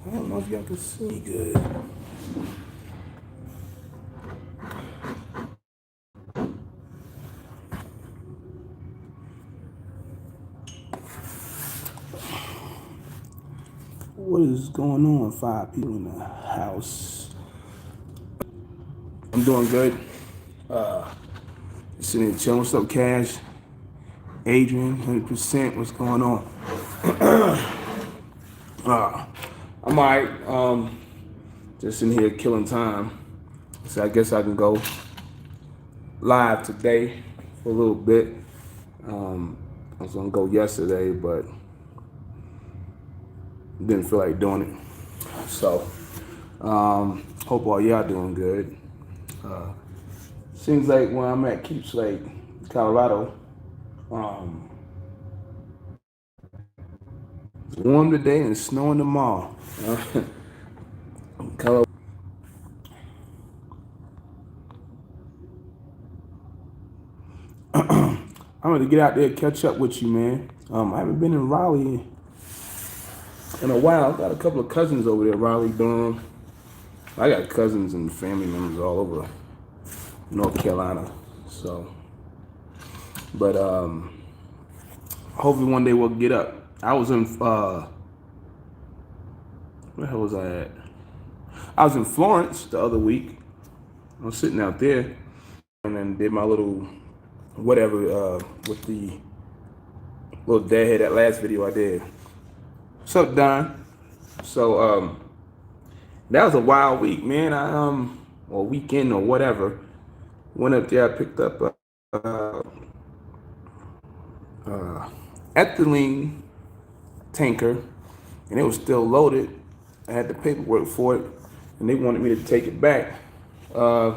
I don't know if y'all can see me good. What is going on? 5 people in the house. I'm doing good. Sitting here chilling. What's up, Cash? Adrian, 100%. What's going on? I'm alright. Just in here killing time. So I guess I can go live today for a little bit. I was gonna go yesterday, but didn't feel like doing it. So, hope all y'all doing good. Seems like where I'm at keeps like Colorado. It's warm today and snowing tomorrow. Colorado. I'm gonna get out there and catch up with you, man. I haven't been in Raleigh in a while. I've got a couple of cousins over there, Raleigh, Durham. I got cousins and family members all over North Carolina. So, but hopefully one day we'll get up. I was in where the hell was I at? I was in Florence the other week. I was sitting out there and then did my little whatever with the little deadhead, that last video I did. What's up, Don? So that was a wild week, man. Or weekend or whatever. Went up there, I picked up ethylene tanker, and it was still loaded. I had the paperwork for it, and they wanted me to take it back. But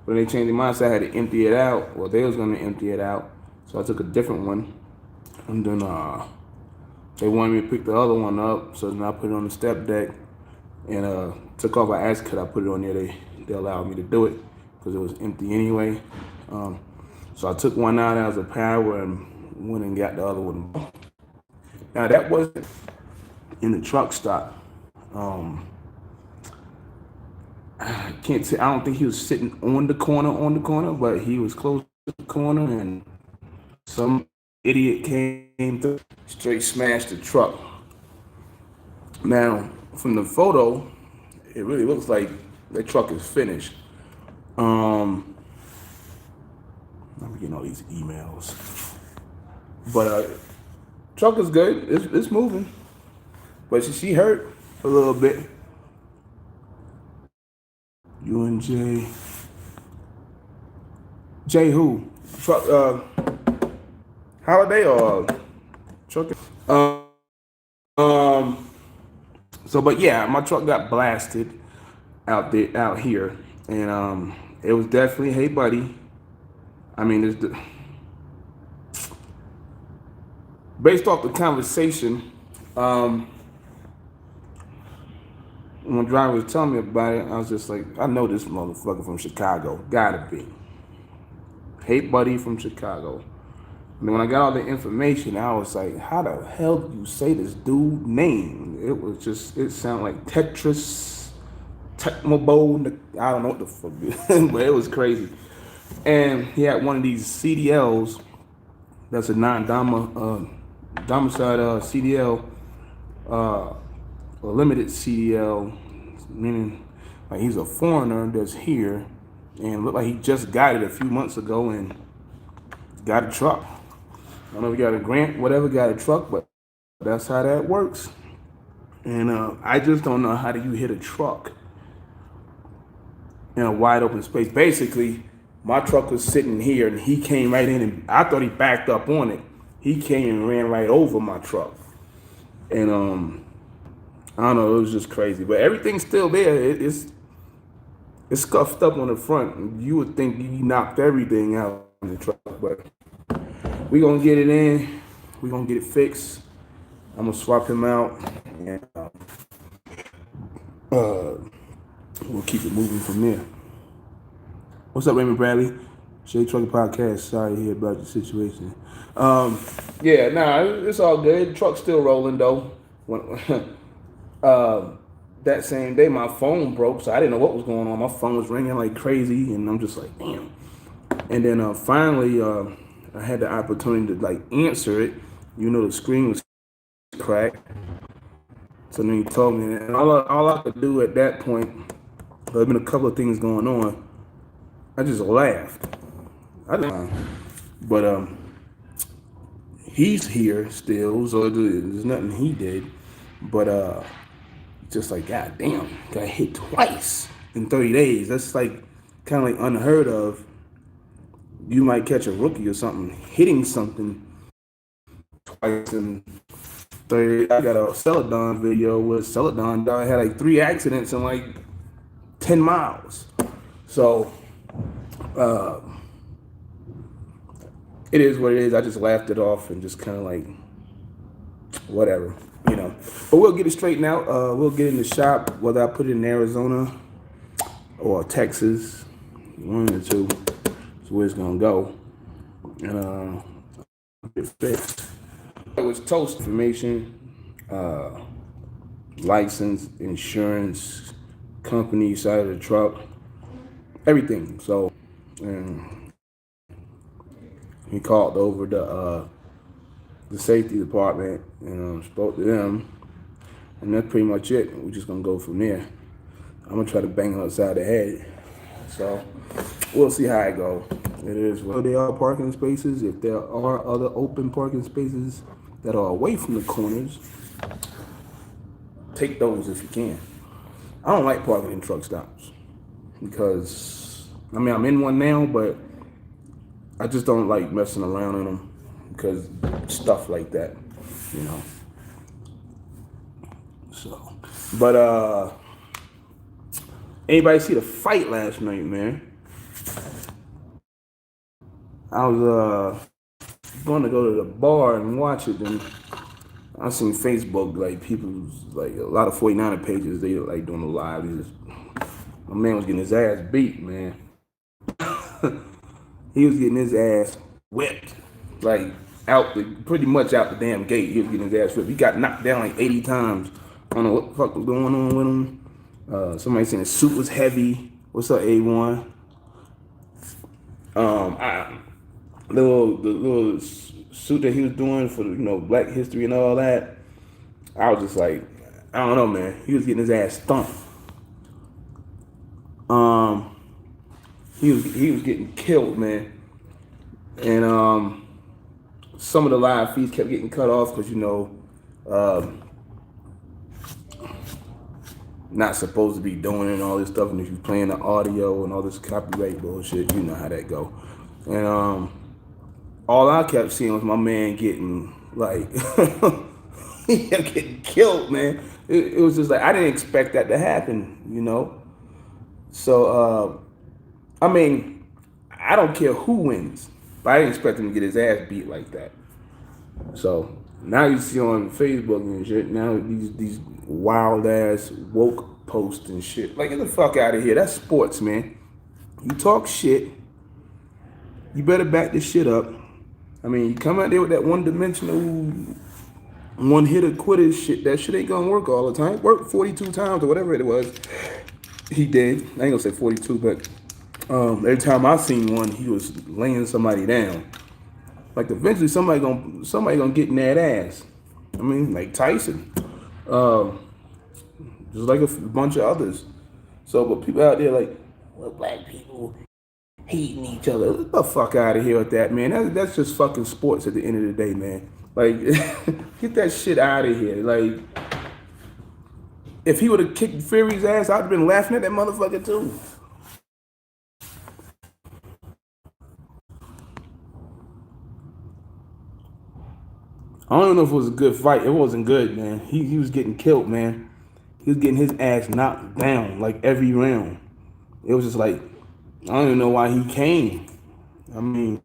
they changed their mind, so I had to empty it out. Well, they was gonna empty it out, so I took a different one, and then they wanted me to pick the other one up, so then I put it on the Stepdeck and took off my ass cut. I put it on there. They allowed me to do it because it was empty anyway. So I took one out as a power and went and got the other one. Now that wasn't in the truck stop. I can't say. I don't think he was sitting on the corner, but he was close to the corner, and some idiot came through, straight smashed the truck. Now, from the photo, it really looks like the truck is finished. I'm getting all these emails, but truck is good. It's moving, but she hurt a little bit. You and Jay who? Truck Holiday or truck? So but yeah, my truck got blasted out here, and it was definitely, hey buddy. I mean, based off the conversation, when the driver was telling me about it, I was just like, I know this motherfucker from Chicago. Gotta be. Hey buddy from Chicago. And when I got all the information, I was like, how the hell do you say this dude's name? It sounded like Tetris, Tecmobo, I don't know what the fuck, but it was crazy. And he had one of these CDLs that's a non-domiciled CDL, a limited CDL, meaning like he's a foreigner that's here and looked like he just got it a few months ago and got a truck. I don't know if he got a grant, whatever, got a truck, but that's how that works. And I just don't know how do you hit a truck in a wide open space. Basically, my truck was sitting here and he came right in and I thought he backed up on it. He came and ran right over my truck. And I don't know, it was just crazy. But everything's still there. It's scuffed up on the front. You would think he knocked everything out in the truck, but we gonna get it in. We gonna get it fixed. I'm gonna swap him out, and we'll keep it moving from there. What's up, Raymond Bradley? Shea Trucker Podcast. Sorry to hear about the situation. Yeah, nah, it's all good. Truck's still rolling though. that same day, my phone broke, so I didn't know what was going on. My phone was ringing like crazy, and I'm just like, damn. And then finally, I had the opportunity to like answer it. You know, the screen was cracked. So then he told me, and all I could do at that point, there'd been a couple of things going on. I just laughed. I didn't, but he's here still, so there's nothing he did. But just like, god damn, got hit twice in 30 days. That's like kind of like unheard of. You might catch a rookie or something hitting something twice in 30 days. I got a Celadon video where Celadon dog had like 3 accidents in like 10 miles. So it is what it is. I just laughed it off and just kind of like, whatever, you know. But we'll get it straightened out. We'll get in the shop, whether I put it in Arizona or Texas, one of the two. That's where it's gonna go. And get fixed. It was toast information, license, insurance, company, side of the truck, everything. So, and he called over the safety department and spoke to them, and that's pretty much it. We're just gonna go from there. I'm gonna try to bang on the side of the head. So we'll see how it goes. It is what there are parking spaces. If there are other open parking spaces that are away from the corners, take those if you can. I don't like parking in truck stops because, I mean, I'm in one now, but I just don't like messing around in them because stuff like that, you know. So, but anybody see the fight last night, man? I was going to go to the bar and watch it, and I seen Facebook, like people, like a lot of 49er pages, they like doing the live. My man was getting his ass beat, man. He was getting his ass whipped, like pretty much out the damn gate. He was getting his ass whipped. He got knocked down like 80 times. I don't know what the fuck was going on with him. Somebody saying his suit was heavy. What's up, A1? The little suit that he was doing for, you know, Black History and all that. I was just like, I don't know, man. He was getting his ass thumped. He was getting killed, man. And some of the live feeds kept getting cut off because, you know, not supposed to be doing it and all this stuff. And if you're playing the audio and all this copyright bullshit, you know how that go. And all I kept seeing was my man getting like he kept getting killed, man. It was just like I didn't expect that to happen, you know. So I mean, I don't care who wins, but I didn't expect him to get his ass beat like that. So now you see on Facebook and shit, now these wild ass woke posts and shit. Like, get the fuck out of here. That's sports, man. You talk shit, you better back this shit up. I mean, you come out there with that one-dimensional, one-hitter quitter shit. That shit ain't gonna work all the time. Worked 42 times or whatever it was. He did. I ain't gonna say 42, but every time I seen one, he was laying somebody down. Like eventually, somebody gonna get in that ass. I mean, like Tyson, just like a bunch of others. So, but people out there like, well, black people hating each other. Get the fuck out of here with that, man. That's just fucking sports at the end of the day, man. Like, get that shit out of here. Like, if he would have kicked Fury's ass, I'd have been laughing at that motherfucker too. I don't know if it was a good fight. It wasn't good, man. He was getting killed, man. He was getting his ass knocked down like every round. It was just like, I don't even know why he came. I mean,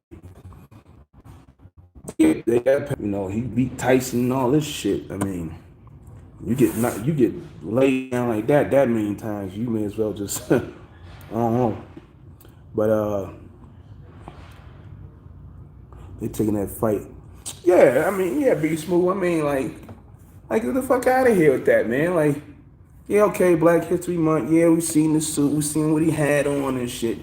you know, he beat Tyson and all this shit. I mean, you get laid down like that many times, you may as well just I don't know. But they taking that fight. Yeah, I mean, yeah, be smooth. I mean, like get the fuck out of here with that, man. Like, Yeah, okay, Black History Month. Yeah, we seen the suit. We seen what he had on and shit.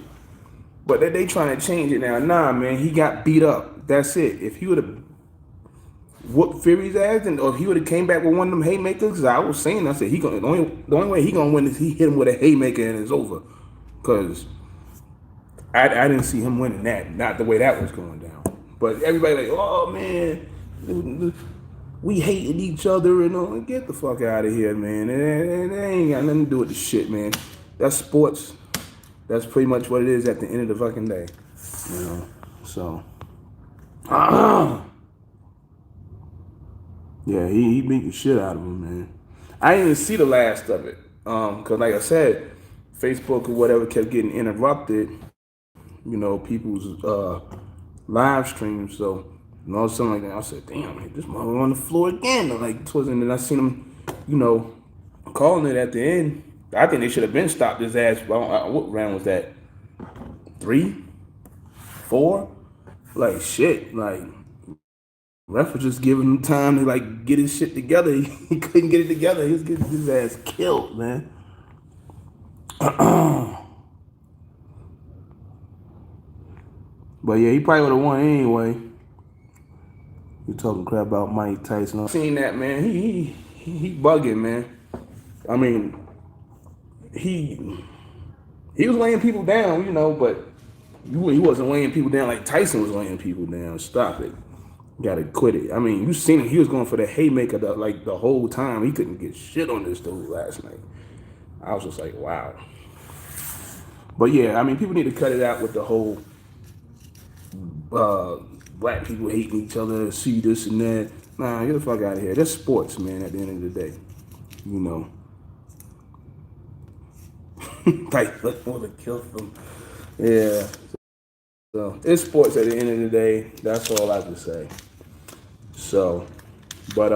But they trying to change it now. Nah, man, he got beat up. That's it. If he would have whooped Fury's ass, and or if he would have came back with one of them haymakers, cause I was saying, I said the only way he gonna win is he hit him with a haymaker and it's over. Cause I didn't see him winning that, not the way that was going down. But everybody like, oh man, we hated each other and all. Get the fuck out of here, man. It ain't got nothing to do with the shit, man. That's sports. That's pretty much what it is at the end of the fucking day, you know. So, yeah, he beat the shit out of him, man. I didn't even see the last of it, cause like I said, Facebook or whatever kept getting interrupted, you know, people's live streams. So, and all of a sudden, like that, I said, damn, man, this mother on the floor again. Like, towards the end, and I seen him, you know, calling it at the end. I think they should have been stopped his ass. What round was that? 3, 4? Like, shit. Like, ref was just giving him time to, like, get his shit together. He couldn't get it together. He was getting his ass killed, man. But yeah, he probably would have won anyway. You talking crap about Mike Tyson? I seen that, man. He bugging, man. I mean, he was laying people down, you know, but he wasn't laying people down like Tyson was laying people down. Stop it. You gotta quit it. I mean, you seen it. He was going for the haymaker the whole time. He couldn't get shit on this dude last night. I was just like, wow. But yeah, I mean, people need to cut it out with the whole black people hating each other, see this and that. Nah, get the fuck out of here. That's sports, man, at the end of the day. You know. Like, look for the kill them. Yeah. So, it's sports at the end of the day. That's all I can say. So, but,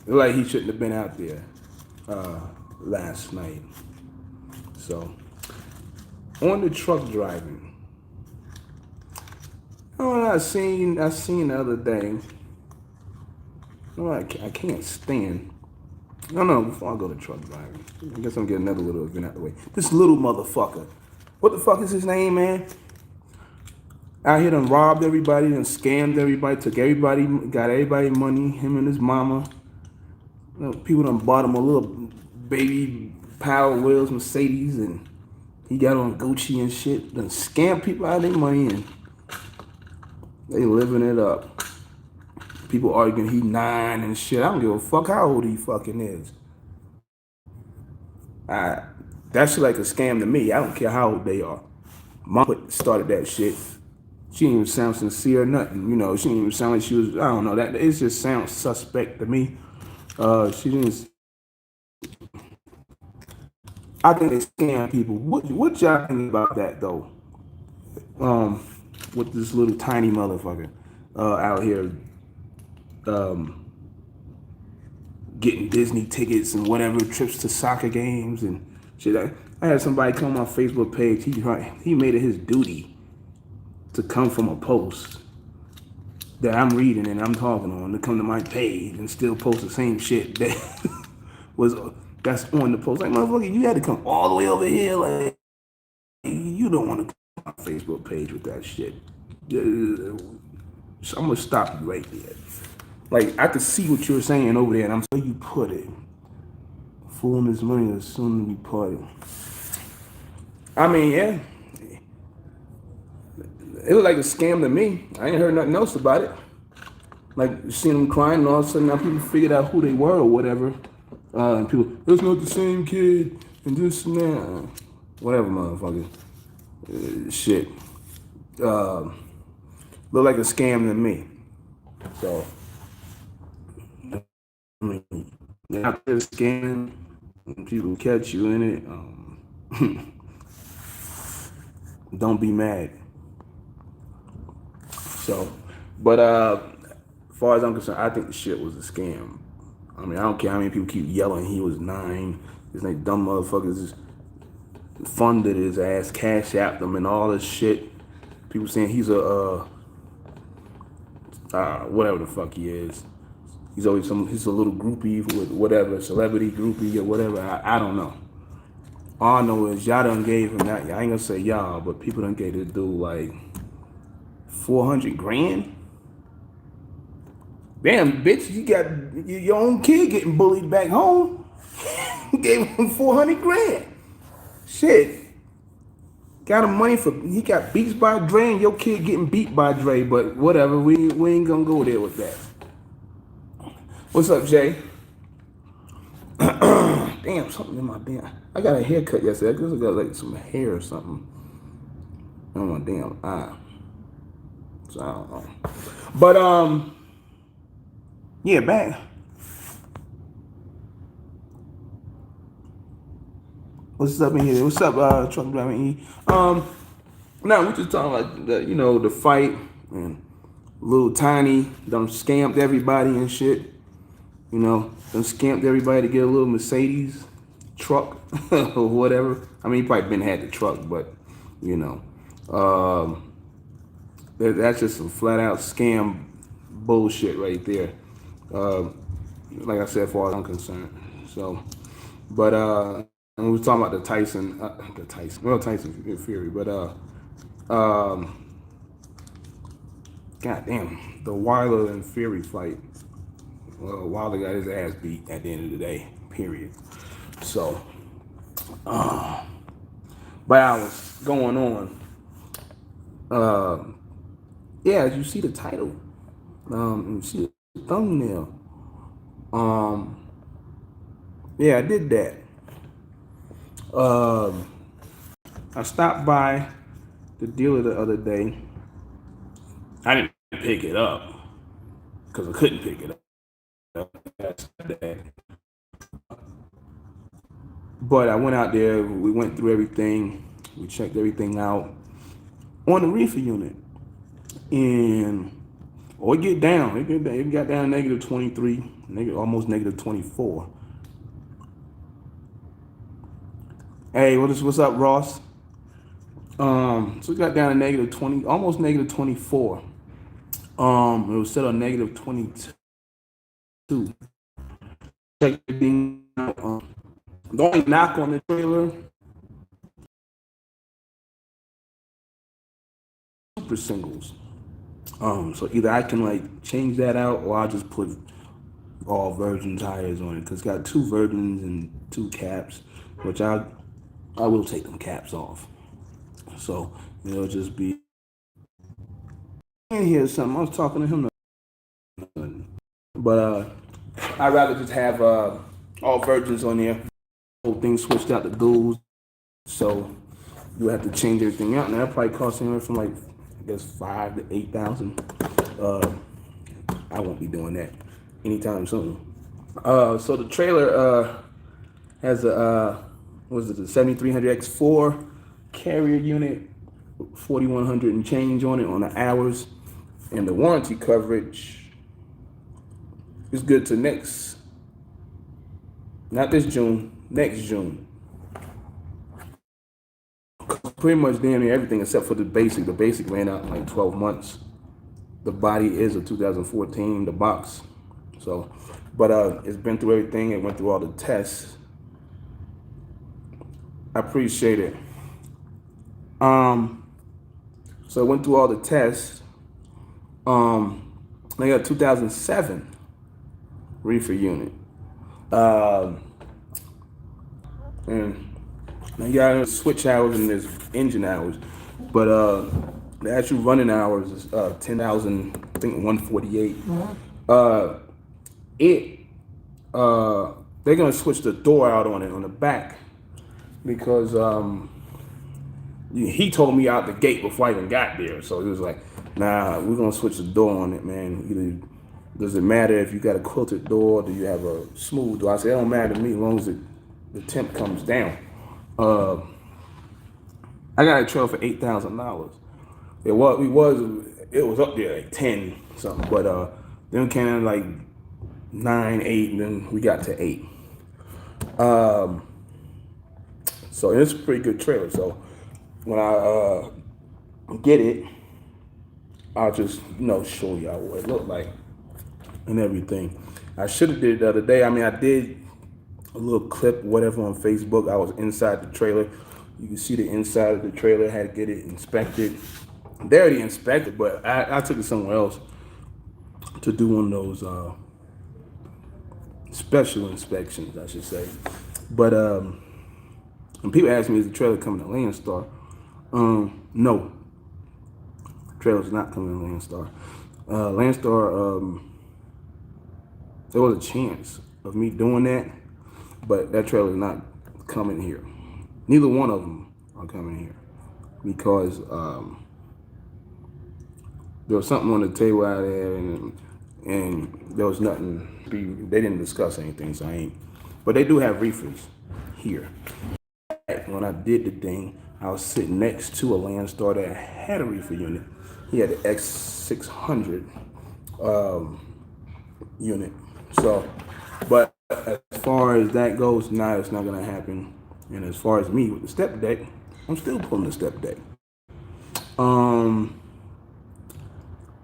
like he shouldn't have been out there last night. So, on the truck driving. Oh, I seen the other day. No, I can't stand. No, before I go to truck driving, I guess I'm getting another little event out the way. This little motherfucker. What the fuck is his name, man? Out here done robbed everybody, done scammed everybody, took everybody, got everybody money, him and his mama. You know, people done bought him a little baby Power Wheels Mercedes, and he got on Gucci and shit. Done scammed people out of their money, and they living it up. People arguing he 9 and shit. I don't give a fuck how old he fucking is. That shit like a scam to me. I don't care how old they are. Mom started that shit. She didn't even sound sincere or nothing. You know, she didn't even sound like she was, I don't know, that it just sounds suspect to me. She didn't. I think they scam people. What y'all think about that though? With this little tiny motherfucker out here getting Disney tickets and whatever, trips to soccer games and shit. I had somebody come on my Facebook page. He made it his duty to come from a post that I'm reading and I'm talking on to come to my page and still post the same shit that that's on the post. Like, motherfucker, you had to come all the way over here. Like, you don't want to come on my Facebook page with that shit. So I'm gonna stop you right there. Like, I could see what you're saying over there, and I'm saying you put it. Fooling his money as soon as we party. I mean, yeah. It was like a scam to me. I ain't heard nothing else about it. Like, seeing them crying, and all of a sudden now people figured out who they were or whatever. And people, it's not the same kid, and this and that. Whatever, motherfucker. Shit. Look like a scam to me. So, I mean, out there scamming, people catch you in it. Don't be mad. So, but as far as I'm concerned, I think the shit was a scam. I mean, I don't care how many people keep yelling he was 9. This like dumb motherfuckers just funded his ass, cash apped him, and all this shit. People saying he's a whatever the fuck he is. He's always he's a little groupie with whatever, celebrity groupie or whatever. I don't know. All I know is y'all done gave him that. I ain't gonna say y'all, but people done gave this dude like 400 grand. Damn, bitch, you got your own kid getting bullied back home. Gave him 400 grand. Shit. Got him money for, he got beats by Dre and your kid getting beat by Dre, but whatever, we ain't gonna go there with that. What's up, Jay? Damn, something in my damn. I got a haircut yesterday. I guess I got like some hair or something on my damn eye. So I don't know. But yeah, back. What's up in here? What's up, truck driver E? Now we just talking about the fight and little Tiny done scammed everybody and shit. Done scammed everybody to get a little Mercedes truck or whatever. I mean, he probably been had the truck, but that's just some flat out scam bullshit right there. Like I said, as far as I'm concerned. So, but and we was talking about Tyson Fury, but goddamn, the Wilder and Fury fight. Well, Wilder got his ass beat at the end of the day. Period. So, but I was going on. Yeah, as you see the title, you see the thumbnail. Yeah, I did that. I stopped by the dealer the other day. I didn't pick it up because I couldn't pick it up. But I went out there. We went through everything. We checked everything out on the reefer unit, and it get down. It got down to -23, almost -24. Hey, what's up, Ross? So it got down to -20, almost -24. It was set on -22. Check everything out. The only knock on the trailer, super singles. So either I can like change that out, or I'll just put all virgin tires on it, because it's got 2 virgins and 2 caps, which I will take them caps off. So it'll just be in here something. I was talking to him, but I'd rather just have all virgins on there. Whole thing switched out the duals, so you have to change everything out, and that probably costs anywhere from like I guess $5,000 to $8,000. I won't be doing that anytime soon. So the trailer has a the 7300 X4 carrier unit, 4100 and change on it on the hours, and the warranty coverage is good to not this June, next June. Pretty much damn near everything except for the basic. The basic ran out in like 12 months. The body is a 2014, the box. So, but it's been through everything. It went through all the tests. I appreciate it. So it went through all the tests. I got 2007 reefer unit. And now you got switch hours and there's engine hours, but the actual running hours is 10,000, I think 148. They're gonna switch the door out on it on the back, because he told me out the gate before I even got there. So he was like, "Nah, we're gonna switch the door on it, man. Either does it matter if you got a quilted door, or do you have a smooth door?" I said, "It don't matter to me as long as the temp comes down." I got a trailer for $8,000. It was up there like 10 something, but then came in like 9, 8, and then we got to 8. So it's a pretty good trailer. So when I get it, I'll just show y'all what it looked like and everything. I should have did it the other day. I mean, I did a little clip, whatever, on Facebook. I was inside the trailer. You can see the inside of the trailer. Had to get it inspected. They already inspected, but I took it somewhere else to do one of those special inspections, I should say. But when people ask me, is the trailer coming to Landstar? No, the trailer's not coming to Landstar. Landstar, there was a chance of me doing that, but that trailer's not coming here. Neither one of them are coming here because there was something on the table out there, and there was nothing. They didn't discuss anything, so I ain't. But they do have reefers here. When I did the thing, I was sitting next to a Landstar that had a reefer unit. He had the X600 unit. So, but as far as that goes, nah, it's not gonna happen. And as far as me with the Stepdeck, I'm still pulling the Stepdeck.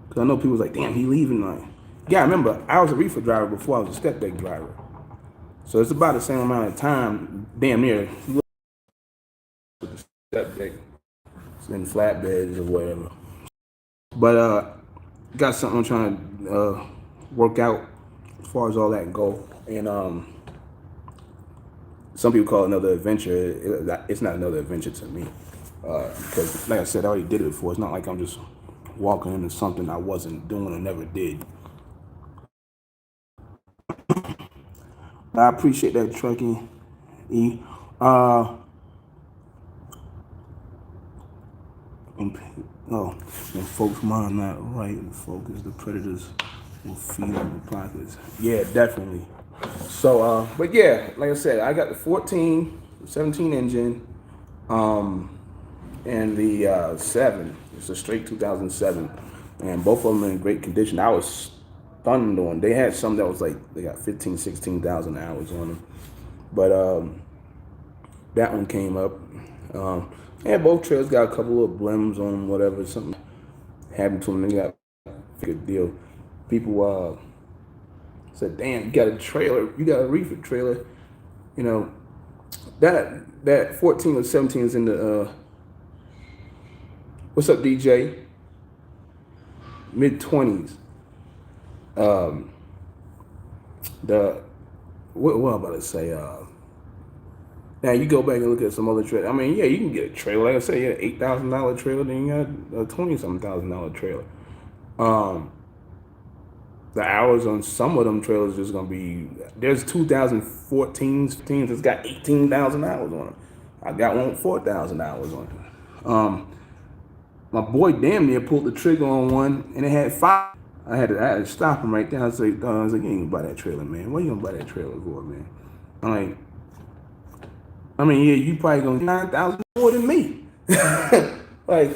Cause I know people's like, damn, he leaving. Like, yeah, remember, I was a reefer driver before I was a Stepdeck driver. So it's about the same amount of time, damn near, with the Stepdeck and flatbeds or whatever. But got something I'm trying to work out as far as all that go. And some people call it another adventure. It's not another adventure to me. Because like I said, I already did it before. It's not like I'm just walking into something I wasn't doing and never did. I appreciate that, Trucking E. When folks' mind not right and focus, the predators will feed on the pockets. Yeah, definitely. So, but yeah, like I said, I got the 17 engine, and the 7. It's a straight 2007, and both of them in great condition. I was stunned on. They had some that was like they got 16,000 hours on them, but that one came up. And both trails got a couple of blims on them, whatever. Something happened to them. They got a good deal. People said, "Damn, you got a trailer. You got a reefer trailer." You know, that 14 or 17 is in the what's up, DJ? Mid-20s. The what am I about to say? Now you go back and look at some other trailer. I mean, yeah, you can get a trailer. Like I said, you got an $8,000 trailer, then you got a $20-something trailer. The hours on some of them trailers is gonna be. There's 2014s, 15s that's got 18,000 hours on them. I got one with 4,000 hours on it. My boy damn near pulled the trigger on one, and it had 5. I had to stop him right there. I was like, you ain't gonna buy that trailer, man. What are you gonna buy that trailer for, man? I'm like, yeah, you probably gonna get 9,000 more than me. Like,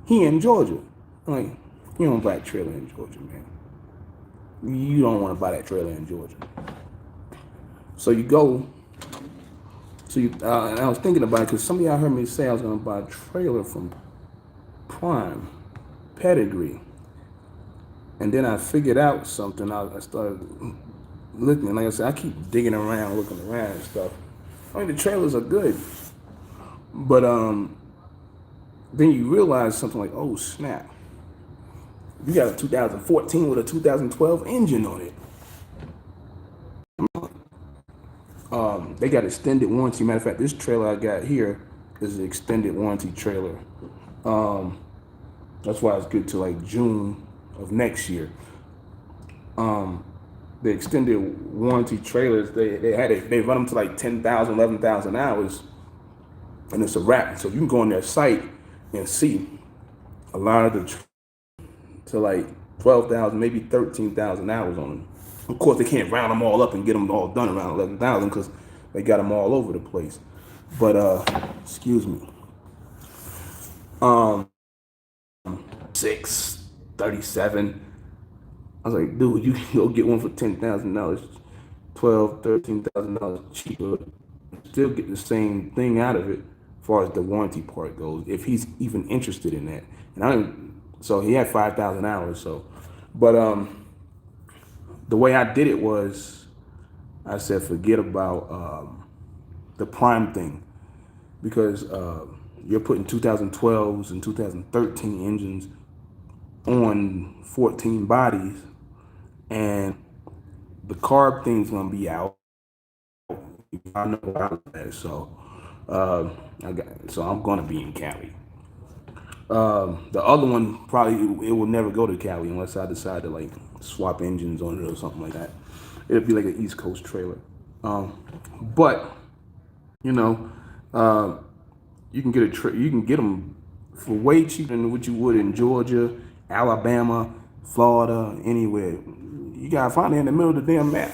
he in Georgia. I'm like, you don't buy a trailer in Georgia, man. You don't want to buy that trailer in Georgia. So you go. So you, and I was thinking about it because some of y'all heard me say I was gonna buy a trailer from Prime Pedigree, and then I figured out something. I started looking. Like I said, I keep digging around, looking around and stuff. I mean, the trailers are good, but then you realize something like, oh snap, you got a 2014 with a 2012 engine on it. They got extended warranty. Matter of fact, this trailer I got here is an extended warranty trailer. That's why it's good to like June of next year. The extended warranty trailers, they run them to like 10,000, 11,000 hours, and it's a wrap. So you can go on their site and see a lot of the to like 12,000, maybe 13,000 hours on them. Of course, they can't round them all up and get them all done around 11,000 because they got them all over the place. But excuse me. 637. I was like, dude, you can go get one for $10,000, $13,000 cheaper, still get the same thing out of it as far as the warranty part goes, if he's even interested in that. And so he had 5,000 hours. So, but the way I did it was I said forget about the prime thing, because you're putting 2012s and 2013 engines on 14 bodies, and the carb thing's gonna be out. I know about that, so so I'm gonna be in Cali. The other one probably it will never go to Cali unless I decide to like swap engines on it or something like that. It'll be like an East Coast trailer. But you know, uh, you can you can get them for way cheaper than what you would in Georgia, Alabama, Florida, anywhere. You gotta find it in the middle of the damn map.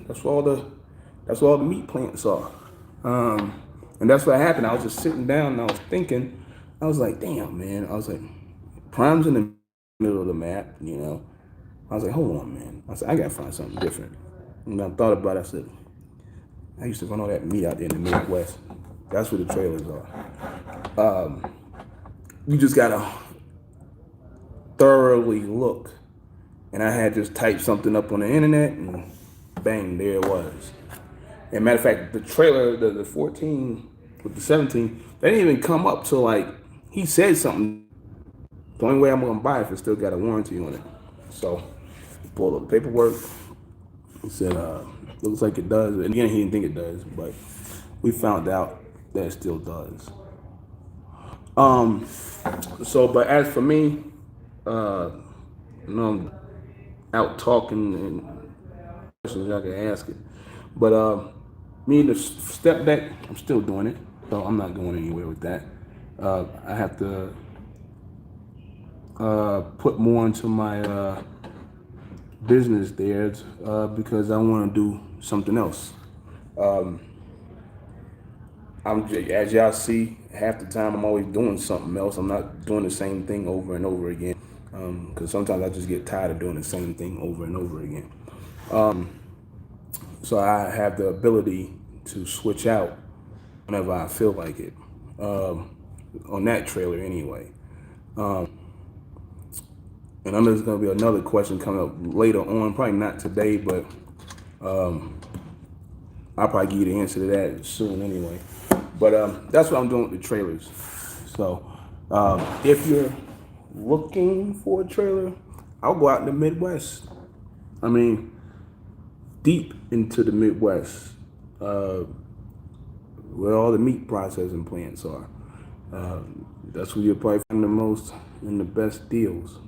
That's where all the meat plants are. And that's what happened. I was just sitting down and I was thinking. I was like, damn, man. I was like, Prime's in the middle of the map, you know. I was like, hold on, man. I said, I gotta find something different. And I thought about it. I said, I used to run all that meat out there in the Midwest. That's where the trailers are. You just gotta thoroughly look. And I had just typed something up on the internet, and bang, there it was. And matter of fact, the trailer, the 14 with the 17, they didn't even come up till like he said something. The only way I'm gonna buy it if it still got a warranty on it. So pulled up the paperwork. He said, looks like it does. And again, he didn't think it does, but we found out that it still does. So, but as for me, I'm out talking and questions I can ask it. But me and the Stepdeck, I'm still doing it, so I'm not going anywhere with that. I have to put more into my business there because I want to do something else. As y'all see, half the time I'm always doing something else. I'm not doing the same thing over and over again, because sometimes I just get tired of doing the same thing over and over again. So I have the ability to switch out whenever I feel like it, on that trailer anyway. And I know there's going to be another question coming up later on, probably not today, but I'll probably give you the answer to that soon anyway. But that's what I'm doing with the trailers. So if you're looking for a trailer, I'll go out in the Midwest. I mean, deep into the Midwest, where all the meat processing plants are. That's where you'll probably find the most and the best deals.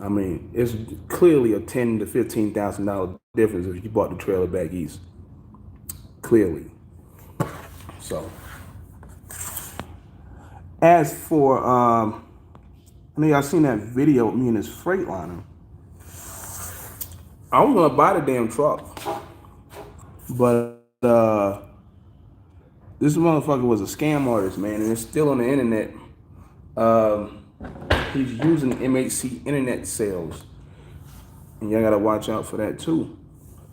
I mean, it's clearly a $10,000 to $15,000 difference if you bought the trailer back east. Clearly. So, as for, I know y'all seen that video of me and this Freightliner. I was gonna buy the damn truck, but this motherfucker was a scam artist, man, and it's still on the internet. He's using MHC internet sales, and y'all gotta watch out for that too.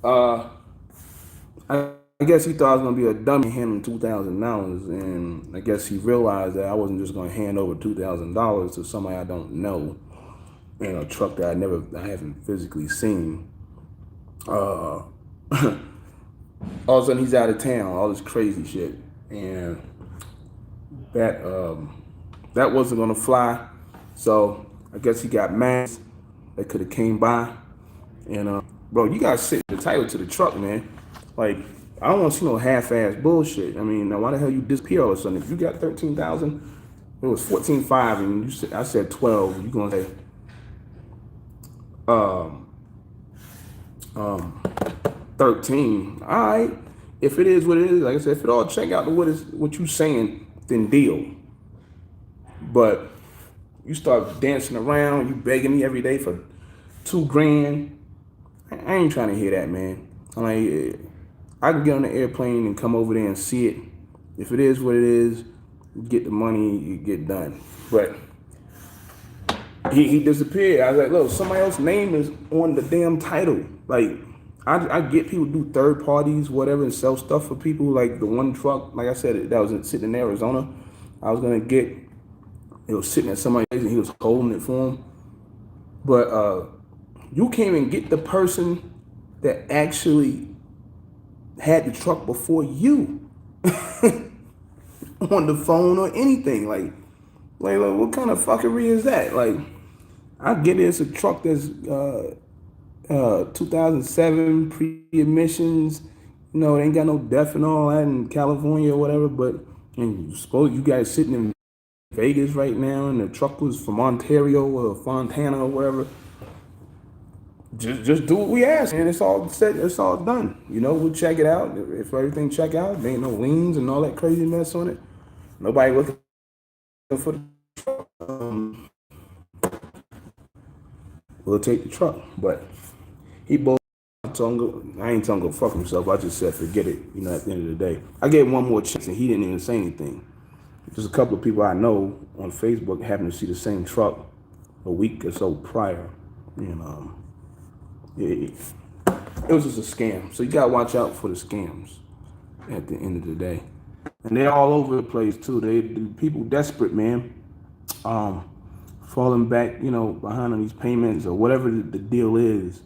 I guess he thought I was gonna be a dummy handing $2,000, and I guess he realized that I wasn't just gonna hand over $2,000 to somebody I don't know in a truck that I haven't physically seen. All of a sudden he's out of town, all this crazy shit, and that wasn't gonna fly. So I guess he got mad. They could have came by, and bro, you gotta sit the title to the truck, man. Like, I don't want to see no half-ass bullshit. I mean, now why the hell you disappear all of a sudden? If you got 13,000, it was 14.5, and I said 12. You gonna say 13? All right. If it is what it is, like I said, if it all check out to what you saying, then deal. But you start dancing around, you begging me every day for $2,000. I ain't trying to hear that, man. I'm like, I can get on the airplane and come over there and see it. If it is what it is, you get the money, you get done. But he disappeared. I was like, look, somebody else's name is on the damn title. Like, I get people do third parties, whatever, and sell stuff for people. Like the one truck, like I said, that was sitting in Arizona. I was gonna get. It was sitting at somebody's and he was holding it for him. But you can't even get the person that actually had the truck before you on the phone or anything. Like, what kind of fuckery is that? Like, I get it, it's a truck that's 2007 pre-emissions. You know, it ain't got no death and all that in California or whatever. But and you suppose you guys sitting in Vegas right now, and the truck was from Ontario or Fontana or wherever. Just do what we ask, and it's all set. It's all done. You know, we'll check it out. If everything check out, there ain't no liens and all that crazy mess on it. Nobody looking for the truck. We'll take the truck, but he both. I ain't telling him go fuck himself. I just said forget it. You know, at the end of the day, I gave him one more chance, and he didn't even say anything. There's a couple of people I know on Facebook happened to see the same truck a week or so prior, and it was just a scam. So you gotta watch out for the scams at the end of the day, and they're all over the place too. They people desperate, man, falling back, you know, behind on these payments or whatever the deal is.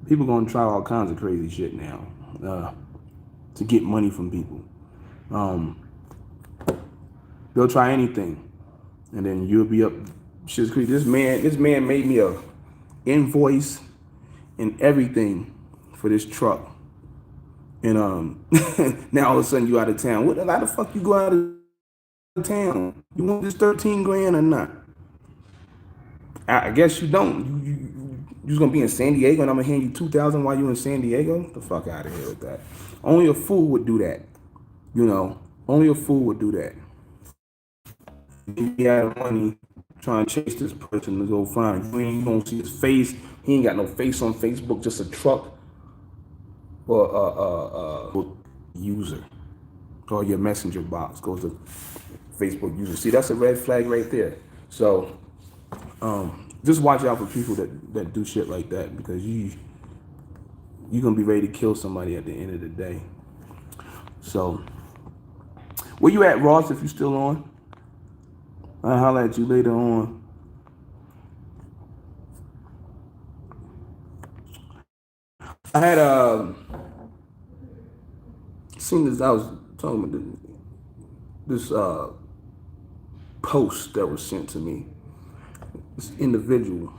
People gonna try all kinds of crazy shit now to get money from people. They'll try anything, and then you'll be up shit's creek. This man made me a invoice and everything for this truck, and now all of a sudden you out of town. How the fuck you go out of town? You want this 13 grand or not? I guess you don't. You just gonna be in San Diego, and I'm gonna hand you 2,000 while you in San Diego? Get the fuck out of here with that. Only a fool would do that. You know, only a fool would do that. He had money trying to chase this person to go find. You don't see his face. He ain't got no face on Facebook. Just a truck or user, or your messenger box goes to Facebook user. See, that's a red flag right there. So just watch out for people that do shit like that, because you're gonna be ready to kill somebody at the end of the day. So where you at, Ross, if you still on? I'll holler at you later on. I had seen this. I was talking about this post that was sent to me. This individual,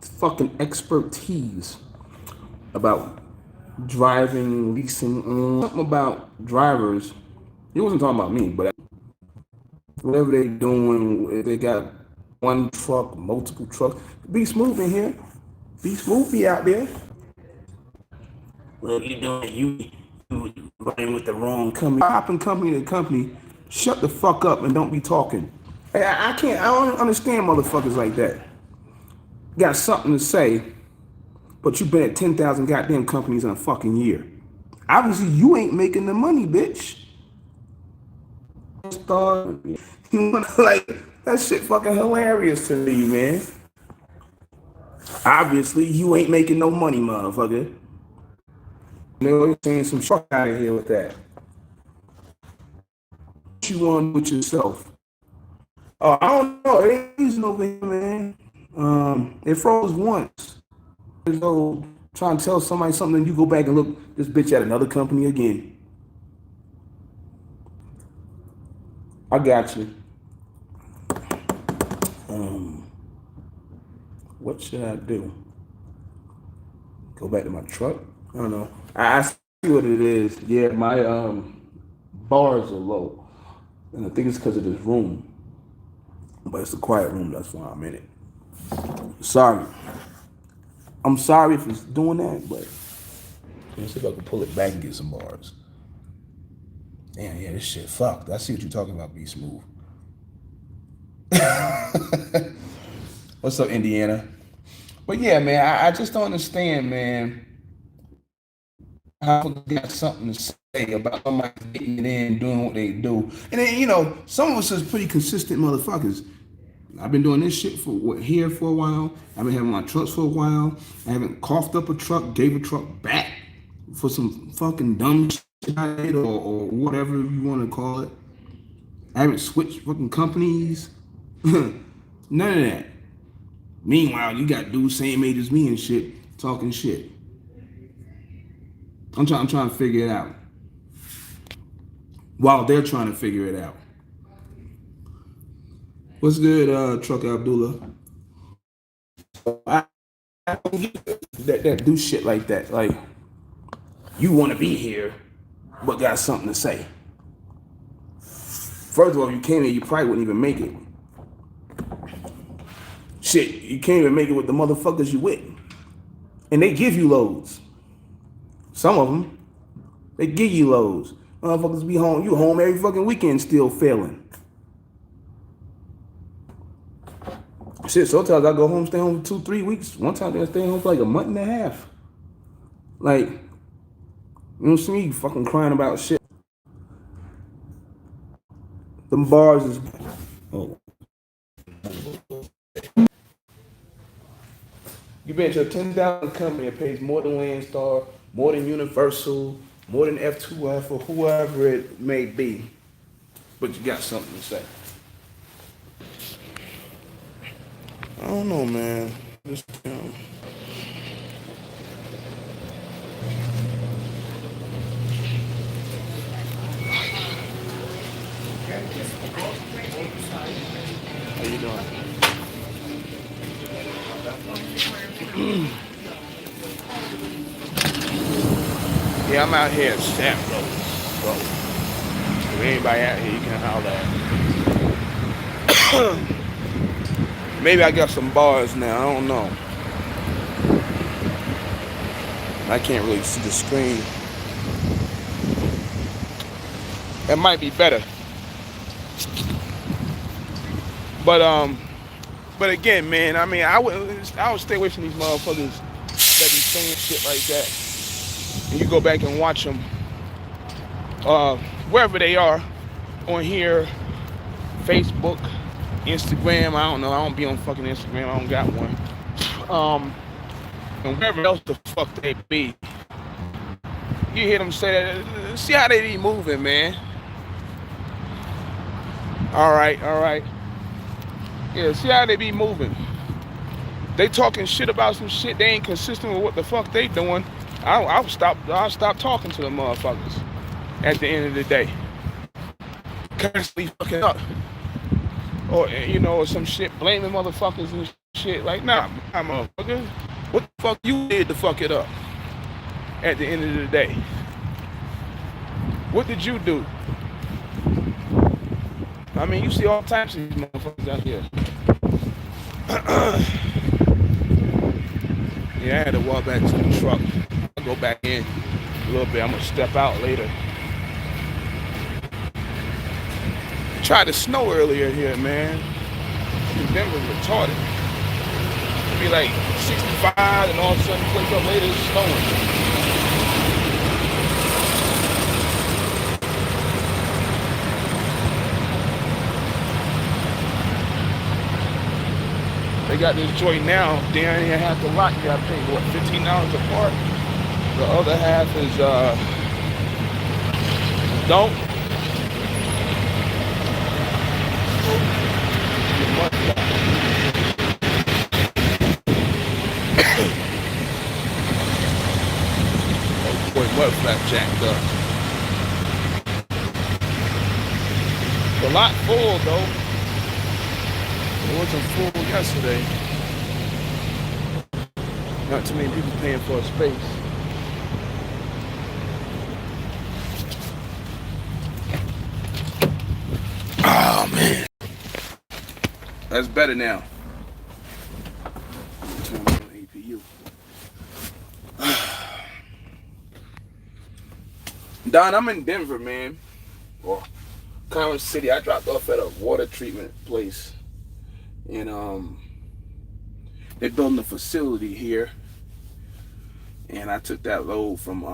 fucking expertise about driving, leasing, something about drivers. He wasn't talking about me, but whatever they doing, if they got one truck, multiple trucks. Be smooth in here. Be smooth, be out there. What you doing? You running with the wrong company. Hopping company to company. Shut the fuck up and don't be talking. I don't understand motherfuckers like that. Got something to say, but you been at 10,000 goddamn companies in a fucking year. Obviously, you ain't making the money, bitch. Like, that shit fucking hilarious to me, man. Obviously, you ain't making no money, motherfucker. You know, you're saying some fuck out of here with that. What you want to do with yourself? I don't know. It ain't no thing, man. It froze once. So trying to tell somebody something, you go back and look this bitch at another company again. I got you. What should I do? Go back to my truck? I don't know. I see what it is. Yeah, my bars are low, and I think it's because of this room. But it's a quiet room. That's why I'm in it. Sorry. I'm sorry if it's doing that, but let's see if I can pull it back and get some bars. Damn, yeah, this shit fucked. I see what you're talking about, Be Smooth. What's up, Indiana? But yeah, man, I just don't understand, man, how people got something to say about somebody getting it in, doing what they do. And then, you know, some of us is pretty consistent motherfuckers. I've been doing this shit here for a while. I've been having my trucks for a while. I haven't coughed up a truck, gave a truck back for some fucking dumb shit or whatever you want to call it. I haven't switched fucking companies. None of that. Meanwhile, you got dudes same age as me and shit talking shit. I'm trying to figure it out while they're trying to figure it out. What's good, Truck Abdullah? I that do shit like that. Like, you want to be here, but got something to say. First of all, if you came here, you probably wouldn't even make it. Shit, you can't even make it with the motherfuckers you with. And they give you loads. Some of them, they give you loads. Motherfuckers be home, you home every fucking weekend still failing. Shit, sometimes I go home, stay home for 2-3 weeks. One time I stay home for like a month and a half. Like, you don't see me fucking crying about shit. Them bars is, oh. You bet your 10,000 company that pays more than Landstar, more than Universal, more than F2F or whoever it may be, but you got something to say. I don't know, man. Just, how you doing? Yeah, I'm out here at Stamp Road. So, if anybody out here, you can holler at. Maybe I got some bars now. I don't know. I can't really see the screen. It might be better. But again, man, I mean, I would stay away from these motherfuckers that be saying shit like that. And you go back and watch them, wherever they are, on here, Facebook, Instagram. I don't know. I don't be on fucking Instagram. I don't got one. And wherever else the fuck they be, you hear them say that. See how they be moving, man. All right. Yeah, see how they be moving. They talking shit about some shit. They ain't consistent with what the fuck they doing. I'll stop talking to the motherfuckers at the end of the day. Constantly fucking up. Or, or some shit, blaming motherfuckers and shit. Like, nah, motherfucker. What the fuck you did to fuck it up at the end of the day? What did you do? I mean, you see all types of these motherfuckers out here. Yeah, I had to walk back to the truck. I'll go back in a little bit. I'm going to step out later. It tried to snow earlier here, man. Denver's retarded. It'd be like 65 and all of a sudden wake up later, it's snowing. They got this joint now, down here half the lot, you gotta pay, what, $15 a part? The other half is, don't. Boy, mud flap jacked up. The lot full, though. It wasn't full yesterday. Not too many people paying for a space. Oh man, that's better now. Turn on APU. Don, I'm in Denver, man. Or Commerce City. I dropped off at a water treatment place. And they're building a facility here, and I took that load from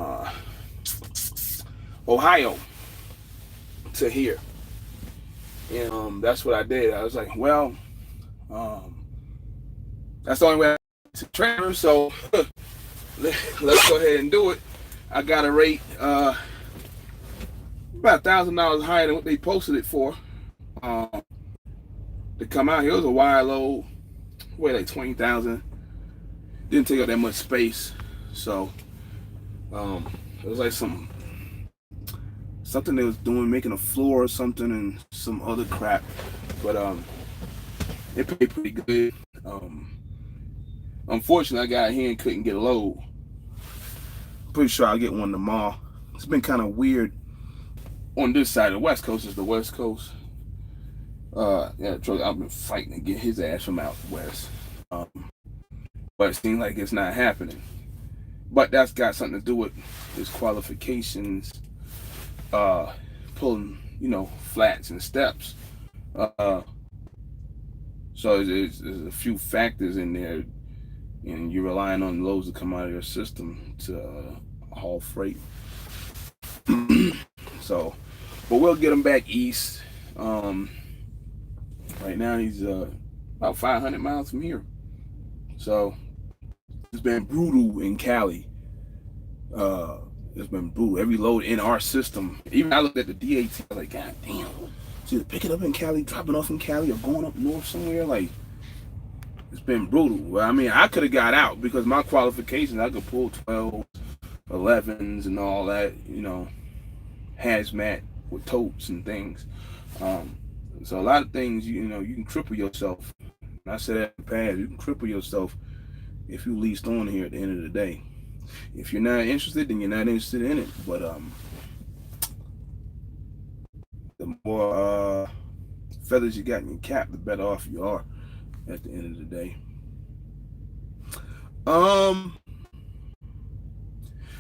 Ohio to here, and that's what I did. I was like, well, that's the only way to transfer, so let's go ahead and do it. I got a rate about $1,000 higher than what they posted it for. To come out here, it was a wire load. weighed like 20,000. Didn't take up that much space, so it was like something they was doing, making a floor or something, and some other crap. But it paid pretty good. Unfortunately, I got here and couldn't get a load. Pretty sure I'll get one tomorrow. It's been kind of weird on this side of the West Coast. Is the West Coast. Yeah, I've been fighting to get his ass from out west. But it seems like it's not happening. But that's got something to do with his qualifications, pulling, flats and steps. So there's a few factors in there, and you're relying on loads to come out of your system to haul freight. So, but we'll get him back east. Right now he's about 500 miles from here. So it's been brutal in Cali. It's been brutal. Every load in our system. Even I looked at the DAT, I was like, God damn. It's either picking up in Cali, dropping off in Cali, or going up north somewhere. Like, it's been brutal. Well, I mean, I could have got out because my qualifications, I could pull 12, 11s and all that, hazmat with totes and things. So a lot of things, you can cripple yourself. And I said that in the past, you can cripple yourself if you leased on here at the end of the day. If you're not interested, then you're not interested in it. But the more feathers you got in your cap, the better off you are at the end of the day.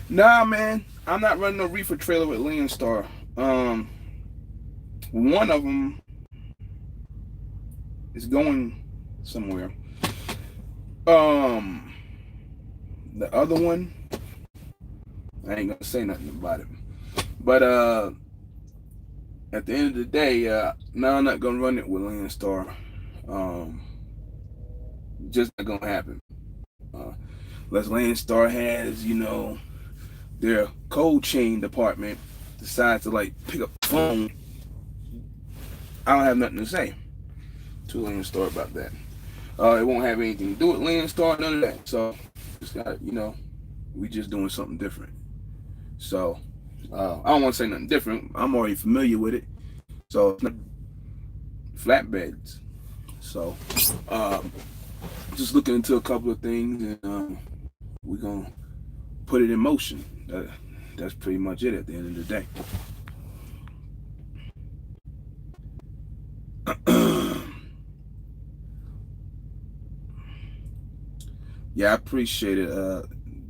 Nah, man, I'm not running no reefer trailer with Landstar. One of them is going somewhere. The other one, I ain't gonna say nothing about it. But at the end of the day, no, I'm not gonna run it with Landstar. Just not gonna happen. Unless Landstar has, their cold chain department decides to like pick up the phone, I don't have nothing to say to Landstar about that. It won't have anything to do with Landstar, none of that. So just got, we just doing something different. So I don't want to say nothing different. I'm already familiar with it. So it's not flatbeds. So just looking into a couple of things, and we're gonna put it in motion. That's pretty much it at the end of the day. Yeah, I appreciate it,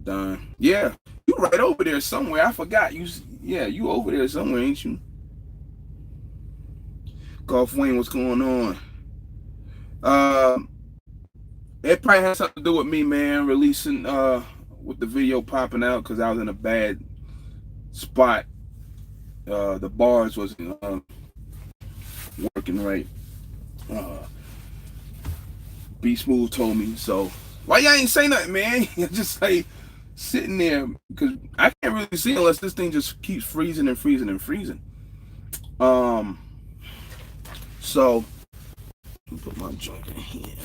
Don. Yeah, you right over there somewhere. I forgot you. Yeah, you over there somewhere, ain't you? Golf Wayne, what's going on? It probably has something to do with me, man, releasing with the video popping out because I was in a bad spot. The bars wasn't working right. B Smooth told me so. Why y'all ain't say nothing, man? Just like sitting there because I can't really see unless this thing just keeps freezing and freezing and freezing. So put my joint in here.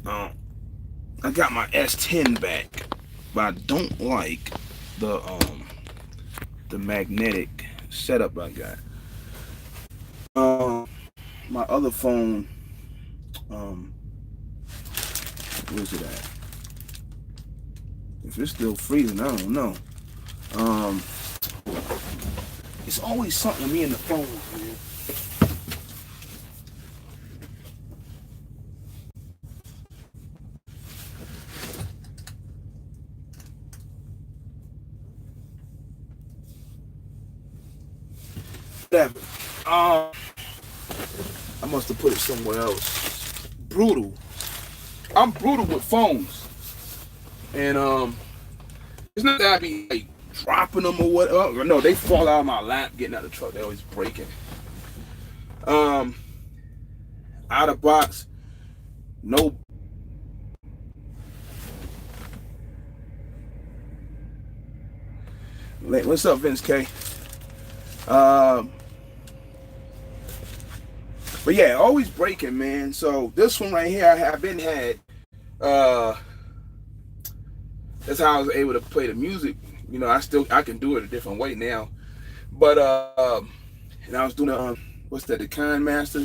I got my S10 back, but I don't like the magnetic setup I got. My other phone, where's it at? If it's still freezing, I don't know. It's always something with me in the phone, man. Whatever. I must have put it somewhere else. Brutal. I'm brutal with phones, and it's not that I be like dropping them or whatever. No, they fall out of my lap getting out of the truck. They always breaking. Out of box, no. What's up, Vince K? But But yeah, always breaking, man. So this one right here, I've been had. Uh, that's how I was able to play the music. You know, I can do it a different way now. But and I was doing what's that, the Kind Master,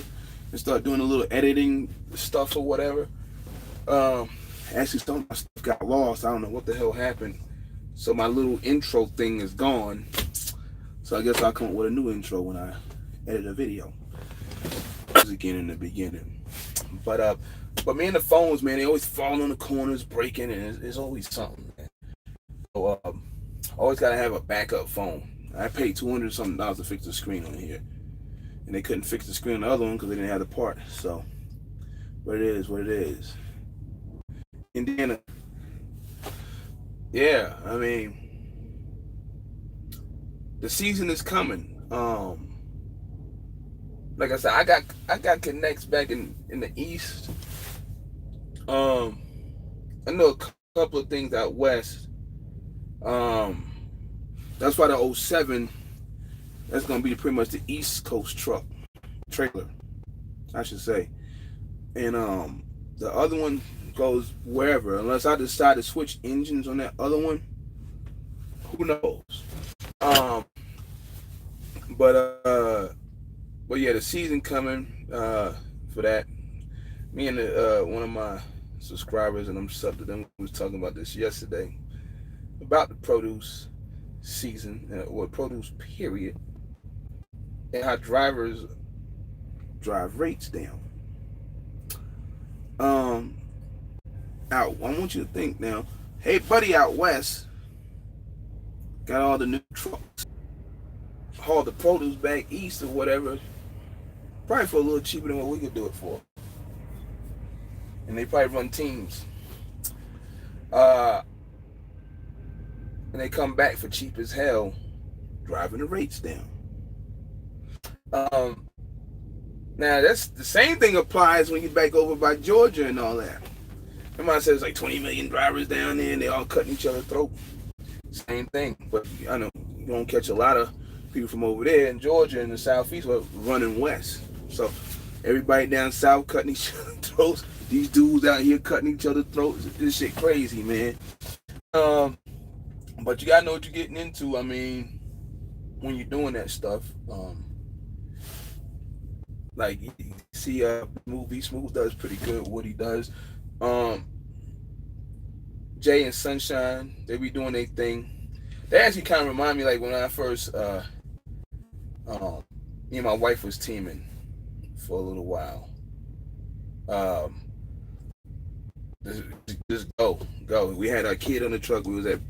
and start doing a little editing stuff or whatever. Actually, some of my stuff got lost. I don't know what the hell happened. So my little intro thing is gone. So I guess I'll come up with a new intro when I edit a video. Again in the beginning, but me and the phones, man, they always fall on the corners, breaking, and it's always something, man. So I always gotta have a backup phone. I paid $200 something to fix the screen on here, and they couldn't fix the screen on the other one because they didn't have the part. So, what it is, what it is. Indiana, yeah, I mean, the season is coming. Like I said, I got connects back in the East. I know a couple of things out West. That's why the 07, that's gonna be pretty much the East Coast trailer, I should say. And the other one goes wherever, unless I decide to switch engines on that other one. Who knows? But yeah, the season coming for that. Me and one of my subscribers, and I'm subbed to them, was talking about this yesterday about the produce season or produce period, and how drivers drive rates down. I want you to think now. Hey, buddy, out west got all the new trucks, haul the produce back east or whatever. Probably for a little cheaper than what we could do it for. And they probably run teams. And they come back for cheap as hell, driving the rates down. Now that's the same thing applies when you're back over by Georgia and all that. Somebody says like 20 million drivers down there and they all cutting each other's throat. Same thing. But I know you don't catch a lot of people from over there in Georgia and the southeast were running west. So everybody down south cutting each other's throats. These dudes out here cutting each other's throats. This shit crazy, man. But you gotta know what you're getting into. I mean, when you're doing that stuff. Like you see movie Smooth does pretty good what he does. Jay and Sunshine, they be doing their thing. They actually kind of remind me like when I first me and my wife was teaming for a little while. Just go. We had our kid on the truck. We was at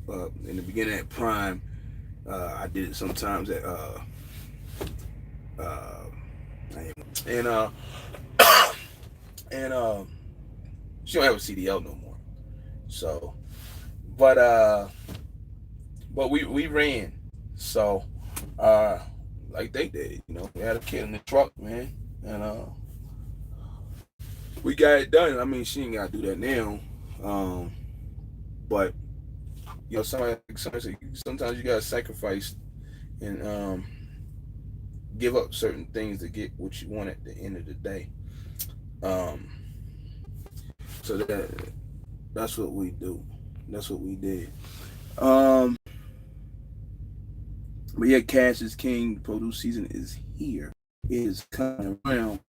in the beginning at Prime. I did it sometimes at and she don't have a CDL no more. So, but we ran. So, like they did, you know, we had a kid in the truck, man, and we got it done. I mean, she ain't gotta do that now. But you know, sometimes you gotta sacrifice and give up certain things to get what you want at the end of the day. So that's what we do. That's what we did. But yeah, cash is king. The produce season is here. It is coming around.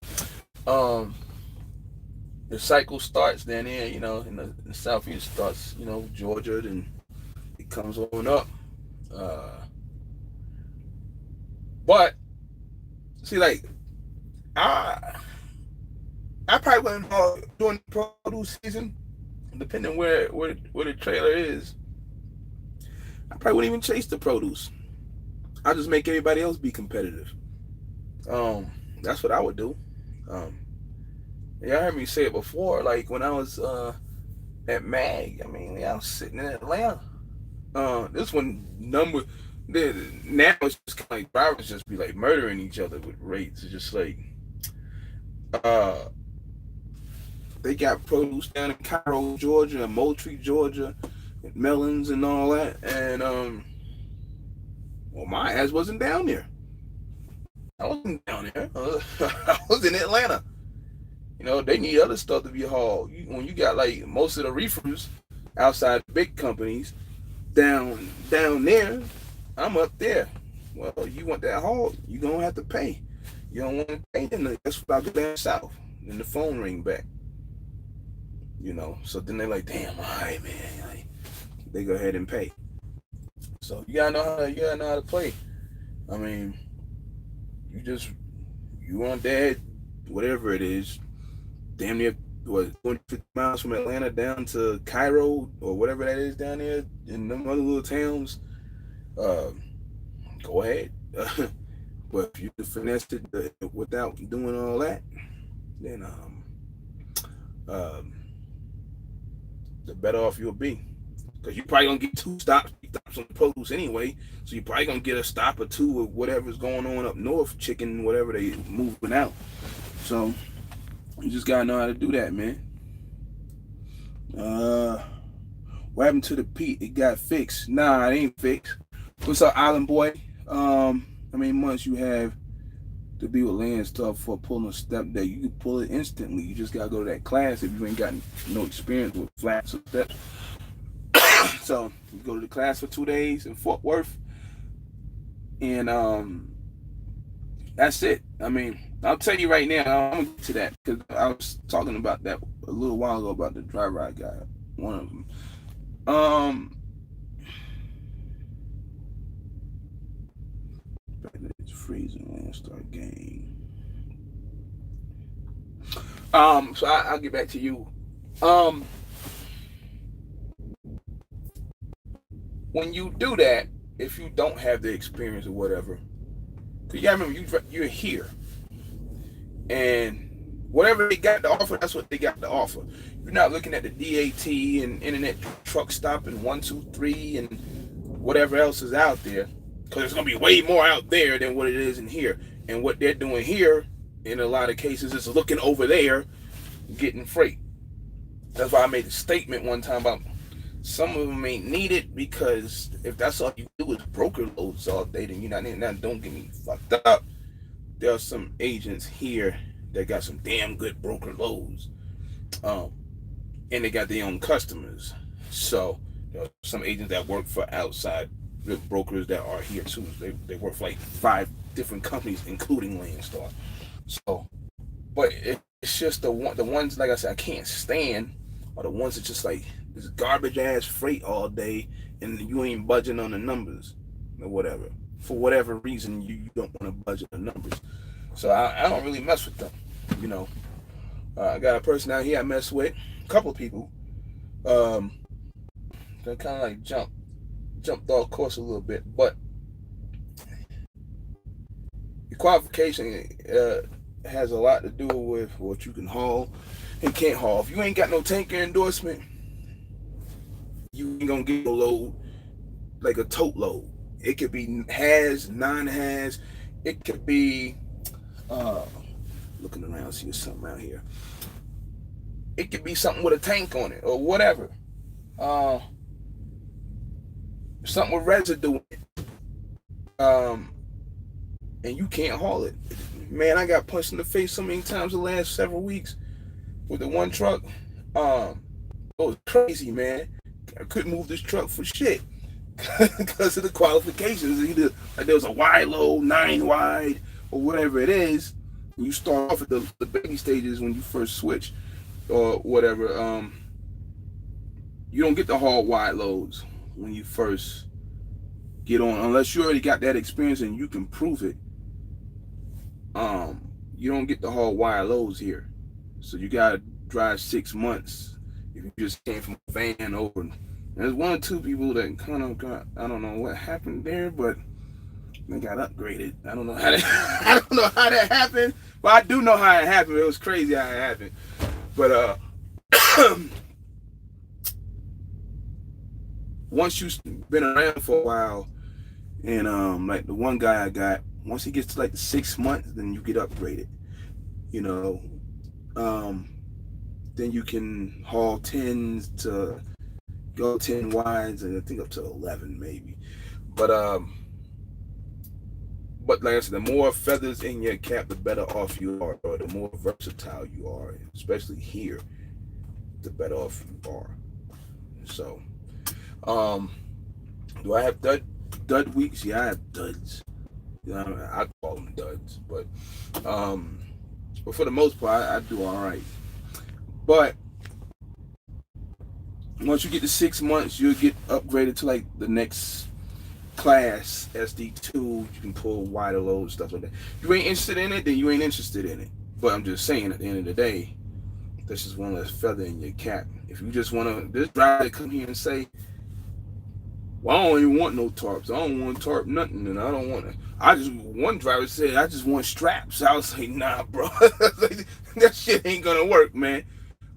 The cycle starts down there, you know, in the southeast starts, you know, Georgia, then it comes on up. But see, like I probably wouldn't during the produce season, depending where the trailer is. I probably wouldn't even chase the produce. I just make everybody else be competitive. That's what I would do. Yeah, I heard me say it before. Like when I was at Mag, I mean, I was sitting in Atlanta. This one number. Now it's just kind of like drivers just be like murdering each other with rates. It's just like they got produce down in Cairo, Georgia, and Moultrie, Georgia, and melons and all that. And well, my ass wasn't down there. I wasn't down there. I was in Atlanta. You know, they need other stuff to be hauled. When you got like most of the reefers outside big companies down there, I'm up there. Well, you want that haul, you gonna have to pay. You don't want to pay, then that's what I go down south. Then the phone ring back. You know, so then they're like, damn, all right, man. Like, they go ahead and pay. So you gotta know how to play. I mean, you on that, whatever it is, damn near what 250 miles from Atlanta down to Cairo or whatever that is down there in them other little towns. Uh, Go ahead. But if you can finesse it without doing all that, then um, the better off you'll be. Because you're probably gonna get 2 stops, 3 stops on the produce anyway. So you're probably gonna get a stop or 2 of whatever's going on up north, chicken, whatever they moving out. So you just gotta know how to do that, man. What happened to the Pete? It got fixed. Nah, it ain't fixed. What's up, Island Boy? How many months you have to be with land stuff for pulling a step that you can pull it instantly? You just gotta go to that class if you ain't got no experience with flats or steps. So you go to the class for 2 days in Fort Worth, and that's it. I mean, I'll tell you right now, I'm gonna get to that because I was talking about that a little while ago about the dry ride guy, one of them. It's freezing when I start game. So I'll get back to you. When you do that, if you don't have the experience or whatever, because you gotta remember you're here, and whatever they got to offer, that's what they got to offer. You're not looking at the DAT and internet truck stop and 123 and whatever else is out there, because there's gonna be way more out there than what it is in here. And what they're doing here, in a lot of cases, is looking over there, getting freight. That's why I made a statement one time about some of them ain't needed, because if that's all you do is broker loads all day, then you're not in. Now, don't get me fucked up. There are some agents here that got some damn good broker loads, and they got their own customers. So there are some agents that work for outside brokers that are here too. They work for like 5 different companies, including Landstar. So, but it's just the ones, like I said, I can't stand are the ones that just like this garbage ass freight all day, and you ain't budging on the numbers or whatever. For whatever reason, you don't want to budget the numbers. So I don't really mess with them, you know. I got a person out here I mess with, a couple of people. That kind of like jumped off course a little bit, but your qualification has a lot to do with what you can haul and can't haul. If you ain't got no tanker endorsement, you ain't gonna get a load like a tote load. It could be has, non-has. It could be looking around, see something out here. It could be something with a tank on it or whatever. Something with residue in it. And you can't haul it. Man, I got punched in the face so many times the last several weeks with the one truck. It was crazy, man. I couldn't move this truck for shit because of the qualifications. Either like there was a wide load, 9 wide, or whatever it is. You start off at the baby stages when you first switch, or whatever. You don't get the haul wide loads when you first get on, unless you already got that experience and you can prove it. You don't get the haul wide loads here, so you gotta drive 6 months if you just came from a van over. And there's 1 or 2 people that kind of got, I don't know what happened there, but they got upgraded. I don't know how that I don't know how that happened, but I do know how it happened. It was crazy how it happened. But once you've been around for a while, and like the one guy I got, once he gets to like the 6 months, then you get upgraded. You know, then you can haul 10s to go 10 wides, and I think up to 11 maybe. But But like I said, the more feathers in your cap, the better off you are, or the more versatile you are. Especially here, the better off you are. So, um, do I have dud weeks? Yeah, I have duds. You know, I call them duds, um, but for the most part, I do all right. But once you get to 6 months, you'll get upgraded to like the next class, SD2. You can pull wider loads, stuff like that. If you ain't interested in it, then you ain't interested in it. But I'm just saying, at the end of the day, this is one less feather in your cap. If you just want to, this driver come here and say, well, I don't even want no tarps. I don't want tarp nothing, and I don't want it. One driver said, I just want straps. I was like, nah, bro. That shit ain't gonna work, man.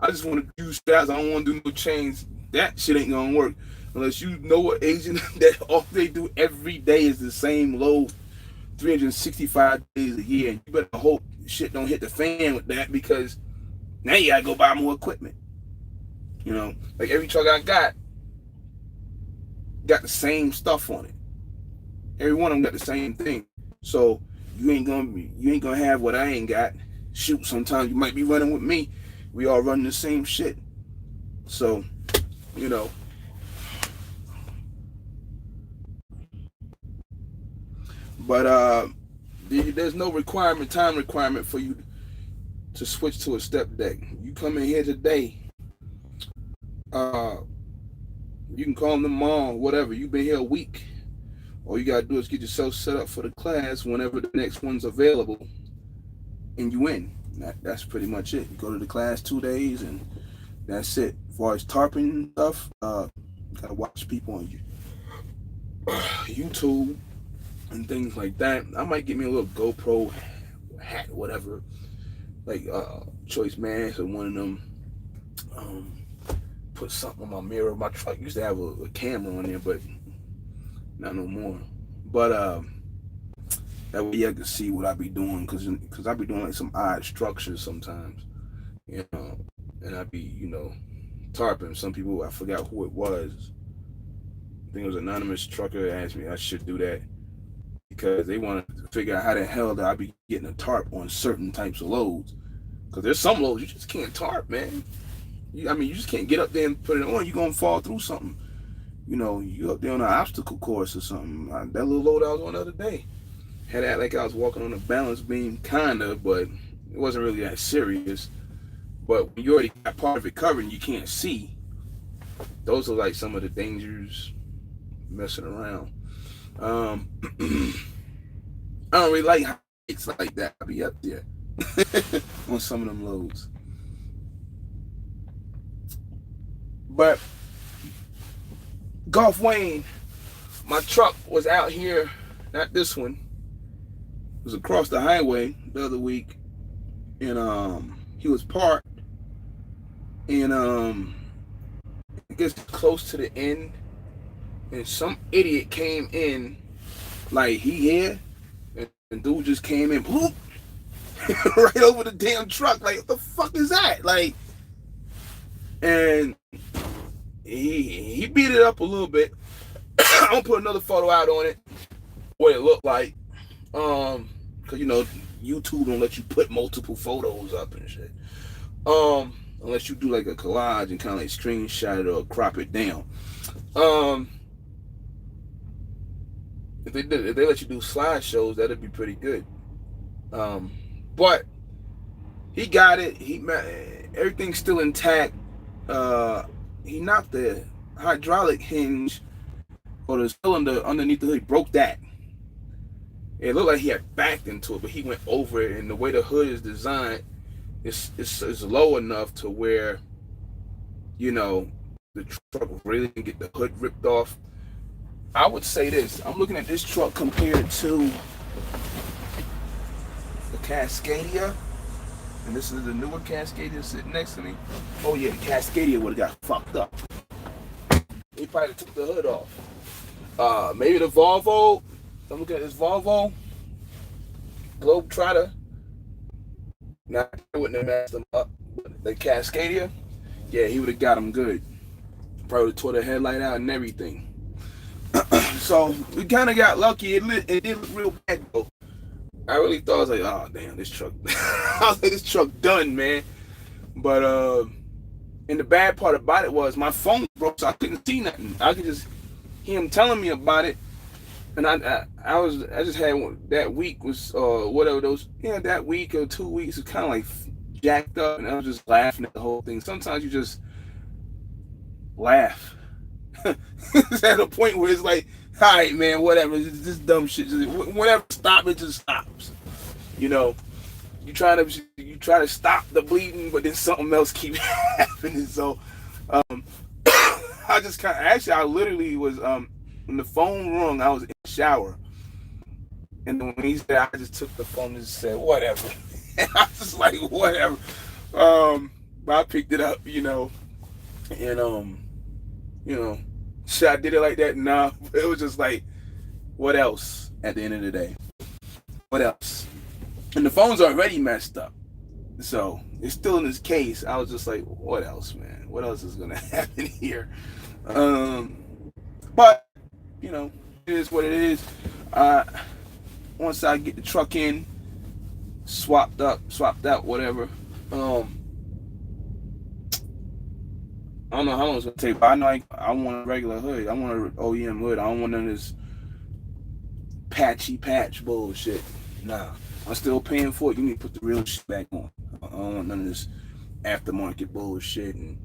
I just want to do straps. I don't want to do no chains. That shit ain't gonna work unless you know an agent that all they do every day is the same load, 365 days a year. And you better hope shit don't hit the fan with that, because now you gotta go buy more equipment. You know, like every truck I got the same stuff on it. Every one of them got the same thing. So you ain't gonna have what I ain't got. Shoot, sometimes you might be running with me. We all run the same shit. So, you know. But there's no time requirement for you to switch to a Stepdeck. You come in here today, you can call them tomorrow, whatever. You've been here a week. All you gotta do is get yourself set up for the class whenever the next one's available, and you in. That's pretty much it. You go to the class 2 days, and that's it. As far as tarping stuff, gotta watch people on YouTube and things like that. I might get me a little GoPro hat, whatever, like Choice Mask or one of them. Put something on my mirror. My truck used to have a camera on there, but not no more. But that way I can see what I be doing, cause I be doing like some odd structures sometimes, you know, and I be, you know, tarping. Some people, I forgot who it was. I think it was an anonymous trucker asked me I should do that, because they wanted to figure out how the hell that I be getting a tarp on certain types of loads. Cause there's some loads you just can't tarp, man. You just can't get up there and put it on. You're going to fall through something. You know, you up there on an obstacle course or something. That little load I was on the other day had to act like I was walking on a balance beam, kind of, but it wasn't really that serious. But when you already got part of it covered and you can't see, those are like some of the dangers messing around. I don't really like heights like that. I'll be up there on some of them loads. But Golf Wayne, my truck was out here, not this one. It was across the highway the other week, and he was parked, and I guess close to the end, and some idiot came in like he here, and dude just came in, whoop, right over the damn truck. Like, what the fuck is that? Like, and he beat it up a little bit. I'm gonna put another photo out on it, what it looked like, cause you know YouTube don't let you put multiple photos up and shit, unless you do like a collage and kind of like screenshot it or crop it down. If they let you do slideshows, that'd be pretty good. But he got it. Everything's still intact. He knocked the hydraulic hinge or the cylinder underneath the hood. He broke that. It looked like he had backed into it, but he went over it. And the way the hood is designed, it's low enough to where, you know, the truck really can get the hood ripped off. I would say this. I'm looking at this truck compared to the Cascadia. And this is the newer Cascadia sitting next to me. Oh yeah, the Cascadia would have got fucked up. He probably took the hood off. Maybe the Volvo. I'm looking at this Volvo Globetrotter. Now, I wouldn't have messed him up. The Cascadia, yeah, he would have got him good. Probably tore the headlight out and everything. So we kind of got lucky. It did look real bad though. I really thought, I was like, oh damn, this truck. I was like, this truck done, man. But and the bad part about it was my phone broke, so I couldn't see nothing. I could just hear him telling me about it, and I just had that week was whatever those that week or 2 weeks was kind of like jacked up, and I was just laughing at the whole thing. Sometimes you just laugh. It's at a point where it's like, all right, man, whatever, this dumb shit, just, whatever, stop, it just stops. You know, you try to stop the bleeding, but then something else keeps happening. So, um, I just kind of actually, I literally was when the phone rung, I was in the shower, and then when he said, I just took the phone and just said whatever, and I was just like whatever. But I picked it up, and you know, should I did it like that? Nah, it was just like, what else? At the end of the day, what else? And the phone's already messed up, so it's still in this case. I was just like, what else, man? What else is gonna happen here? But it is what it is. Once I get the truck in, swapped out, whatever. I don't know how long it's gonna take, but I know I want a regular hood. I want an OEM hood. I don't want none of this patchy patch bullshit. Nah, I'm still paying for it. You need to put the real shit back on. I don't want none of this aftermarket bullshit and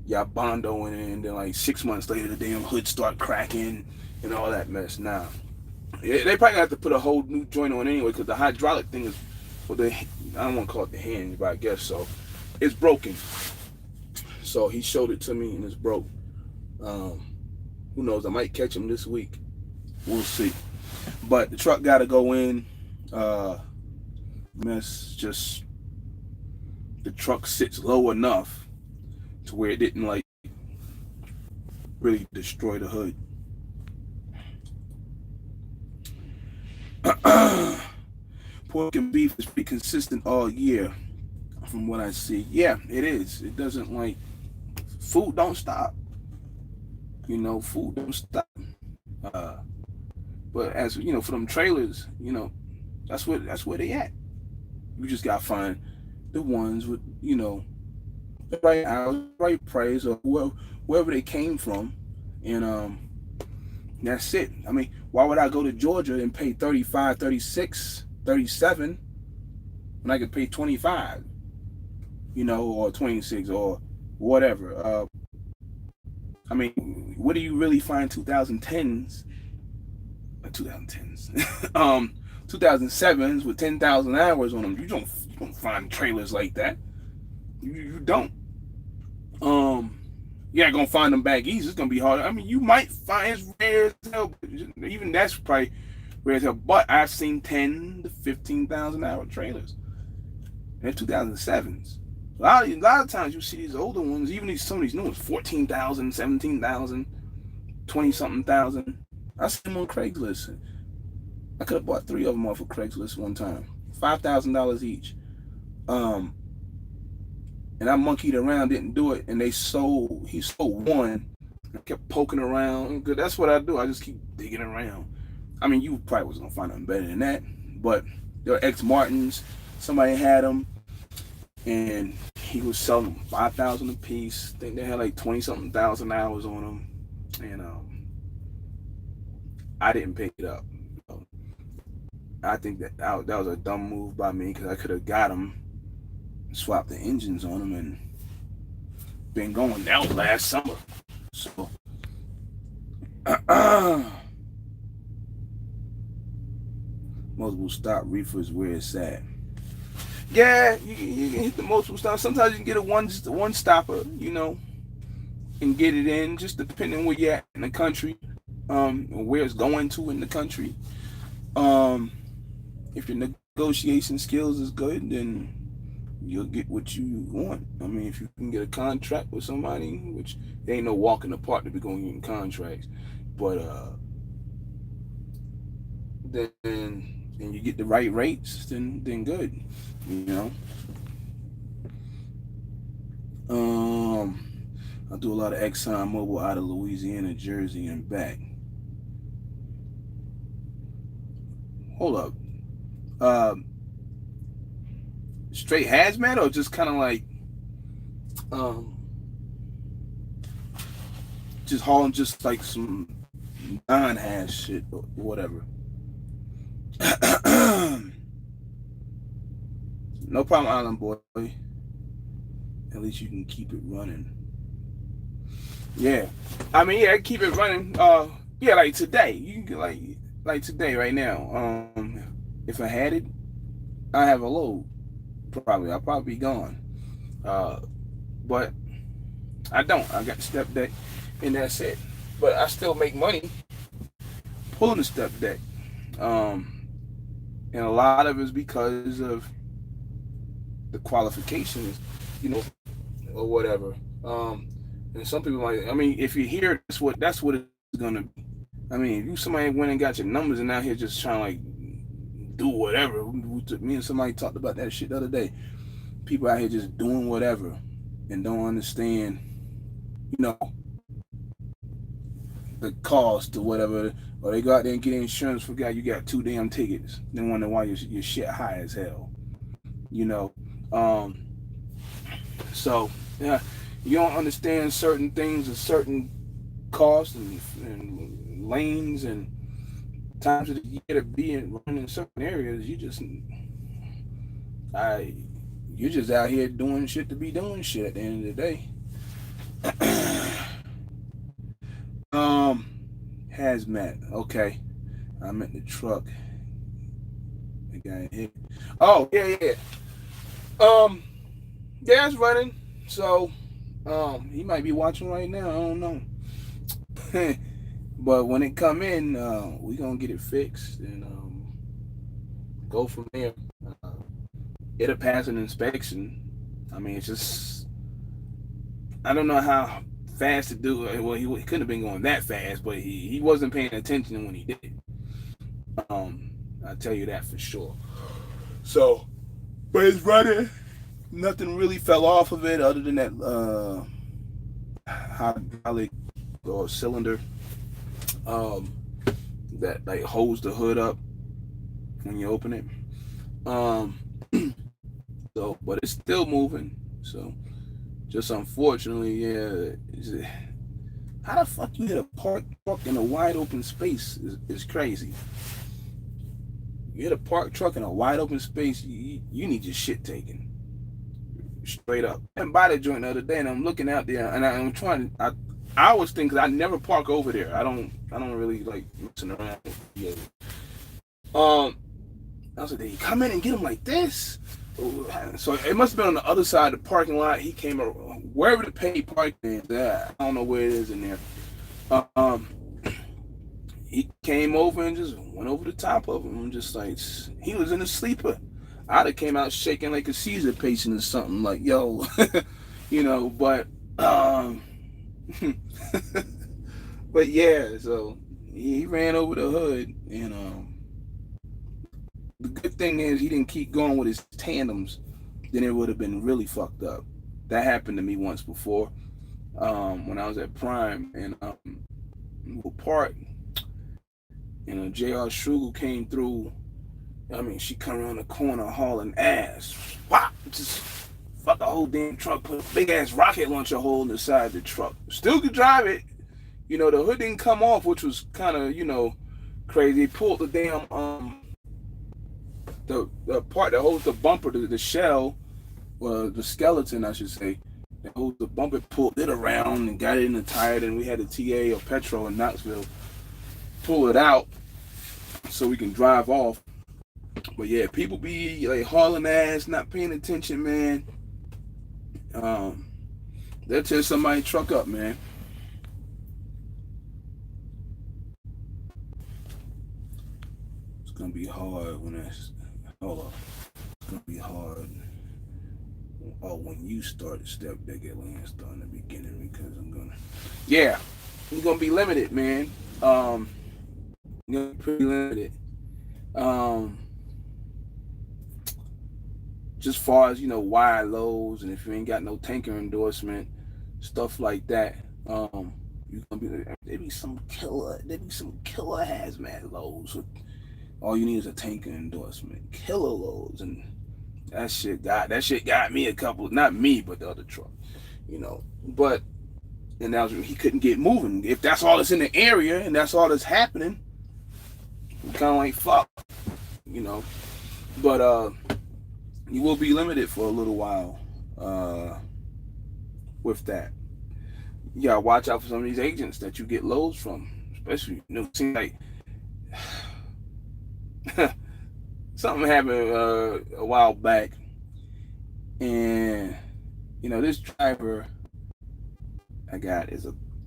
y'all bondoing it, and then like 6 months later the damn hood start cracking and all that mess. Nah, they probably have to put a whole new joint on anyway, because the hydraulic thing is, well, I don't want to call it the hinge, but I guess so. It's broken. So he showed it to me and it's broke. Who knows? I might catch him this week. We'll see. But the truck got to go in. Just the truck sits low enough to where it didn't like really destroy the hood. Pork and beef is pretty consistent all year, from what I see. Yeah, it is. It doesn't like. Food don't stop. Food don't stop. But as for them trailers, that's where they at. You just gotta find the ones with the right hours, right price, or wherever they came from, and that's it. I mean, why would I go to Georgia and pay 35, 36, 37 when I could pay 25, or 26 or whatever? I mean, what do you really find 2010s? 2007s with 10,000 hours on them. You don't find trailers like that. You don't. Yeah, gonna find them back east. It's gonna be hard. I mean, you might find it's rare as hell. Even that's probably rare as hell. But I've seen 10 to 15,000 hour trailers. They're 2007s. A lot of times you see these older ones, even some of these new ones, 14,000, 17,000, 20-something thousand. I see them on Craigslist. I could have bought 3 of them off of Craigslist one time, $5,000 each. And I monkeyed around, didn't do it, and he sold one. I kept poking around. That's what I do. I just keep digging around. I mean, you probably was gonna find them better than that, but they're ex-Martins. Somebody had them, and he was selling them 5,000 a piece. I think they had like 20-something thousand hours on them, and I didn't pick it up. I think that was a dumb move by me, because I could have got them, swapped the engines on them, and been going. That was last summer. So multiple stop reefers where it's at. Yeah, you can hit the multiple stops. Sometimes you can get a one stopper, and get it in, just depending on where you're at in the country, where it's going to in the country. If your negotiation skills is good, then you'll get what you want. I mean, if you can get a contract with somebody, which there ain't no walk in the park to be going in contracts, but then and you get the right rates, then good, I do a lot of Exxon Mobil out of Louisiana, Jersey, and back. Hold up. straight hazmat or just kind of like um, just hauling just like some non-haz shit or whatever. No problem, Island Boy. At least you can keep it running. Yeah, I mean, yeah, keep it running. Yeah, like today, you can get like today, right now. If I had it, I have a load. I'll probably be gone. Uh, but I don't. I got the step deck, and that's it. But I still make money pulling the step deck. Um, and a lot of it's because of the qualifications, you know, or whatever. And some people like, I mean, if you hear that's what it's gonna be. I mean, if you somebody went and got your numbers and out here just trying to like do whatever. Me and somebody talked about that shit the other day. People out here just doing whatever and don't understand, you know, the cost or whatever. Or they go out there and get insurance, forgot you got 2 damn tickets. Then wonder why your shit high as hell. You know, so yeah, you don't understand certain things and certain costs and lanes and times of the year to be in running in certain areas. You're just out here doing shit to be doing shit at the end of the day. um, hazmat. Okay, I'm at the truck. The guy hit. Oh yeah. Um, yeah, it's running. So, he might be watching right now. I don't know. But when it come in, we gonna get it fixed and go from there. Uh, it'll pass an inspection. I mean, it's just I don't know how fast to do it. Well, he couldn't have been going that fast, but he wasn't paying attention when he did it. I tell you that for sure. So, but it's running. Nothing really fell off of it other than that hydraulic or cylinder that like holds the hood up when you open it. So, but it's still moving. So, just unfortunately, yeah. How the fuck you hit a parked truck in a wide open space is crazy. You hit a parked truck in a wide open space, you need your shit taken. Straight up. And by the joint the other day, and I'm looking out there, and I'm trying. I always think, because I never park over there. I don't really like messing around. Yeah. I was like, did he come in and get him like this? So it must have been on the other side of the parking lot. He came wherever the paid parking is. I don't know where it is in there. He came over and just went over the top of him. I'm just like, he was in a sleeper. I'd have came out shaking like a Caesar patient or something, like, yo, you know, but but yeah, so he ran over the hood, and the good thing is he didn't keep going with his tandems, then it would have been really fucked up. That happened to me once before, when I was at Prime, and we were parked, and J.R. Strugel came through. I mean, she come around the corner hauling ass. Whop! Just fuck the whole damn truck. Put a big ass rocket launcher hole in the side of the truck. Still could drive it. You know, the hood didn't come off, which was kind of, you know, crazy. He pulled the damn the part that holds the bumper, the shell, the skeleton, I should say, that holds the bumper. Pulled it around and got it in the tire. And we had the TA or Petro in Knoxville pull it out so we can drive off. But yeah, people be like hauling ass, not paying attention, man. They'll tear somebody's truck up, man. It's gonna be hard when it's hold up. It's gonna be hard. Oh, when you start Stepdeck at Lance, start in the beginning, because yeah, you're gonna be limited, man. You're gonna be pretty limited. Just far as, you know, wide loads, and if you ain't got no tanker endorsement, stuff like that, you gonna be there be some killer hazmat loads with All you need is a tanker endorsement, killer loads, and that shit got me a couple. Not me, but the other truck, But and that was he couldn't get moving. If that's all that's in the area and that's all that's happening, we kind of like fuck, But you will be limited for a little while with that. You gotta watch out for some of these agents that you get loads from, especially it seems like something happened a while back, and this driver I got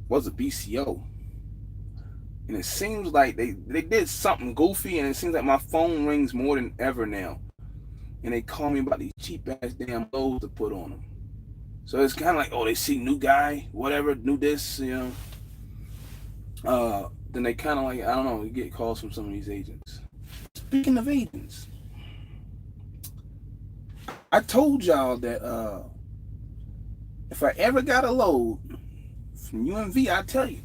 was a BCO, and it seems like they did something goofy, and it seems like my phone rings more than ever now, and they call me about these cheap ass damn loads to put on them. So it's kind of like, oh, they see new guy, whatever, new this, Then they kind of like, I don't know, you get calls from some of these agents. Speaking of agents, I told y'all that if I ever got a load from UMV, I'll tell you.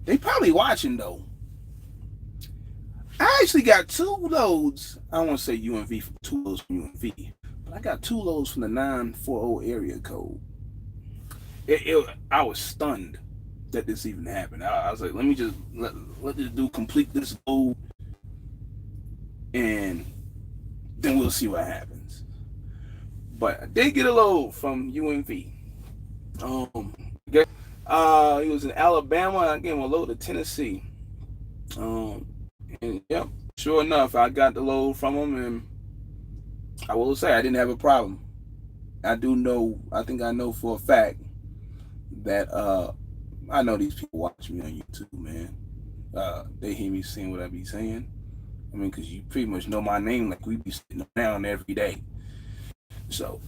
They probably watching though. I actually got 2 loads. I don't want to say UMV, 2 loads from UMV, but I got 2 loads from the 940 area code. I was stunned that this even happened. I was like, let me just let this dude complete this load, and then we'll see what happens. But I did get a load from UMV. He was in Alabama. I gave him a load to Tennessee. And yep, sure enough, I got the load from him, and I will say I didn't have a problem. I think I know for a fact that I know these people watch me on YouTube, man. They hear me saying what I be saying. I mean, because you pretty much know my name, like we be sitting around every day. So,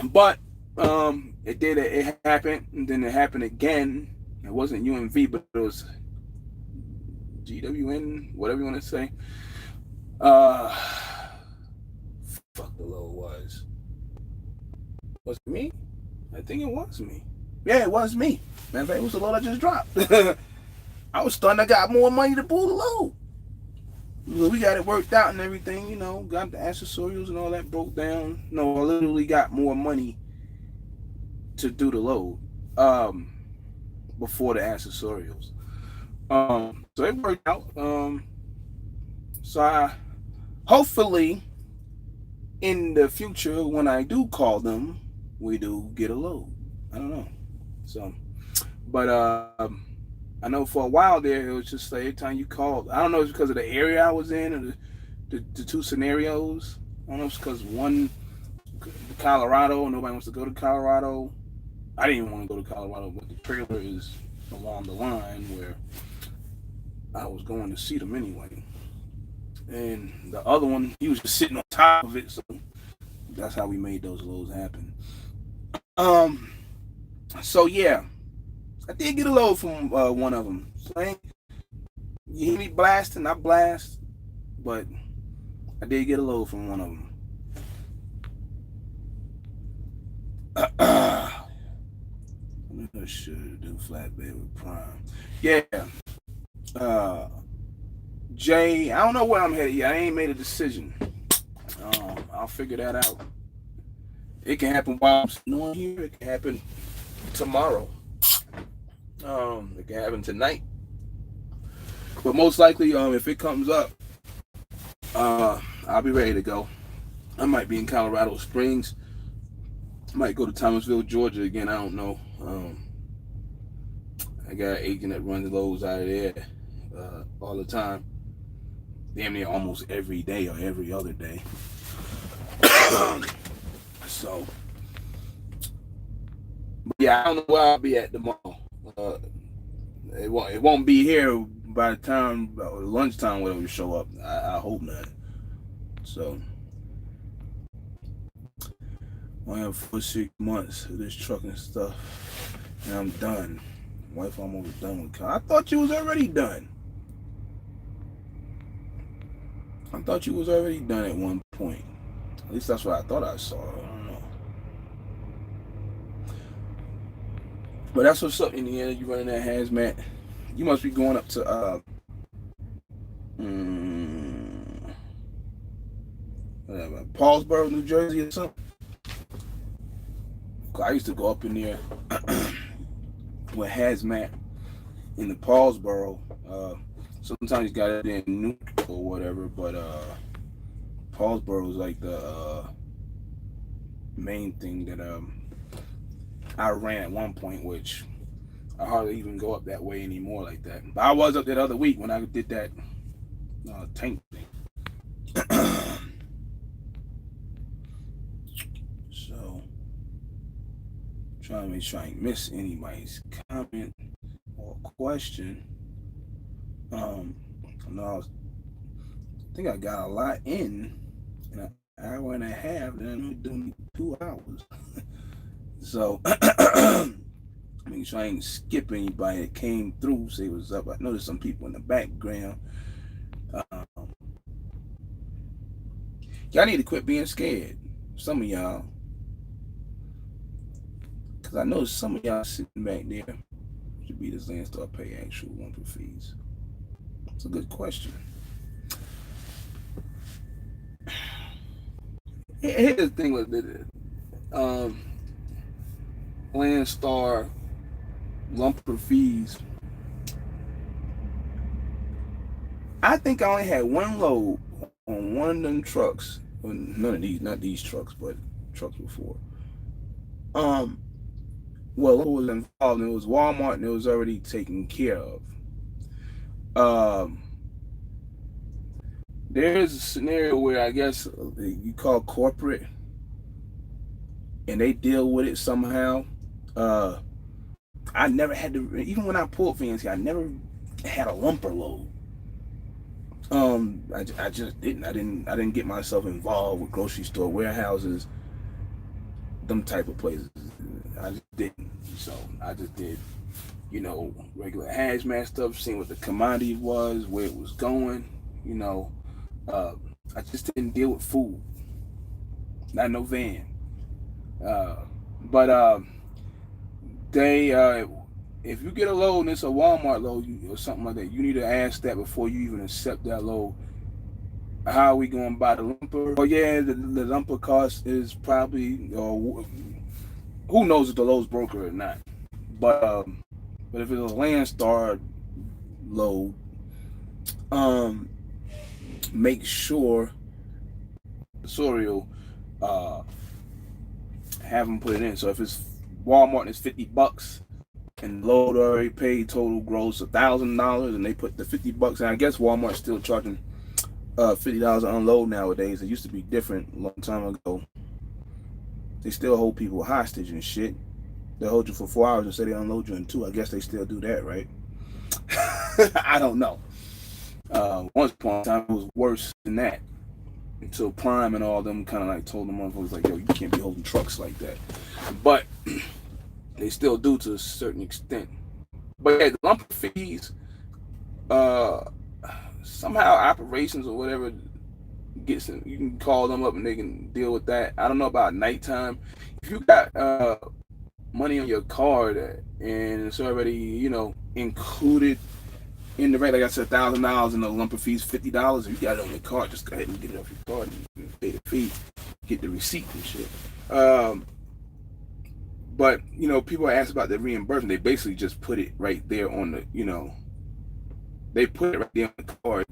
but it happened, and then it happened again. It wasn't UMV, but it was GWN, whatever you want to say. Fuck the low was. Was it me? I think it was me. Yeah, it was me. Man, it was the load I just dropped. I was starting to got more money to pull the load. We got it worked out and everything, got the accessorials and all that broke down. No, I literally got more money to do the load before the accessorials. So it worked out. So hopefully in the future, when I do call them, we do get a load. I don't know. So, but I know for a while there, it was just like every time you called, I don't know if it's because of the area I was in or the 2 scenarios. I don't know if it's because one, Colorado, nobody wants to go to Colorado. I didn't even want to go to Colorado, but the trailer is along the line where I was going to see them anyway. And the other one, he was just sitting on top of it, so that's how we made those loads happen. So yeah, I did get a load from one of them. So you hear me blasting, I blast, but I did get a load from one of them. I should do flatbed with Prime. Yeah. Jay, I don't know where I'm headed yet. I ain't made a decision. I'll figure that out. It can happen while I'm sitting on here. It can happen tomorrow. It can happen tonight. But most likely, if it comes up, I'll be ready to go. I might be in Colorado Springs. I might go to Thomasville, Georgia again. I don't know. I got an agent that runs loads out of there all the time. Damn near almost every day or every other day. So, but yeah, I don't know where I'll be at tomorrow. It won't be here by the time lunchtime when we show up. I hope not. So, I have for 6 months of this trucking stuff, and I'm done. My wife almost done with car. I thought you was already done. I thought you was already done at one point. At least that's what I thought I saw. I don't know. But that's what's up, Indiana. You running that hazmat. You must be going up to Paulsboro, New Jersey, or something. I used to go up in there with hazmat in the Paulsboro. Sometimes you got it in Nuke or whatever, but Paulsboro is like the main thing that I ran at one point, which I hardly even go up that way anymore like that. But I was up that other week when I did that tank thing. So, trying to make sure I ain't miss anybody's comment or question. I think I got a lot in an hour and a half, then I'm doing 2 hours. So, make sure I ain't skip anybody that came through, say what's up. I noticed some people in the background. Y'all need to quit being scared. Some of y'all. Because I know some of y'all sitting back there should be this land start pay actual lumper fees. It's a good question. Here's the thing with it. Landstar lumper fees. I think I only had one load on one of them trucks. Well, none of these, not these trucks, but trucks before. Well, it was involved, and it was Walmart, and it was already taken care of. There's a scenario where I guess you call corporate, and they deal with it somehow. I never had to, even when I pulled fancy, I never had a lumper load. I just didn't. I didn't get myself involved with grocery store warehouses, them type of places. I just didn't. So I just did, regular hazmat stuff, seeing what the commodity was, where it was going. I just didn't deal with food. Not no van. But they, if you get a load and it's a Walmart load or something like that, you need to ask that before you even accept that load. How are we going to buy the lumper? Oh yeah, the lumper cost is probably, or who knows if the load's broker or not. But if it's a Landstar load, make sure Sorio have them put it in. So if it's Walmart and it's $50 and the load already paid total gross $1,000 and they put the $50, and I guess Walmart's still charging $50 to unload nowadays. It used to be different a long time ago. They still hold people hostage and shit. They hold you for 4 hours and say they unload you in 2. I guess they still do that, right? I don't know. Once upon a time it was worse than that, until Prime and all them kind of like told the motherfuckers like, yo, you can't be holding trucks like that. But they still do to a certain extent. But yeah, the lumper fees, somehow operations or whatever gets them, you can call them up and they can deal with that. I don't know about nighttime. If you got money on your card and it's already, included in the rate, like I said, $1,000 and the lumper fees $50. If you got it on your card, just go ahead and get it off your card and pay the fee, get the receipt and shit. But people ask about the reimbursement. They basically just put it right there on the, they put it right there on the card,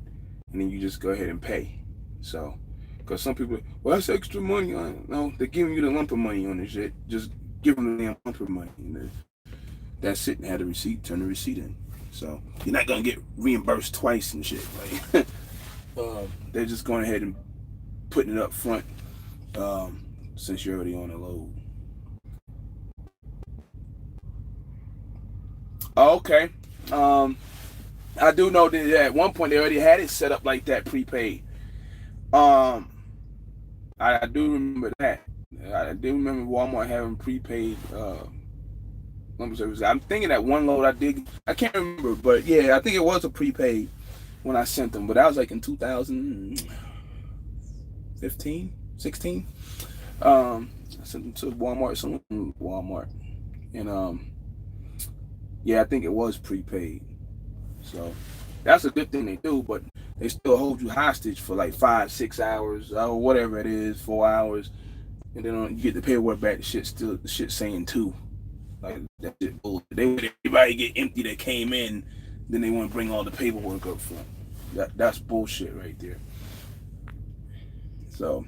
and then you just go ahead and pay. So, because some people, well, that's extra money. No, they're giving you the lumper money on this shit. Just give them the damn lumper money. That's it. And have the receipt. Turn the receipt in. So you're not gonna get reimbursed twice and shit. Like they're just going ahead and putting it up front since you're already on the load. Okay. I do know that at one point they already had it set up like that, prepaid. I do remember that. I do remember Walmart having prepaid lumber service. I'm thinking that one load I can't remember, but yeah, I think it was a prepaid when I sent them, but that was like in 2015, 16. I sent them to Walmart, and yeah, I think it was prepaid. So that's a good thing they do, but they still hold you hostage for like 5, 6 hours or whatever it is, 4 hours, and then you get the paperwork back. The shit saying 2. Like that shit bullshit. They let everybody get empty that came in, then they want to bring all the paperwork up front. That's bullshit right there. So,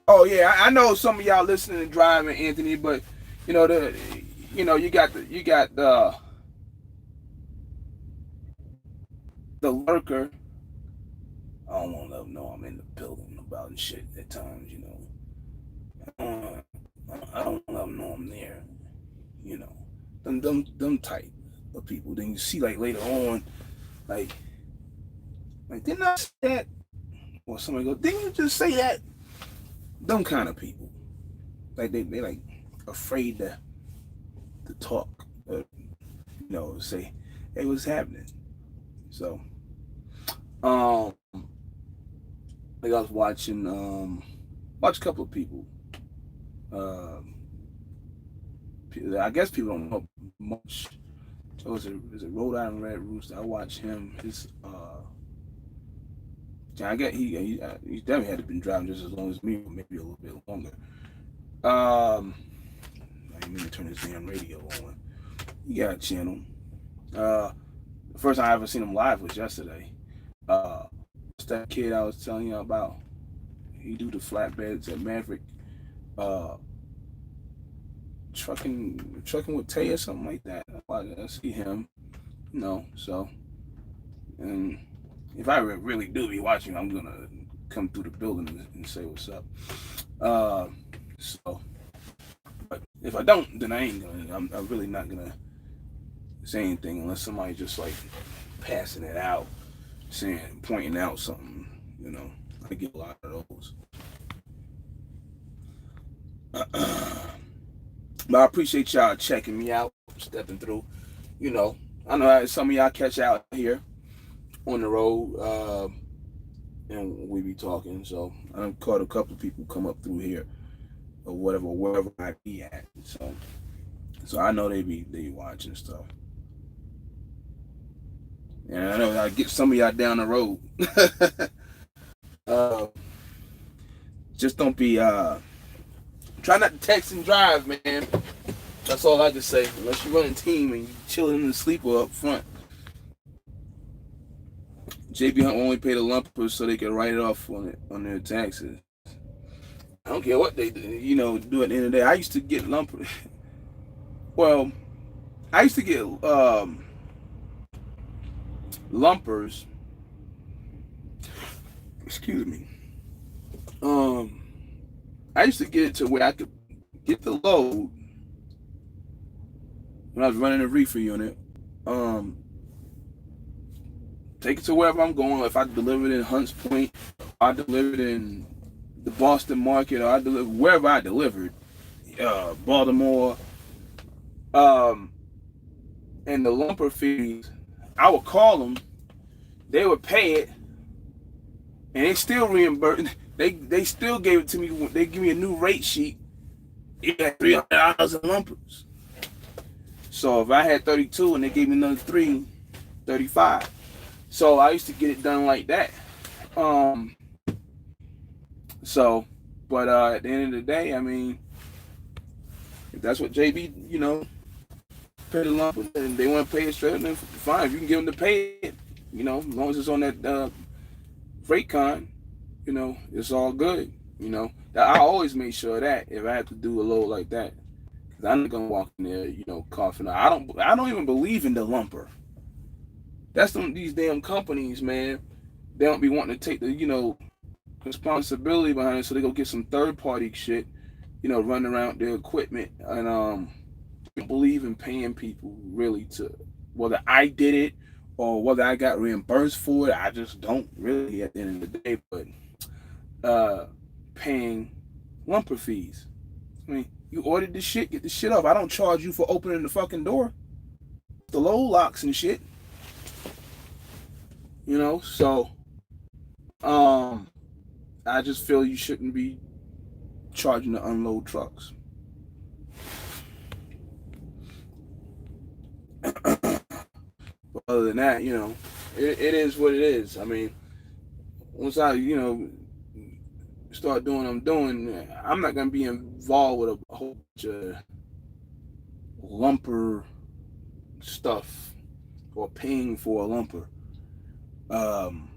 oh yeah, I know some of y'all listening and driving, Anthony, but you know you got the lurker. I don't want to let them know I'm in the building about and shit at times. I don't let them know I'm there. You know, them type of people. Then you see like later on, like didn't I say that? Or somebody go, didn't you just say that? Them kind of people. Like they like afraid to talk. Say, hey, what's happening? So, like I was watching watch a couple of people. I guess people don't know much. So is it Rhode Island Red Rooster? I watch him. I get he definitely had to been driving just as long as me, or maybe a little bit longer. I didn't mean to turn his damn radio on. He got a channel. The first time I ever seen him live was yesterday. It's that kid I was telling you about. He do the flatbeds at Maverick. Trucking with Tay or something like that. I see him. So, and if I really do be watching, I'm gonna come through the building and say what's up. So, but if I don't, then I ain't gonna. I'm really not gonna say anything unless somebody just like passing it out, pointing out something. I get a lot of those. But I appreciate y'all checking me out, stepping through. I know some of y'all catch out here on the road, and we be talking. So I've caught a couple of people come up through here or whatever, wherever I be at. So I know they be watching stuff. And I know I get some of y'all down the road. Just don't be try not to text and drive, man. That's all I can say. Unless you run a team and you chilling in the sleeper up front. JB Hunt only pay the lumpers so they can write it off on their taxes. I don't care what they do, do at the end of the day. I used to get lumpers. Well, I used to get lumpers. Excuse me. I used to get it to where I could get the load when I was running a reefer unit. Take it to wherever I'm going. If I delivered in Hunts Point, I delivered in the Boston market, or I delivered wherever I delivered, Baltimore. And the lumper fees, I would call them, they would pay it, and they still reimbursed. They still gave it to me. They give me a new rate sheet. It had $300 in lumpers. So if I had 32 and they gave me another 35. So I used to get it done like that. But at the end of the day, I mean, if that's what JB, pay the lump, and they want to pay it straight, then fine. If you can get them to pay it, as long as it's on that freight con, it's all good. I always make sure that if I have to do a load like that, because I'm not gonna walk in there, coughing. I don't even believe in the lumper. That's these damn companies, man. They don't be wanting to take the responsibility behind it, so they go get some third party shit, running around their equipment, and don't believe in paying people really to whether I did it or whether I got reimbursed for it. I just don't really at the end of the day. But paying lumper fees. I mean, you ordered the shit, get the shit off. I don't charge you for opening the fucking door, the load locks and shit. So I just feel you shouldn't be charging to unload trucks. But other than that, it is what it is. I mean, once I, start doing what I'm doing, I'm not gonna be involved with a whole bunch of lumper stuff or paying for a lumper. Um,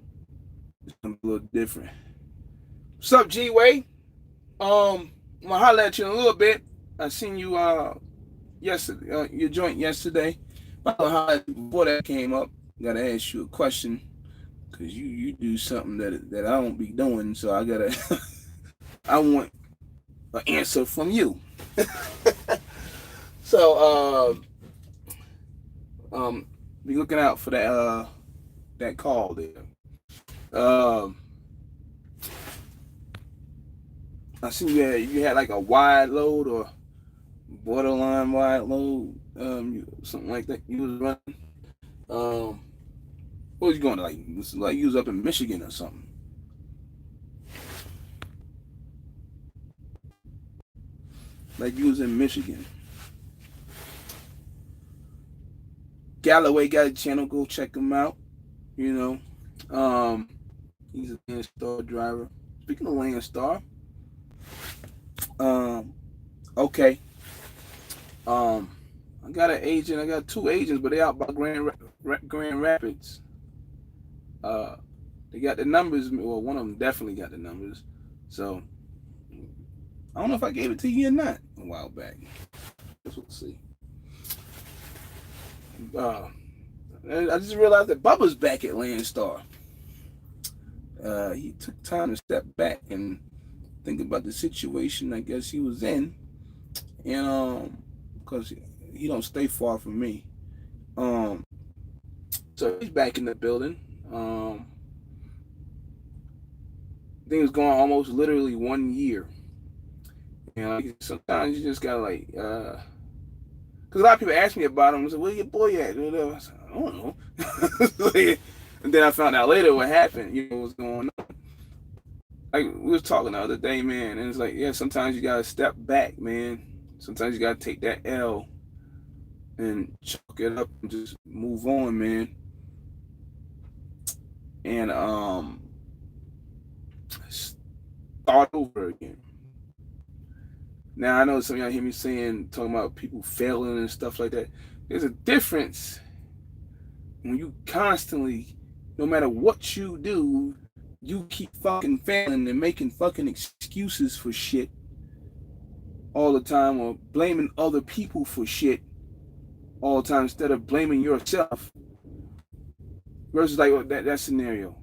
it's gonna be a little different. What's up, G Way? I'm gonna holler at you in a little bit. I seen you yesterday, your joint yesterday. But I'll holler at you before that came up. Gotta ask you a question because you do something that I don't be doing, so I gotta I want an answer from you. So be looking out for that call there. Um, I see you had like a wide load or borderline wide load, something like that. You was running. Um, what was you going to like? This is like you was up in Michigan or something. Like you was in Michigan. Galloway got a channel. Go check him out. You know, he's a Landstar driver. Speaking of Landstar, um, okay. Um, I got an agent. I got two agents, but they out by Grand Rapids. Uh, they got the numbers. Well, one of them definitely got the numbers. So I don't know if I gave it to you or not a while back. Guess we'll see. I just realized that Bubba's back at Landstar. He took time to step back and think about the situation I guess he was in, and because he don't stay far from me. So he's back in the building. I think it's going almost literally 1 year. Sometimes you just gotta like, because a lot of people ask me about him. I said, "Where your boy at?" I said, "I don't know." And then I found out later what happened. What's going on. Like we was talking the other day, man, and it's like, yeah, sometimes you gotta step back, man. Sometimes you gotta take that L and chalk it up and just move on, man. And start over again. Now I know some of y'all hear me talking about people failing and stuff like that. There's a difference when you constantly, no matter what you do, you keep fucking failing and making fucking excuses for shit all the time, or blaming other people for shit all the time instead of blaming yourself. Versus like that scenario.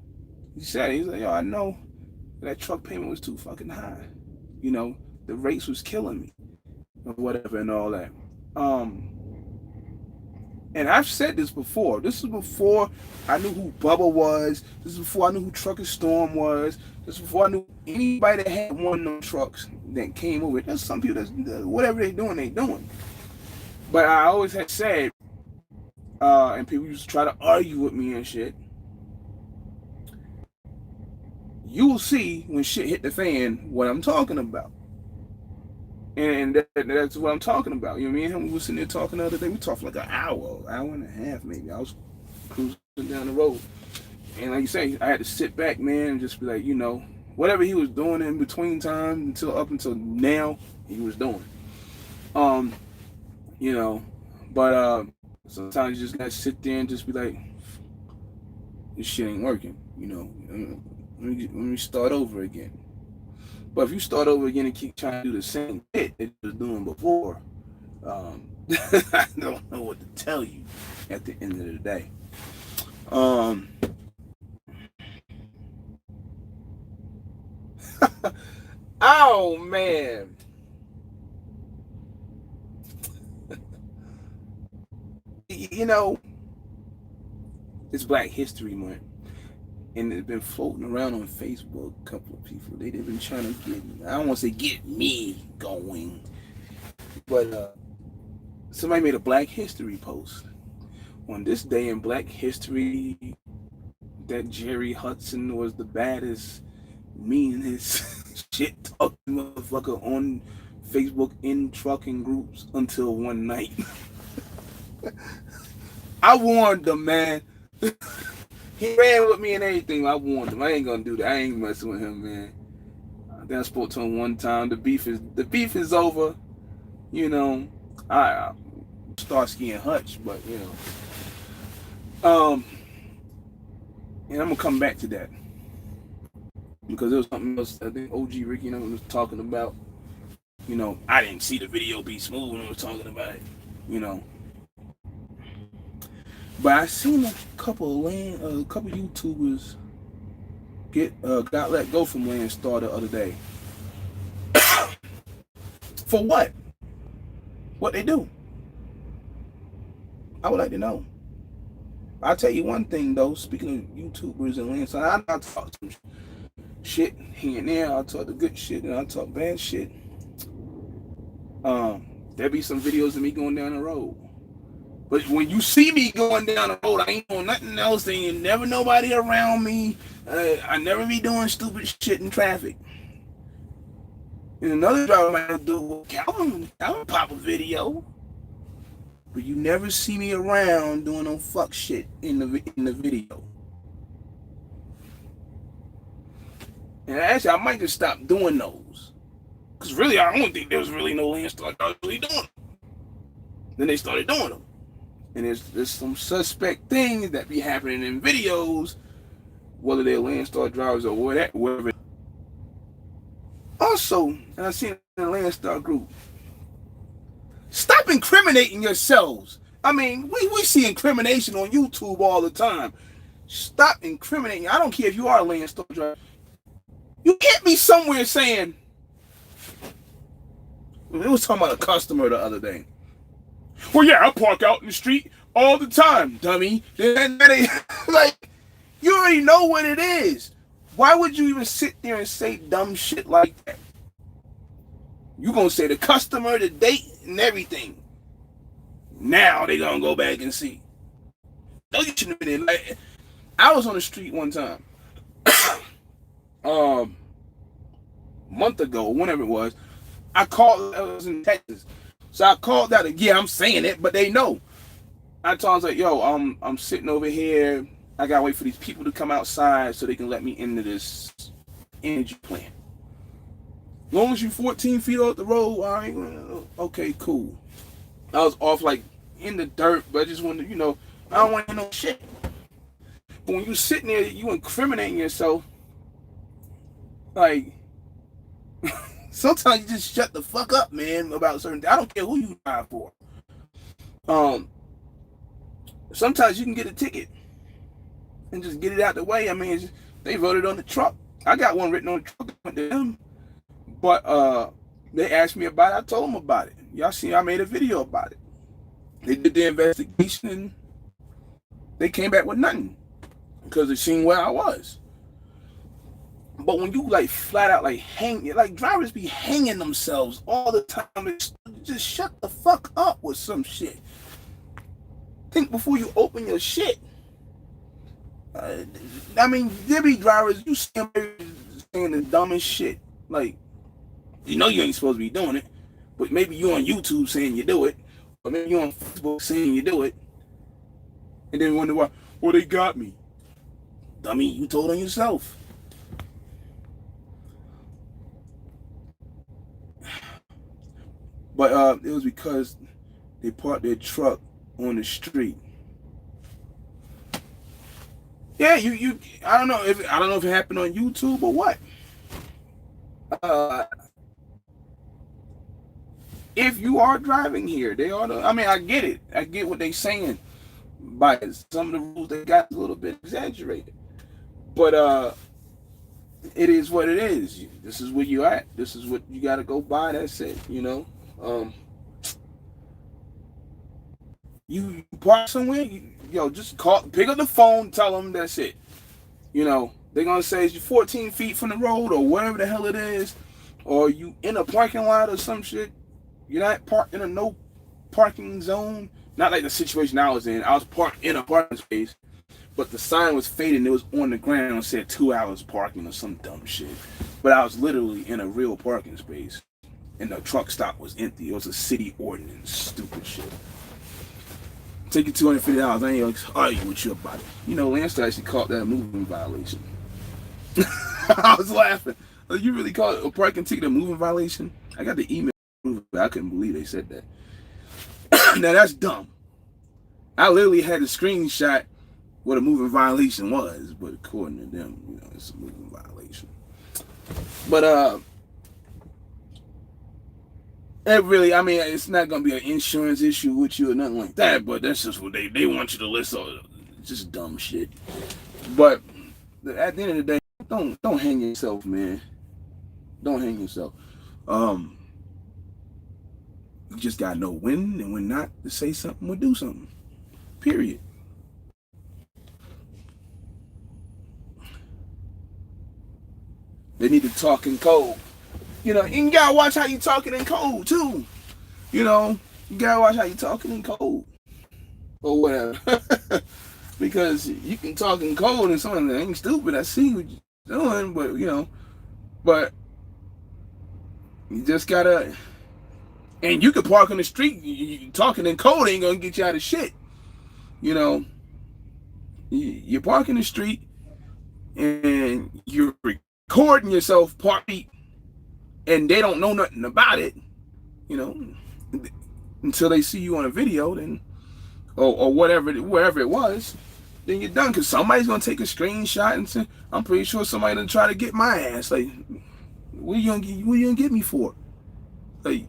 He's like, yo, I know that truck payment was too fucking high. The rates was killing me or whatever and all that. And I've said this before. This is before I knew who Bubba was. This is before I knew who Trucker Storm was. This is before I knew anybody that had one of those trucks that came over. There's some people that whatever they doing. But I always had said, and people used to try to argue with me and shit, you will see when shit hit the fan what I'm talking about. And that's what I'm talking about. Me and him, we were sitting there talking the other day. We talked for like an hour and a half maybe. I was cruising down the road. And like you say, I had to sit back, man, and just be like, whatever he was doing in between time up until now, he was doing. But sometimes you just gotta sit there and just be like, this shit ain't working, let me start over again. But if you start over again and keep trying to do the same shit that you was doing before, I don't know what to tell you at the end of the day. Oh man. It's Black History Month. And it's been floating around on Facebook. A couple of people, they've been trying to I don't want to say get me going, but somebody made a Black History post on this day in Black History that Jerry Hudson was the baddest, meanest shit talking motherfucker on Facebook in trucking groups until one night. I warned them, man. He ran with me and everything. I warned him. I ain't gonna do that. I ain't messing with him, man. Then I spoke to him one time. The beef is over. You know, I Starsky and Hutch, but you know, and I'm gonna come back to that because there was something else I think OG Ricky and I was talking about. You know, I didn't see the video be smooth when I was talking about it. You know, but I seen a couple YouTubers got let go from Landstar the other day. For what? What they do? I would like to know. I'll tell you one thing though. Speaking of YouTubers and Landstar, I talk some shit here and there. I talk the good shit and I talk bad shit. There be some videos of me going down the road. But when you see me going down the road, I ain't doing nothing else. There ain't never nobody around me. I never be doing stupid shit in traffic. And another driver might do Calvin pop a video. But you never see me around doing no fuck shit in the video. And actually, I might just stop doing those. Because really, I don't think there was really no Landstar drivers really doing them. Then they started doing them. And there's some suspect things that be happening in videos, whether they're Landstar drivers or whatever. Also, and I seen in the Landstar group, stop incriminating yourselves. I mean, we see incrimination on YouTube all the time. Stop incriminating. I don't care if you are a Landstar driver. You can't be somewhere saying, we was talking about a customer the other day. Well, yeah, I park out in the street all the time, dummy. Like, you already know what it is. Why would you even sit there and say dumb shit like that? You gonna say the customer, the date, and everything. Now they gonna go back and see. No, you shouldn't have been there. Like, I was on the street one time. Month ago, whenever it was, I was in Texas. So I called out, yeah, I'm saying it, but they know. I told them, like, yo, I'm sitting over here. I gotta wait for these people to come outside so they can let me into this energy plant. As long as you 14 feet off the road, all right, okay, cool. I was off like in the dirt, but I just wanted to, you know, I don't want to hear no shit. But when you sitting there, you incriminating yourself. Like, sometimes you just shut the fuck up, man, about certain things. I don't care who you drive for. Sometimes you can get a ticket and just get it out the way. I mean, they voted on the truck. I got one written on the truck that went to them. But they asked me about it. I told them about it. Y'all see, I made a video about it. They did the investigation and they came back with nothing because they seen where I was. But when you like flat out like drivers be hanging themselves all the time, just shut the fuck up with some shit. Think before you open your shit. I mean, there be drivers, you see them saying the dumbest shit. Like, you know you ain't supposed to be doing it, but maybe you on YouTube saying you do it, or maybe you on Facebook saying you do it, and then wonder why, well, they got me. Dummy, you told on yourself. But it was because they parked their truck on the street. Yeah, you. I don't know if it happened on YouTube or what. If you are driving here, they ought to. I mean, I get it. I get what they're saying. But some of the rules they got a little bit exaggerated. But it is what it is. This is where you at. This is what you got to go by. That's it. You know. You park somewhere, just pick up the phone, tell them that's it. You know, they're gonna say you're 14 feet from the road or whatever the hell it is, or you in a parking lot or some shit. You're not parked in a no parking zone. Not like the situation I was in. I was parked in a parking space, but the sign was fading. It was on the ground and said 2 hours parking or some dumb shit. But I was literally in a real parking space. And the truck stop was empty. It was a city ordinance. Stupid shit. take you $250. I ain't gonna argue with you about it. You know, Landstar actually caught that a moving violation. I was laughing. Like, you really call it a parking ticket a moving violation? I got the email. I couldn't believe they said that. Now that's dumb. I literally had a screenshot what a moving violation was, but according to them, you know, it's a moving violation. But it really, I mean, it's not gonna be an insurance issue with you or nothing like that. But that's just what they want you to list. Just dumb shit. But at the end of the day, don't hang yourself, man. Don't hang yourself. You just gotta know when and when not to say something or do something. Period. They need to talk in code. You know, you gotta watch how you talking in code too. You know, you gotta watch how you talking in code. Or whatever. Because you can talk in code and something that ain't stupid. I see what you're doing, but you know, but you just gotta. And you can park on the street. You talking in code ain't gonna get you out of shit. You know, you park in the street and you're recording yourself party, and they don't know nothing about it. You know, until they see you on a video, then or whatever, wherever it was, then you're done. Because somebody's gonna take a screenshot and say, "I'm pretty sure somebody gonna try to get my ass." Like, what you gonna get me for? Like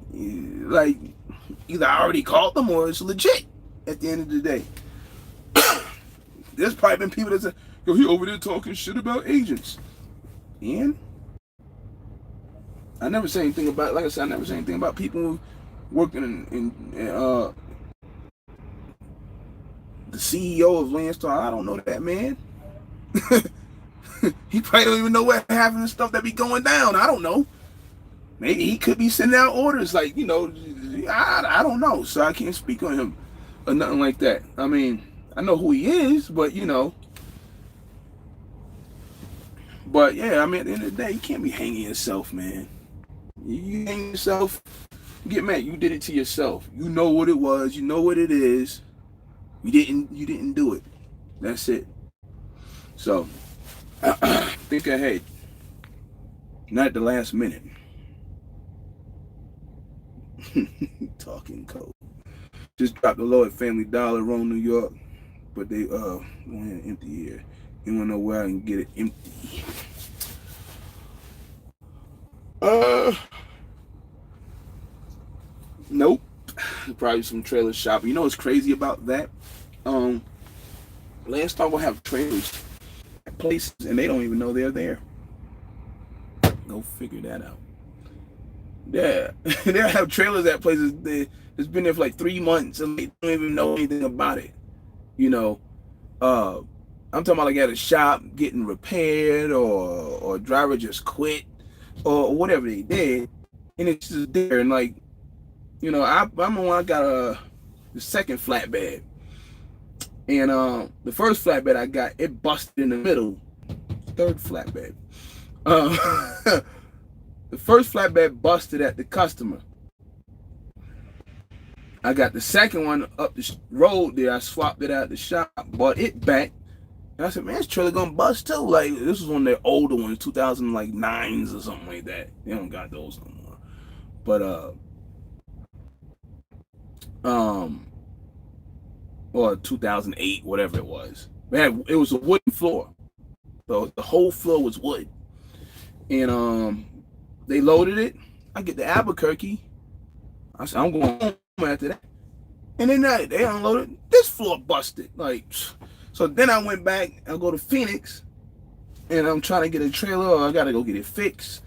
either I already called them or it's legit at the end of the day. There's probably been people that say, yo, he over there talking shit about agents. And I never say anything about, like I said, I never say anything about people working in the CEO of Landstar. I don't know that man. He probably don't even know what half of the stuff that be going down. I don't know. Maybe he could be sending out orders, like, you know, I don't know. So I can't speak on him or nothing like that. I mean, I know who he is, but, you know. But, yeah, I mean, at the end of the day, you can't be hanging yourself, man. You hang yourself, you get mad. You did it to yourself. You know what it was. You know what it is. You didn't do it. That's it. So, think ahead. Not at the last minute. Talking code. Just dropped the low at Family Dollar, Rome, New York, but they want an empty here. You wanna know where I can get it empty? Nope. Probably some trailer shop. You know what's crazy about that? Landstar will have trailers at places and they don't even know they're there. Go figure that out. Yeah, they'll have trailers at places that's been there for like 3 months and they don't even know anything about it. You know, I'm talking about like at a shop getting repaired or a driver just quit or whatever they did, and it's just there. And like, you know, I remember when I got the second flatbed, and the first flatbed I got, it busted in the middle. Third flatbed. The first flatbed busted at the customer. I got the second one up the road there. I swapped it out at the shop, bought it back. And I said, man, this trailer gonna bust too. Like, this was one of their older ones, 2009s or something like that. They don't got those no more. But or 2008, whatever it was. Man, it was a wooden floor. So the whole floor was wood. And they loaded it. I get to Albuquerque. I said, I'm going home after that. And then they unloaded. This floor busted. Like, so then I went back. I go to Phoenix, and I'm trying to get a trailer, or I gotta go get it fixed.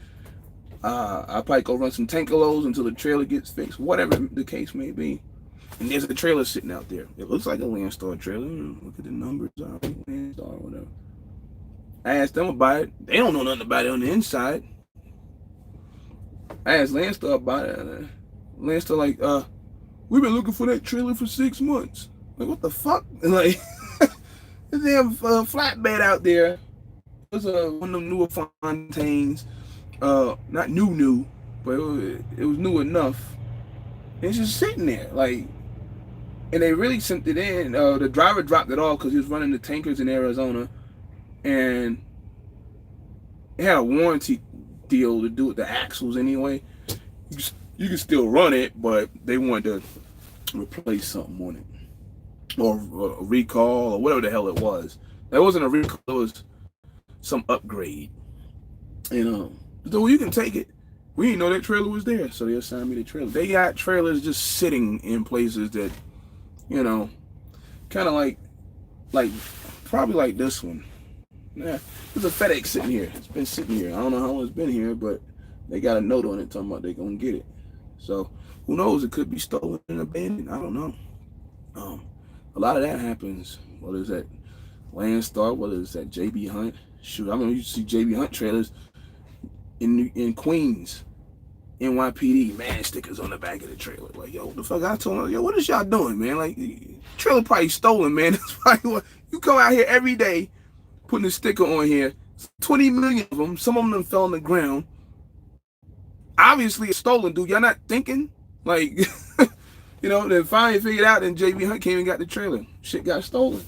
I'll probably go run some tankalos until the trailer gets fixed, whatever the case may be. And there's a trailer sitting out there. It looks like a Landstar trailer. Look at the numbers on Landstar or whatever. I asked them about it. They don't know nothing about it on the inside. I asked Landstar about it. Landstar like, we've been looking for that trailer for 6 months. Like, what the fuck? And like, this damn flatbed out there. It was one of them newer Fontaines. Not new, but it was new enough. And it's just sitting there. Like, And they really sent it in. The driver dropped it off because he was running the tankers in Arizona, and it had a warranty deal to do with the axles anyway. You can still run it, but they wanted to replace something on it, or a recall, or whatever the hell it was. That wasn't a recall; it was some upgrade. And so you can take it. We didn't know that trailer was there, so they assigned me the trailer. They got trailers just sitting in places that, kind of like probably like this one. Yeah, there's a FedEx sitting here. It's been sitting here. I don't know how long it's been here, but they got a note on it talking about they're gonna get it. So who knows? It could be stolen and abandoned. I don't know. A lot of that happens. Whether it's at Landstar, whether it's at JB Hunt. Shoot, I mean, you see JB Hunt trailers in Queens, NYPD, man, stickers on the back of the trailer. Like, yo, what the fuck? I told them, yo, what is y'all doing, man? Like, trailer probably stolen, man. That's probably what you come out here every day putting a sticker on here. 20 million of them. Some of them fell on the ground. Obviously, it's stolen, dude. Y'all not thinking? Like, then finally figured out, and JB Hunt came and got the trailer. Shit got stolen.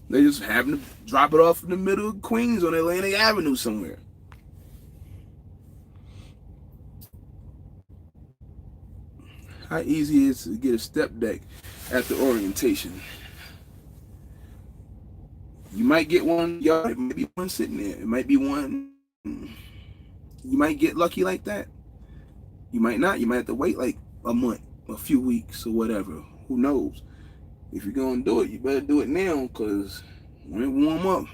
They just happened to drop it off in the middle of Queens on Atlantic Avenue somewhere. How easy it is to get a step deck after orientation. You might get one yard, it might be one sitting there. It might be one. You might get lucky like that. You might not. You might have to wait like a month, a few weeks, or whatever. Who knows? If you're going to do it, you better do it now, because when it warm up,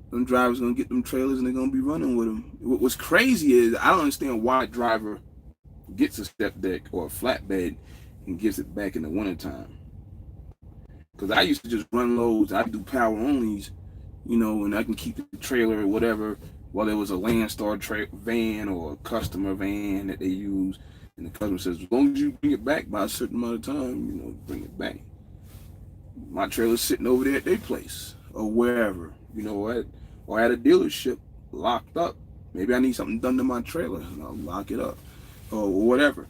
them drivers going to get them trailers and they're going to be running with them. What's crazy is I don't understand why a driver gets a step deck or a flatbed and gives it back in the wintertime. Because I used to just run loads. I do power onlys, and I can keep the trailer or whatever, whether it was a Landstar van or a customer van that they use. And the customer says, as long as you bring it back by a certain amount of time, bring it back. My trailer's sitting over there at their place or wherever, or at a dealership locked up. Maybe I need something done to my trailer and I'll lock it up or whatever.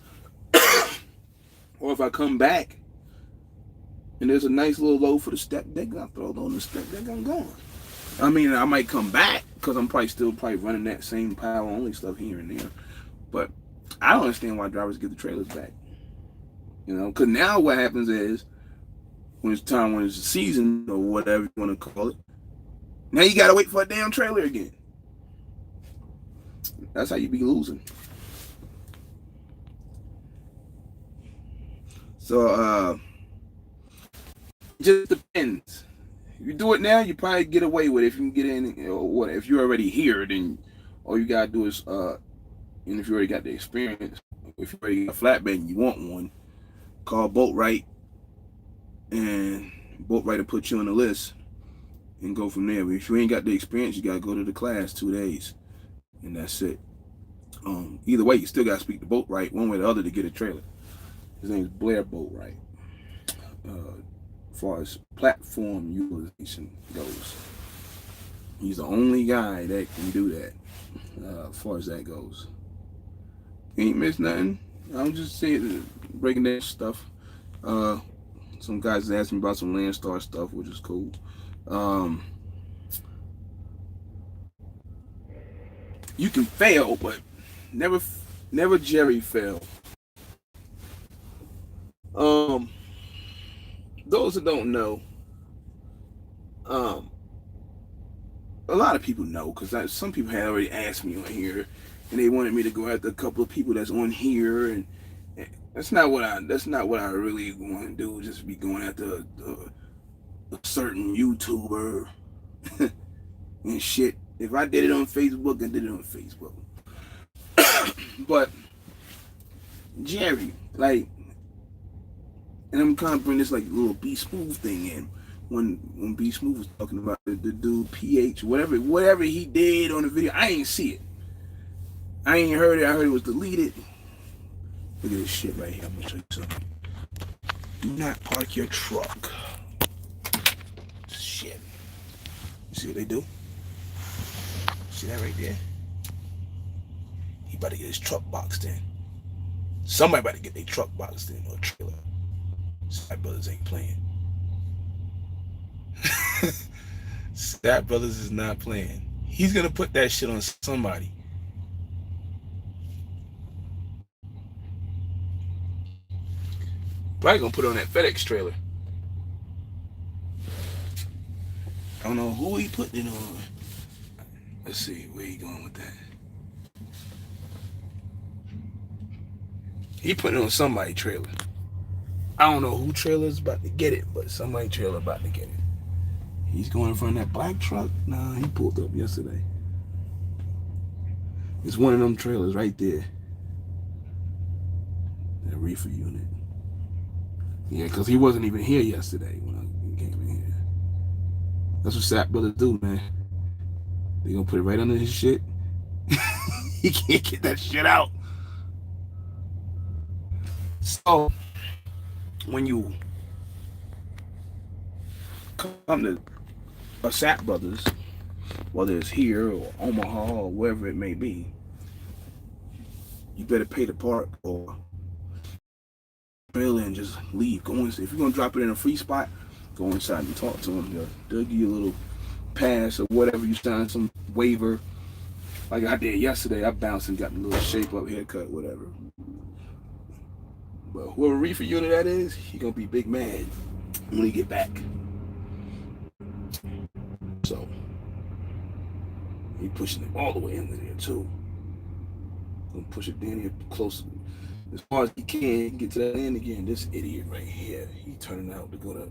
Or if I come back and there's a nice little load for the step deck, I'll throw it on the step deck, I'm gone. I mean, I might come back because I'm still running that same power only stuff here and there. But I don't understand why drivers get the trailers back. Because now what happens is when it's the season or whatever you want to call it, now you got to wait for a damn trailer again. That's how you be losing. So, it just depends. If you do it now, you probably get away with it if you can get in, or what. If you're already here, then all you gotta do is, and if you already got the experience, if you already got a flatbed and you want one, call Boatwright, and Boatwright will put you on the list and go from there. But if you ain't got the experience, you gotta go to the class 2 days, and that's it. Either way, you still gotta speak to Boatwright one way or the other to get a trailer. His name is Blair Boatwright. As far as platform utilization goes, he's the only guy that can do that. As far as that goes, he ain't missed nothing. I'm just saying, breaking that stuff. Some guys asked me about some Landstar stuff, which is cool. You can fail, but never Jerry fail. Those that don't know, a lot of people know, because some people had already asked me on here, and they wanted me to go after a couple of people that's on here, and that's not what I really want to do. Just be going after a certain YouTuber and shit. If I did it on Facebook, I did it on Facebook. But Jerry, and I'm kind of bringing this little B Smooth thing in. When B Smooth was talking about the dude PH, whatever he did on the video, I ain't see it. I ain't heard it. I heard it was deleted. Look at this shit right here. I'm gonna show you something. Do not park your truck. Shit. You see what they do? See that right there? He about to get his truck boxed in. Somebody about to get their truck boxed in or a trailer. Sap Brothers ain't playing. Sap Brothers is not playing. He's gonna put that shit on somebody. Probably gonna put it on that FedEx trailer. I don't know who he putting it on. Let's see, where he going with that? He putting it on somebody's trailer. I don't know who trailer is about to get it, but somebody trailer about to get it. He's going in front of that black truck. Nah, he pulled up yesterday. It's one of them trailers right there. That reefer unit. Yeah, because he wasn't even here yesterday when I came in here. That's what Sap Brothers do, man. They gonna put it right under his shit. He can't get that shit out. So, when you come to a Sap Brothers, whether it's here or Omaha or wherever it may be, you better pay the park or trailer and just leave. Go in. If you're gonna drop it in a free spot, go inside and talk to them. They'll give you a little pass or whatever. You sign some waiver, like I did yesterday. I bounced and got a little shape up haircut, whatever. But whoever reefer unit that is, he gonna be big mad when he get back. So he pushing it all the way under there too. Gonna push it down here close as far as he can, get to that end again. This idiot right here, he turning out to go to.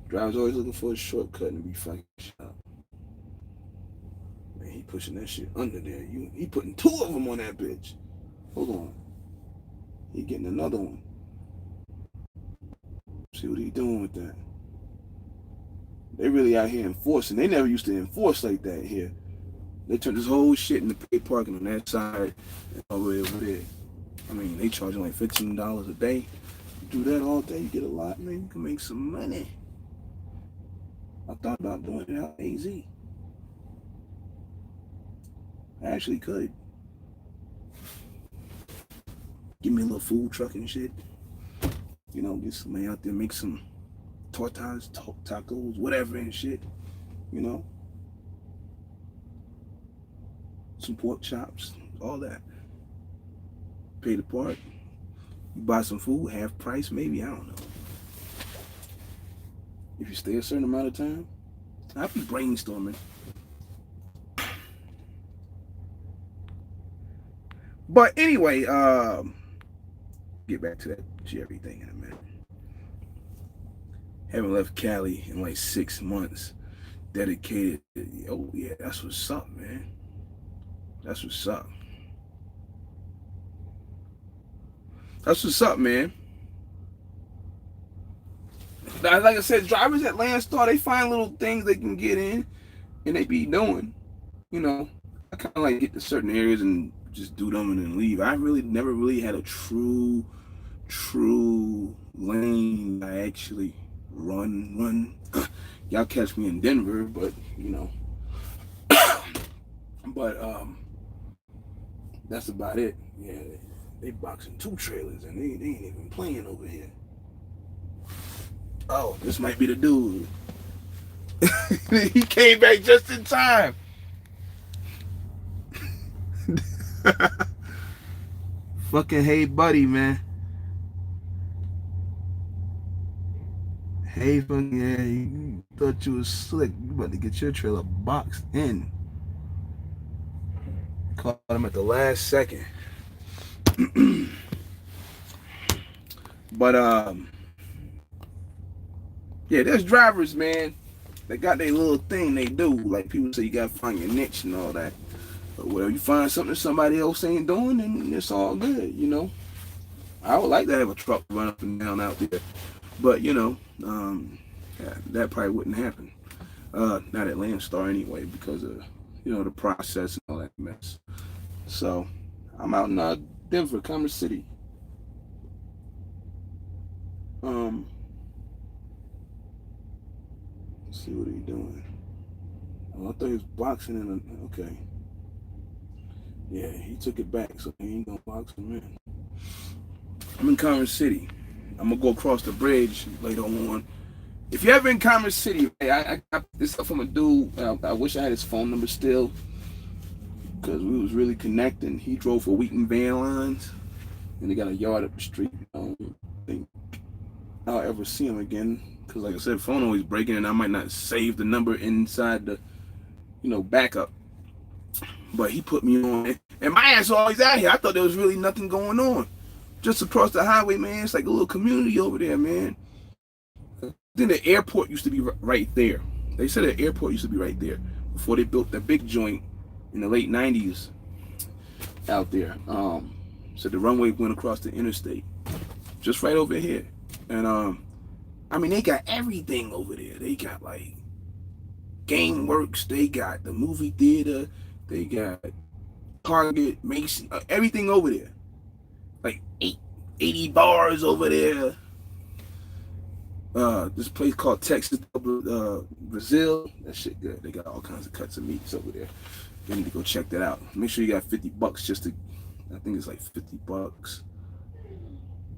Driver's always looking for a shortcut and be fucking shot. Man, he pushing that shit under there. He putting two of them on that bitch. Hold on. He getting another one. See what he doing with that. They really out here enforcing. They never used to enforce like that here. They turned this whole shit into paid parking on that side and all the way over there. I mean, they charging like $15 a day. You do that all day, you get a lot, man. You can make some money. I thought about doing it out AZ. I actually could. Give me a little food truck and shit. You know, get somebody out there, make some tortas, tacos, whatever and shit. You know? Some pork chops, all that. Pay the park. You buy some food, half price maybe, I don't know. If you stay a certain amount of time, I'll be brainstorming. But anyway, get back to that Jerry thing in a minute. Haven't left Cali in like 6 months. Dedicated. Oh yeah, that's what's up, man. That's what's up. That's what's up, man. Like I said, drivers at Landstar, they find little things they can get in and they be doing. You know, I kind of like get to certain areas and just do them and then leave. I really never really had a true lane I actually run. Y'all catch me in Denver, but you know. But that's about it. Yeah, they boxing 2 trailers and they ain't even playing over here. Oh, this might be the dude. He came back just in time. Fucking hey buddy, man. Hey fucking yeah, you thought you was slick. You about to get your trailer boxed in. Caught him at the last second. But yeah, there's drivers, man. They got their little thing they do. Like people say, you gotta find your niche and all that. But wherever you find something somebody else ain't doing, then it's all good, you know. I would like to have a truck run up and down out there, but you know, that probably wouldn't happen. Not at Landstar anyway, because of you know the process and all that mess. So I'm out in Denver, Commerce City. Let's see what he doing. Oh, I thought he was boxing in a, okay. Yeah, he took it back, so he ain't gonna box him in. I'm in Commerce City. I'm gonna go across the bridge later on. If you're ever in Commerce City, I got this stuff from a dude. I wish I had his phone number still, because we was really connecting. He drove for Wheaton Van Lines, and they got a yard up the street. I don't think I'll ever see him again, because like I said, phone always breaking, and I might not save the number inside the, backup. But he put me on, and my ass was always out here. I thought there was really nothing going on. Just across the highway, man, it's like a little community over there, man. Then the airport used to be right there. They said the airport used to be right there before they built that big joint in the late 90s out there. So the runway went across the interstate, just right over here. And I mean, they got everything over there. They got like GameWorks, they got the movie theater, they got Target, Macy, everything over there. Like 80 bars over there. This place called Texas Brazil. That shit good. They got all kinds of cuts of meats over there. You need to go check that out. Make sure you got $50 just to, I think it's like $50.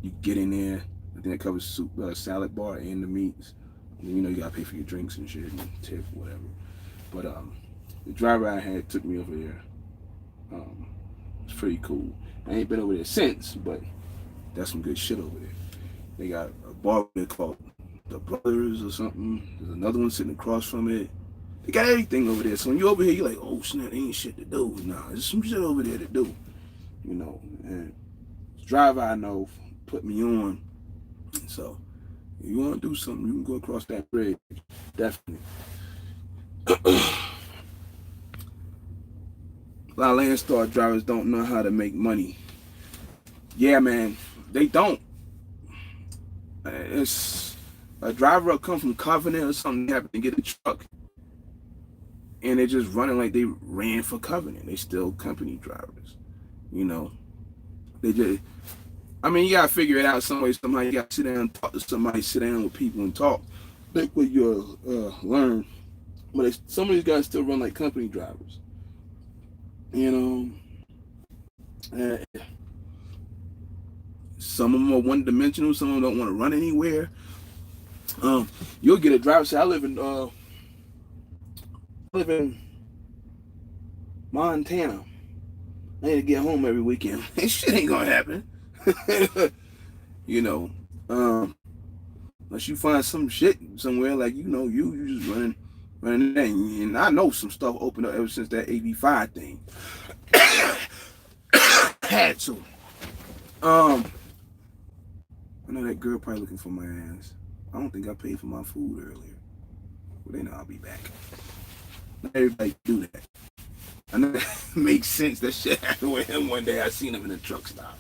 You get in there. I think that covers soup, salad bar and the meats. And you gotta pay for your drinks and shit and tip or whatever. But the driver I had took me over there. It's pretty cool. I ain't been over there since, but that's some good shit over there. They got a bar there called The Brothers or something. There's another one sitting across from it. They got everything over there. So when you're over here, you're like, oh snap, there ain't shit to do. Nah, there's some shit over there to do. And the driver I know put me on. So if you want to do something, you can go across that bridge. Definitely. A lot of Landstar drivers don't know how to make money. Yeah, man, they don't. It's a driver will come from Covenant or something, they happen to get a truck, and they're just running like they ran for Covenant. They still company drivers, They just, I mean, you gotta figure it out some way, somehow. You gotta sit down and talk to somebody, sit down with people and talk. Think what you'll learn. But some of these guys still run like company drivers, some of them are one-dimensional. Some of them don't want to run anywhere. You'll get a driver say, I live in Montana. I need to get home every weekend. That shit ain't gonna happen. Unless you find some shit somewhere, like you just running that. And I know some stuff opened up ever since that AB5 thing. Had to. I know that girl probably looking for my ass. I don't think I paid for my food earlier. But they know I'll be back. Not everybody do that. I know that makes sense. That shit happened with him one day. I seen him in a truck stop.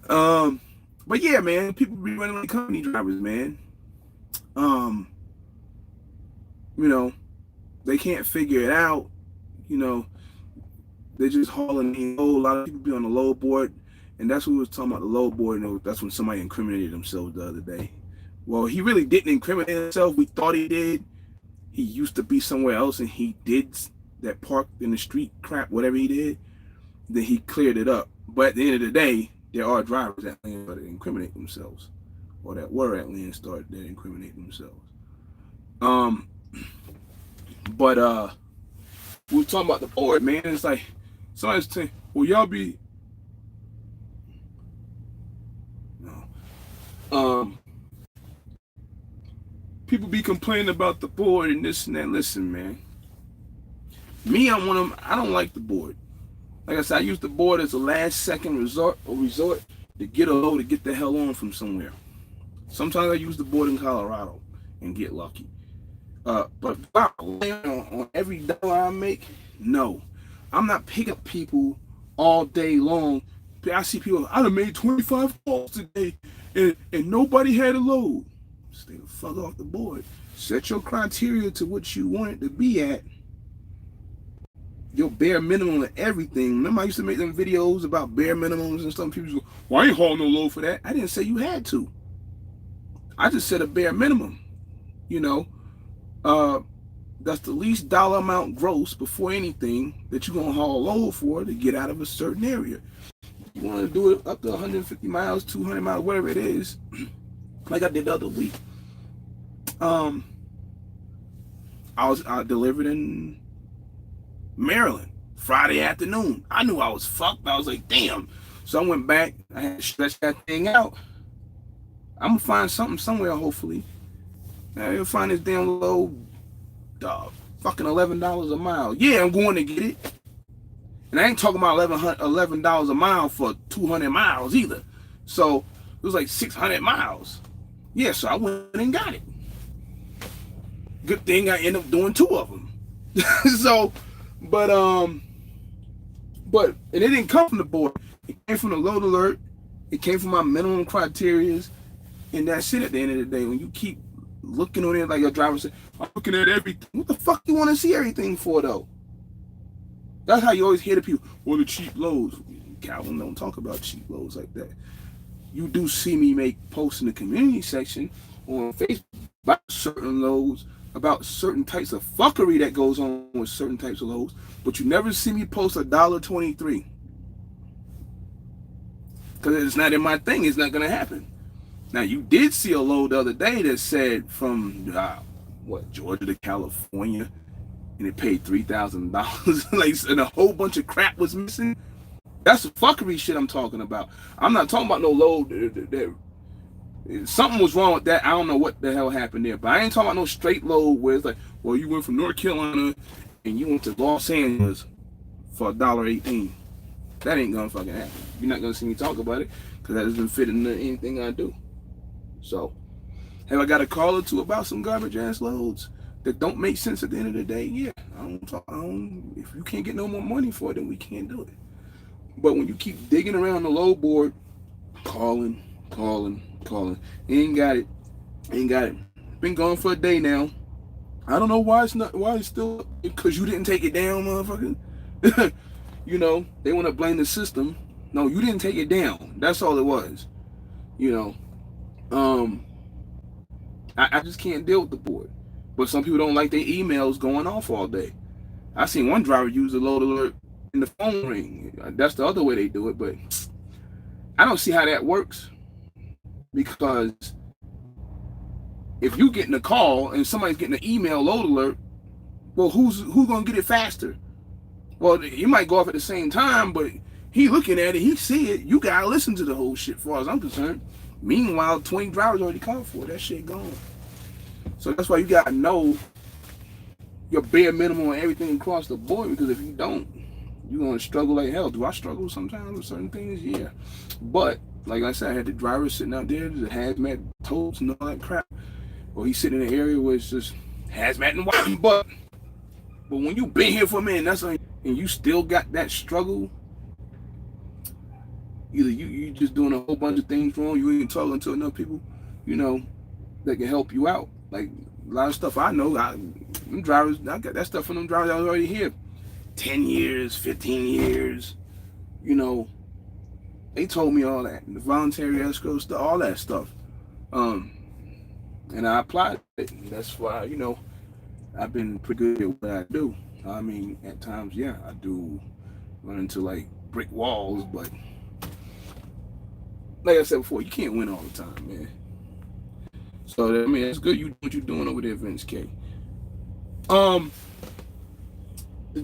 But yeah, man, people be running like company drivers, man. They can't figure it out. They're just hauling in. A lot of people be on the low board. And that's what we was talking about, the low board. That's when somebody incriminated themselves the other day. Well, he really didn't incriminate himself. We thought he did. He used to be somewhere else, and he did that park in the street crap, whatever he did. Then he cleared it up. But at the end of the day, there are drivers at Landstar that incriminate themselves, or that were at Landstar that incriminate themselves. But we were talking about the board, man. It's like somebody's saying, well, y'all be... people be complaining about the board and this and that. Listen, man. Me, I'm one of them. I don't like the board. Like I said, I use the board as a last second resort to get a load to get the hell on from somewhere. Sometimes I use the board in Colorado and get lucky. But on every dollar I make, no. I'm not picking up people all day long. I see people, I done made 25 calls today and nobody had a load. Stay the fuck off the board. Set your criteria to what you want it to be at. Your bare minimum of everything. Remember I used to make them videos about bare minimums and stuff. People go, well, I ain't hauling no load for that. I didn't say you had to. I just said a bare minimum. That's the least dollar amount gross before anything that you're going to haul a load for to get out of a certain area. you want to do it up to 150 miles, 200 miles, whatever it is, like I did the other week. I delivered in Maryland Friday afternoon. I knew I was fucked. I was like, damn. So I went back. I had to stretch that thing out. I'm gonna find something somewhere, hopefully. I'll find this damn low, fucking $11 a mile. Yeah, I'm going to get it. And I ain't talking about $11 a mile for 200 miles either. So it was like 600 miles. Yeah, so I went and got it. Good thing I ended up doing 2 of them. So, but and it didn't come from the board. It came from the load alert. It came from my minimum criteria, and that's it. At the end of the day, when you keep looking on it like your driver said, I'm looking at everything. What the fuck you want to see everything for though? That's how you always hear the people. Well, the cheap loads. Calvin don't talk about cheap loads like that. You do see me make posts in the community section on Facebook about certain loads, about certain types of fuckery that goes on with certain types of loads, but you never see me post $1.23. Because it's not in my thing. It's not going to happen. Now, you did see a load the other day that said from, Georgia to California, and it paid $3,000, like, and a whole bunch of crap was missing. That's the fuckery shit I'm talking about. I'm not talking about no load that something was wrong with that. I don't know what the hell happened there, but I ain't talking about no straight load where it's like, well, you went from North Carolina and you went to Los Angeles for $1.18. That ain't gonna fucking happen. You're not gonna see me talk about it because that doesn't fit into anything I do. So, have I got a call or two about some garbage ass loads that don't make sense at the end of the day? Yeah, if you can't get no more money for it, then we can't do it. But when you keep digging around the load board, calling, ain't got it. Been gone for a day now. I don't know why it's still, because you didn't take it down, motherfucker. You know, they want to blame the system. No, you didn't take it down. That's all it was. You know, I just can't deal with the board. But some people don't like their emails going off all day. I seen one driver use the load alert in the phone ring. That's the other way they do it, but I don't see how that works. Because if you getting a call and somebody's getting an email load alert, well, who's gonna get it faster? Well, you might go off at the same time, but he looking at it, he see it. You gotta listen to the whole shit, as far as I'm concerned. Meanwhile, 20 drivers already called for it. That shit gone. So that's why you gotta know your bare minimum on everything across the board, because if you don't, you're gonna struggle like hell. Do I struggle sometimes with certain things? Yeah. But like I said, I had the driver sitting out there, the hazmat totes and all that crap. Or he's sitting in an area where it's just hazmat and white. But when you been here for a minute, and you still got that struggle, either you just doing a whole bunch of things wrong, you ain't talking to enough people, you know, that can help you out. Like a lot of stuff I know, them drivers, I got that stuff from them drivers that was already here 10 years, 15 years, you know. They told me all that, the voluntary escrow stuff, all that stuff. And I applied it. And that's why, you know, I've been pretty good at what I do. I mean, at times, yeah, I do run into like brick walls, but like I said before, you can't win all the time, man. So I mean, it's good you what you're doing over there, Vince K. The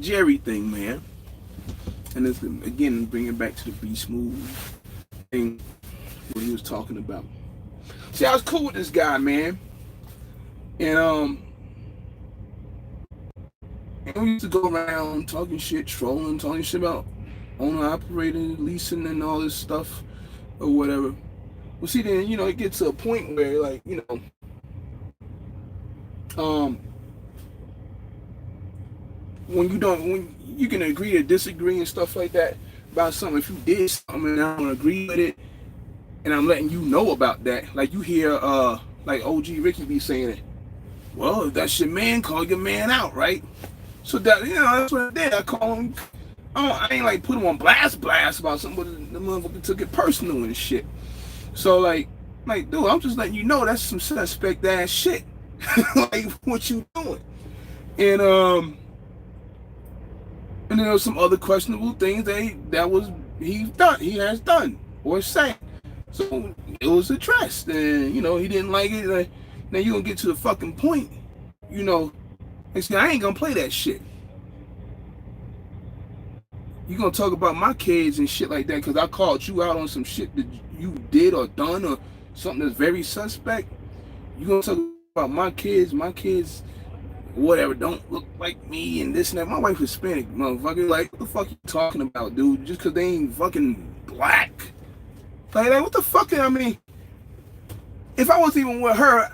Jerry thing, man. And it's, again, bringing it back to the Be Smooth thing, what he was talking about. See, I was cool with this guy, man. And we used to go around talking shit, trolling, talking shit about owner-operator, leasing and all this stuff or whatever. Well, see, then, you know, it gets to a point where, like, you know, when you can agree to disagree and stuff like that about something. If you did something and I don't agree with it, and I'm letting you know about that, like you hear like OG Ricky be saying it, well, if that's your man, call your man out, right? So that, you know, that's what I did. I call him. I ain't like put him on blast about something, but the motherfucker took it personal and shit. So like dude, I'm just letting you know that's some suspect ass shit. Like what you doing? And then there was some other questionable things that was He has done or said. So it was addressed, and he didn't like it. Like, now you gonna get to the fucking point, I ain't gonna play that shit. You gonna talk about my kids and shit like that because I called you out on some shit that you did or done or something that's very suspect. You gonna talk about my kids, whatever, don't look like me and this and that. My wife is Hispanic, motherfucker. Like, what the fuck you talking about, dude? Just because they ain't fucking black. Like, what the fuck? I mean, if I wasn't even with her,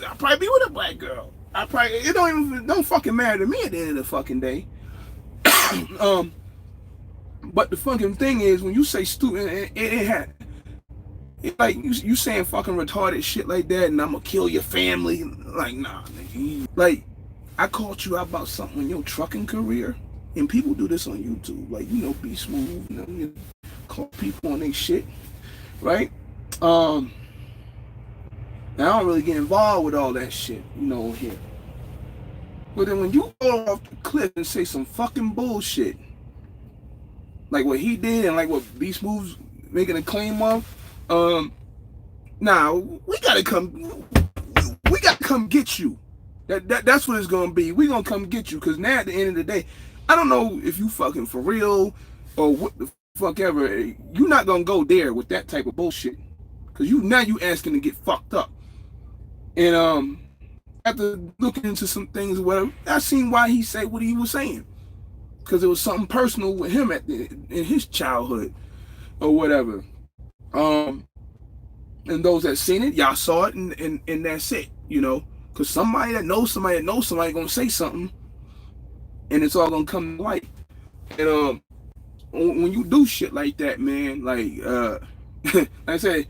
I'd probably be with a black girl. It don't fucking matter to me at the end of the fucking day. But the fucking thing is, when you say stupid, like you saying fucking retarded shit like that, and I'm gonna kill your family. Like, nah, nigga. Like, I called you out about something in your trucking career, and people do this on YouTube. Like, be smooth, you call people on their shit, right? Now I don't really get involved with all that shit, here. But then when you go off the cliff and say some fucking bullshit, like what he did and like what B Smooth's making a claim of, we gotta come get you. That's what it's gonna be. We gonna come get you, because now at the end of the day, I don't know if you fucking for real or what the fuck ever. You're not gonna go there with that type of bullshit, because you asking to get fucked up. And after looking into some things or whatever, I seen why he said what he was saying, because it was something personal with him in his childhood or whatever. And those that seen it, y'all saw it, and that's it, because somebody that knows somebody gonna say something, and it's all gonna come to light. And when you do shit like that, man, like like I said,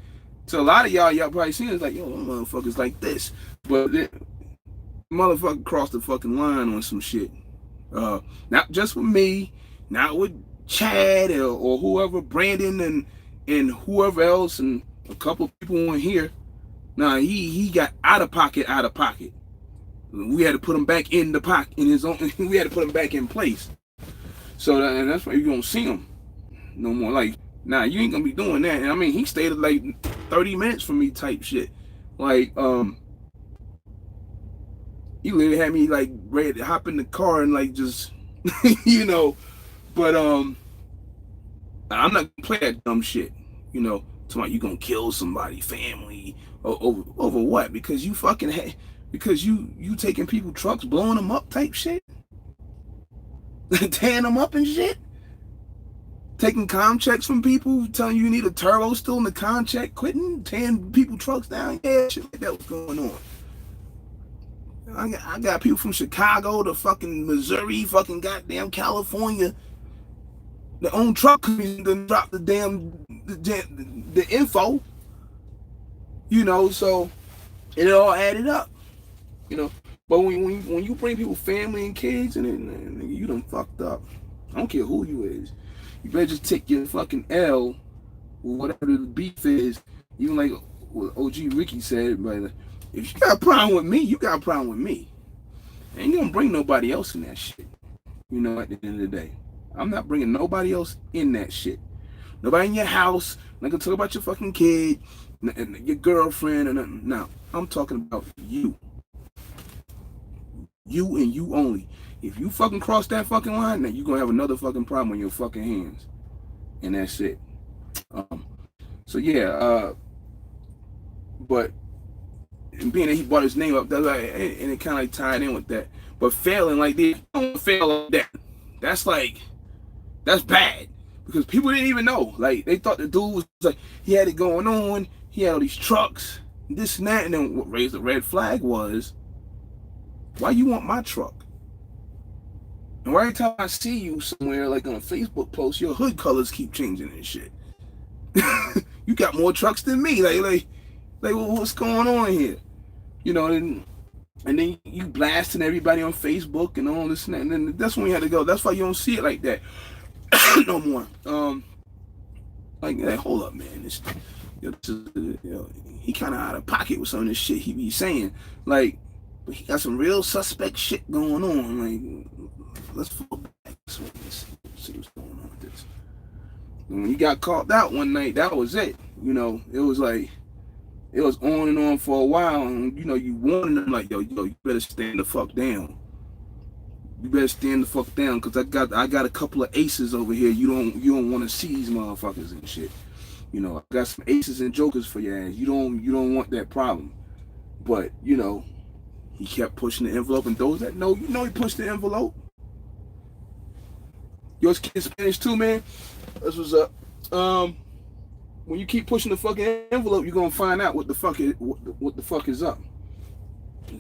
to a lot of y'all probably seen it, it's like, yo, motherfuckers like this, but motherfucker crossed the fucking line on some shit. Not just with me, not with Chad or whoever, Brandon and whoever else, and a couple people in here. Nah, he got out of pocket. We had to put him back in the pocket, in his own. We had to put him back in place. So and that's why you don't see him no more. Like, nah, you ain't gonna be doing that. And I mean, he stayed at like 30 minutes from me type shit. Like, he literally had me like ready to hop in the car and like just, But I'm not gonna play that dumb shit, Tomorrow you gonna kill somebody, family, over what? Because you fucking because you taking people trucks, blowing them up type shit, tearing them up and shit, taking com checks from people, telling you need a turbo still in the com check, quitting, tearing people trucks down. Yeah, shit like that was going on. I got people from Chicago to fucking Missouri, fucking goddamn California. The own truck companies done drop the info, so it all added up, But when you bring people family and kids and you done fucked up. I don't care who you is. You better just take your fucking L with whatever the beef is. Even like what OG Ricky said, but if you got a problem with me, you got a problem with me. And you don't bring nobody else in that shit. At the end of the day. I'm not bringing nobody else in that shit. Nobody in your house. I'm not gonna talk about your fucking kid, and your girlfriend, and nothing. No, I'm talking about you. You and you only. If you fucking cross that fucking line, then you're gonna have another fucking problem on your fucking hands. And that's it. So yeah, but being that he brought his name up, and it kind of like tied in with that. But failing like this, don't fail like that. That's bad, because people didn't even know. Like, they thought the dude was like, he had it going on, he had all these trucks, this and that. And then what raised the red flag was, why you want my truck? And why every time I see you somewhere, like on a Facebook post, your hood colors keep changing and shit. You got more trucks than me. Like what's going on here? And then you blasting everybody on Facebook and all this and that. And then that's when we had to go. That's why you don't see it like that no more. Like, hey, hold up, man. He kind of out of pocket with some of this shit he be saying. Like, he got some real suspect shit going on. Like, let's fall back. Let's see what's going on with this. And when you got called out one night, that was it. You know, it was like, it was on and on for a while, and you know, you warning them like, yo, you better stand the fuck down. You better stand the fuck down, cause I got a couple of aces over here. You don't want to see these motherfuckers and shit. You know, I got some aces and jokers for your ass. You don't want that problem. But you know, he kept pushing the envelope, and those that know, you know, he pushed the envelope. Yours kids Spanish too, man. That's what's up. When you keep pushing the fucking envelope, you're gonna find out what the fuck is up.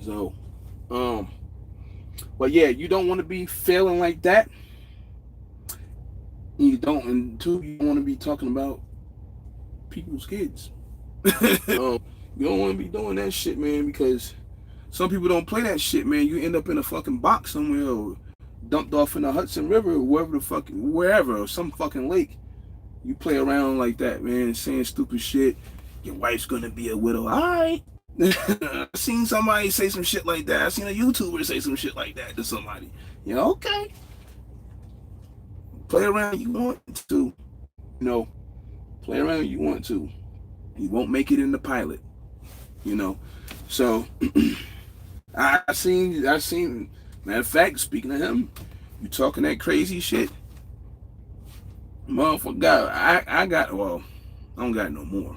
So, but yeah, you don't want to be failing like that. You don't, and two, you don't want to be talking about people's kids. You don't want to be doing that shit, man, because some people don't play that shit, man. You end up in a fucking box somewhere, or dumped off in the Hudson River, or wherever, or some fucking lake. You play around like that, man, saying stupid shit. Your wife's gonna be a widow. Alright. I seen somebody say some shit like that. I seen a YouTuber say some shit like that to somebody. You know, okay. Play around you want to. You know, play around you want to. You won't make it in the pilot. You know. So I seen matter of fact, speaking of him, you talking that crazy shit. Motherfucker, I don't got no more.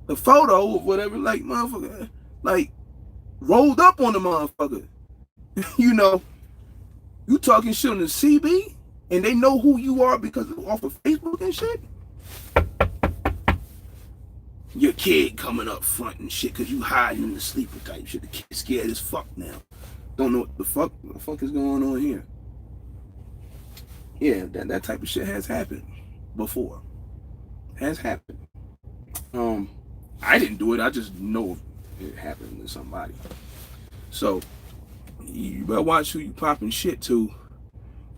The photo of whatever, like, motherfucker, like, rolled up on the motherfucker. You know, you talking shit on the CB, and they know who you are because of off of Facebook and shit. Your kid coming up front and shit because you hiding in the sleeper type shit. The kid's scared as fuck now. Don't know what the fuck is going on here. Yeah, that type of shit has happened before. Has happened. I didn't do it. I just know it happened to somebody. So you better watch who you popping shit to.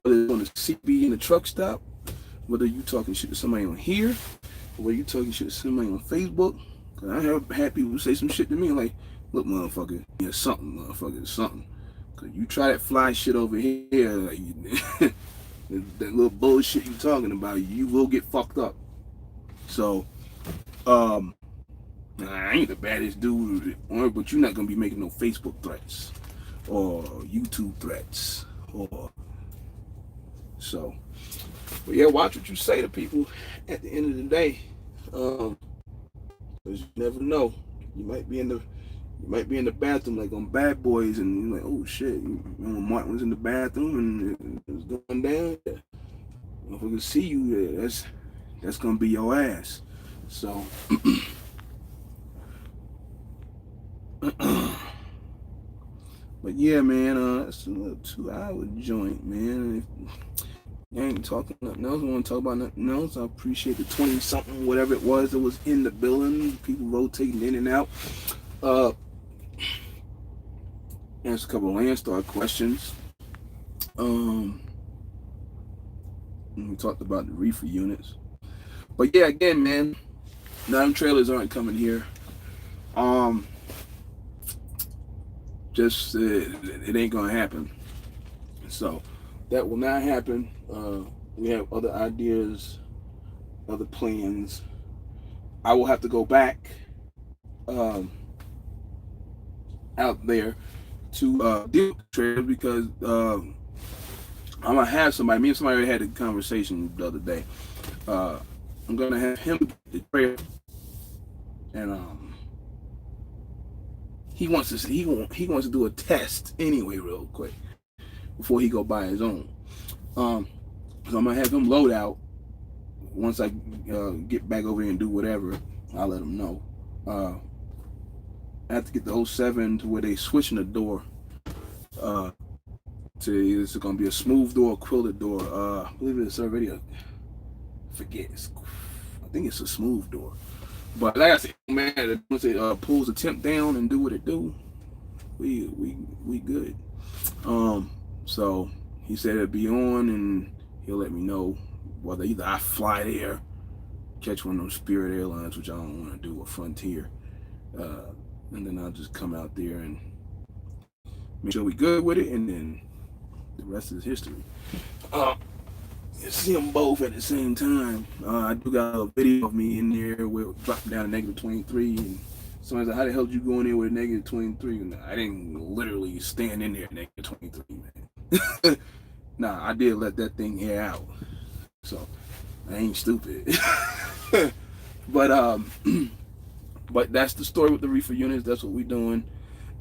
Whether it's on the CB in the truck stop, whether you talking shit to somebody on here, or whether you talking shit to somebody on Facebook. Cause I have had people say some shit to me like, "Look, motherfucker, you're something, motherfucker, it's something." Cause you try that fly shit over here, like, that little bullshit you talking about, you will get fucked up. So, I ain't the baddest dude on earth, but you're not gonna be making no Facebook threats or YouTube threats or so. But yeah, watch what you say to people at the end of the day, because you never know. You might be in the bathroom like on Bad Boys, and you're like, oh shit, when Martin was in the bathroom and it was going down. If we can see you, that's gonna be your ass. So. But yeah, man, it's a little 2-hour joint, man. If you ain't talking nothing else, I want to talk about nothing else. I appreciate the 20-something, whatever it was that was in the building, people rotating in and out. Answer a couple of Landstar questions. We talked about the reefer units. But yeah, again, man, non-trailers aren't coming here. Just it ain't gonna happen. So that will not happen. We have other ideas, other plans. I will have to go back out there to deal with the trailers because I'm gonna have somebody. Me and somebody already had a conversation the other day. I'm gonna have him get the trailer, and he wants to do a test anyway, real quick, before he go buy his own. So I'm gonna have him load out. Once I get back over here and do whatever, I'll let him know. I have to get the 07 to where they switching the door. To it's gonna be a smooth door, quilted door. I believe it's already I think it's a smooth door. But like I said, man, once it pulls the temp down and do what it do, we good. So he said it'll be on, and he'll let me know whether either I fly there, catch one of those Spirit Airlines, which I don't want to do, or Frontier, and then I'll just come out there and make sure we good with it, and then the rest is history. You see them both at the same time. I do got a video of me in there with dropping down to negative 23, and somebody's like, "How the hell did you go in there with negative 23?" And I didn't literally stand in there at negative 23, man. Nah, I did let that thing air out, so I ain't stupid. but but that's the story with the reefer units. That's what we doing,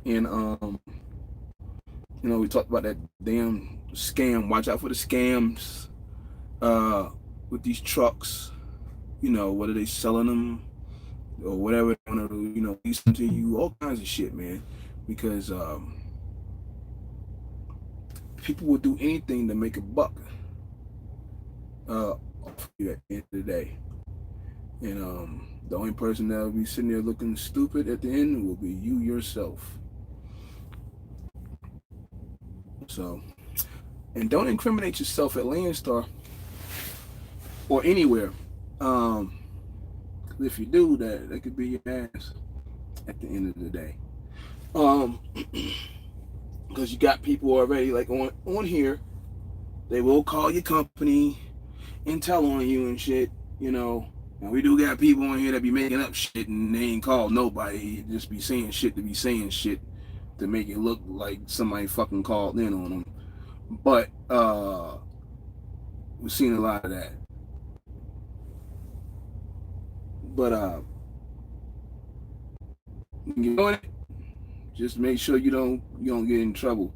and we talked about that damn scam. Watch out for the scams. With these trucks, whether they selling them or whatever they want to do, lease them to you, all kinds of shit, man. Because people will do anything to make a buck off of you at the end of the day. And the only person that will be sitting there looking stupid at the end will be you yourself. So, and don't incriminate yourself at Landstar or anywhere. If you do that could be your ass at the end of the day. Because you got people already like on here. They will call your company and tell on you and shit. And we do got people on here that be making up shit and they ain't called nobody. Just be saying shit to be saying shit to make it look like somebody fucking called in on them. But we've seen a lot of that. But you know it. Just make sure you don't get in trouble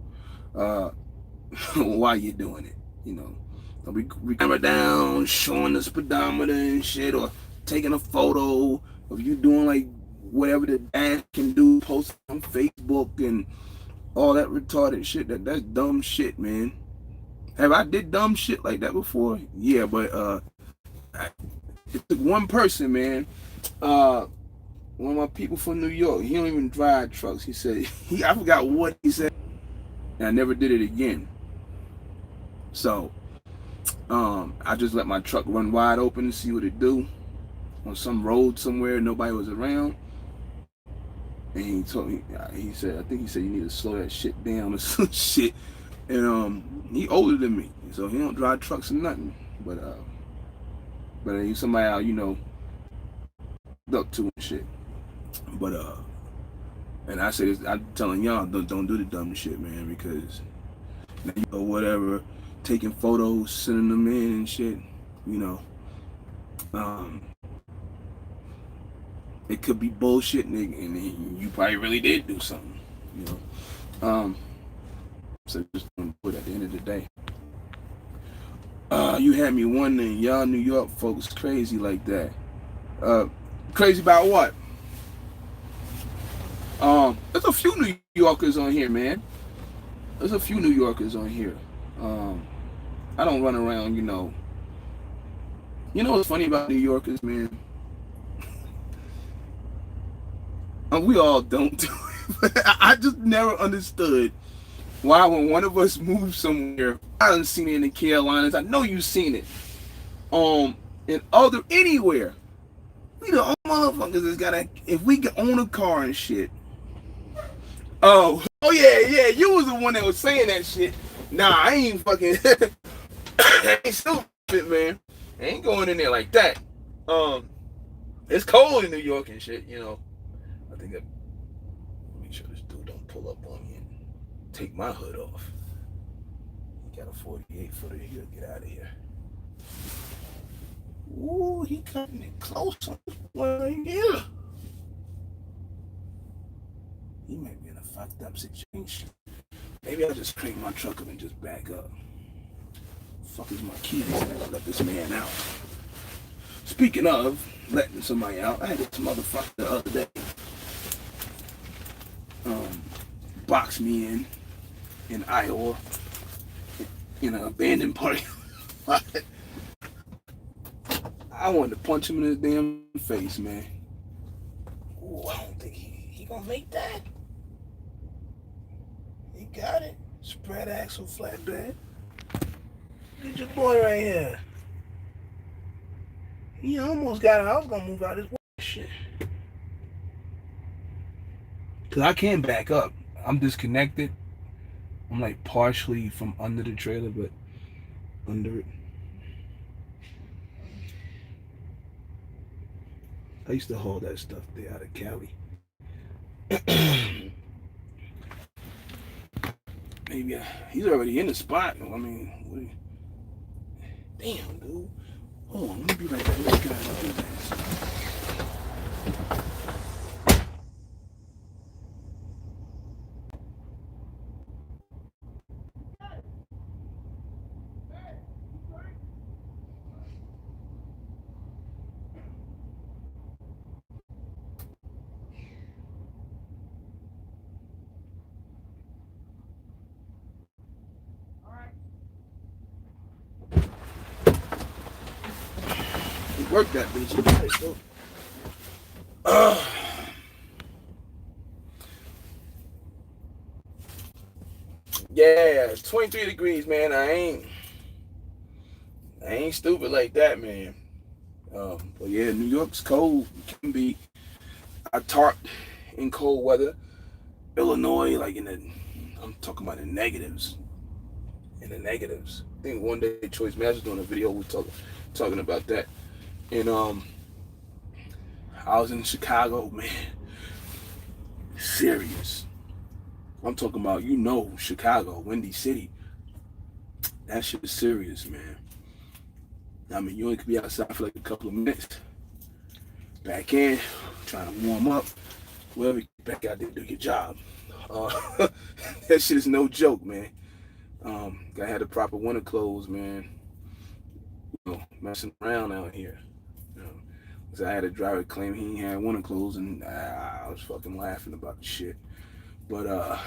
while you're doing it. Don't be camera down, showing the speedometer and shit, or taking a photo of you doing like whatever the dash can do, posting on Facebook and all that retarded shit. That's dumb shit, man. Have I did dumb shit like that before? Yeah, but it took one person, man. One of my people from New York, he don't even drive trucks. He said, I forgot what he said, and I never did it again. So, I just let my truck run wide open and see what it do on some road somewhere nobody was around. And he told me, I think he said you need to slow that shit down or some shit. And he older than me, so he don't drive trucks or nothing. But he's somebody I'll duck to and shit. But and I say this, I'm telling y'all, don't do the dumb shit, man, because now whatever, taking photos, sending them in and shit, it could be bullshit, and you probably really did do something, So just don't put at the end of the day. You had me wondering, y'all New York folks crazy like that. Crazy about what? There's a few New Yorkers on here, man. There's a few New Yorkers on here. I don't run around, what's funny about New Yorkers, man? We all don't do it, but I just never understood why when one of us moves somewhere, I haven't seen it in the Carolinas. I know you've seen it. Anywhere. We the only motherfuckers that's gotta, if we can own a car and shit. Oh yeah, you was the one that was saying that shit. Nah, I ain't fucking, I ain't stupid, man. I ain't going in there like that. It's cold in New York and shit, I think make sure this dude don't pull up on me and take my hood off. He got a 48 footer, he'll get out of here. Ooh, he cutting it close on this boy right here. He might be in a fucked up situation. Maybe I'll just crank my truck up and just back up. Fuck is my keys? I gotta let this man out. Speaking of letting somebody out, I had this motherfucker the other day box me in Iowa in an abandoned parking lot. I wanted to punch him in his damn face, man. Ooh, I don't think he gonna make that. He got it. Spread axle flatbed. Look at your boy right here. He almost got it. I was gonna move out this shit. Cause I can't back up. I'm disconnected. I'm like partially from under the trailer, but under it. I used to haul that stuff there out of Cali. Maybe he's already in the spot. I mean, damn, dude. Hold on, let me be right back. Let me do this. He worked that bitch. Yeah, 23 degrees, man. I ain't stupid like that, man. But yeah, New York's cold. It can be. I taught in cold weather. Illinois, like I'm talking about the negatives. In the negatives. I think one day Choice Master's doing a video was talking about that. And I was in Chicago, man. Serious. I'm talking about, Chicago, Windy City. That shit is serious, man. I mean, you only could be outside for like a couple of minutes. Back in, trying to warm up. Whatever, back out there, do your job. That shit is no joke, man. Gotta have the proper winter clothes, man. Messing around out here. Cause I had a driver claim he had winter clothes, and I was fucking laughing about the shit. But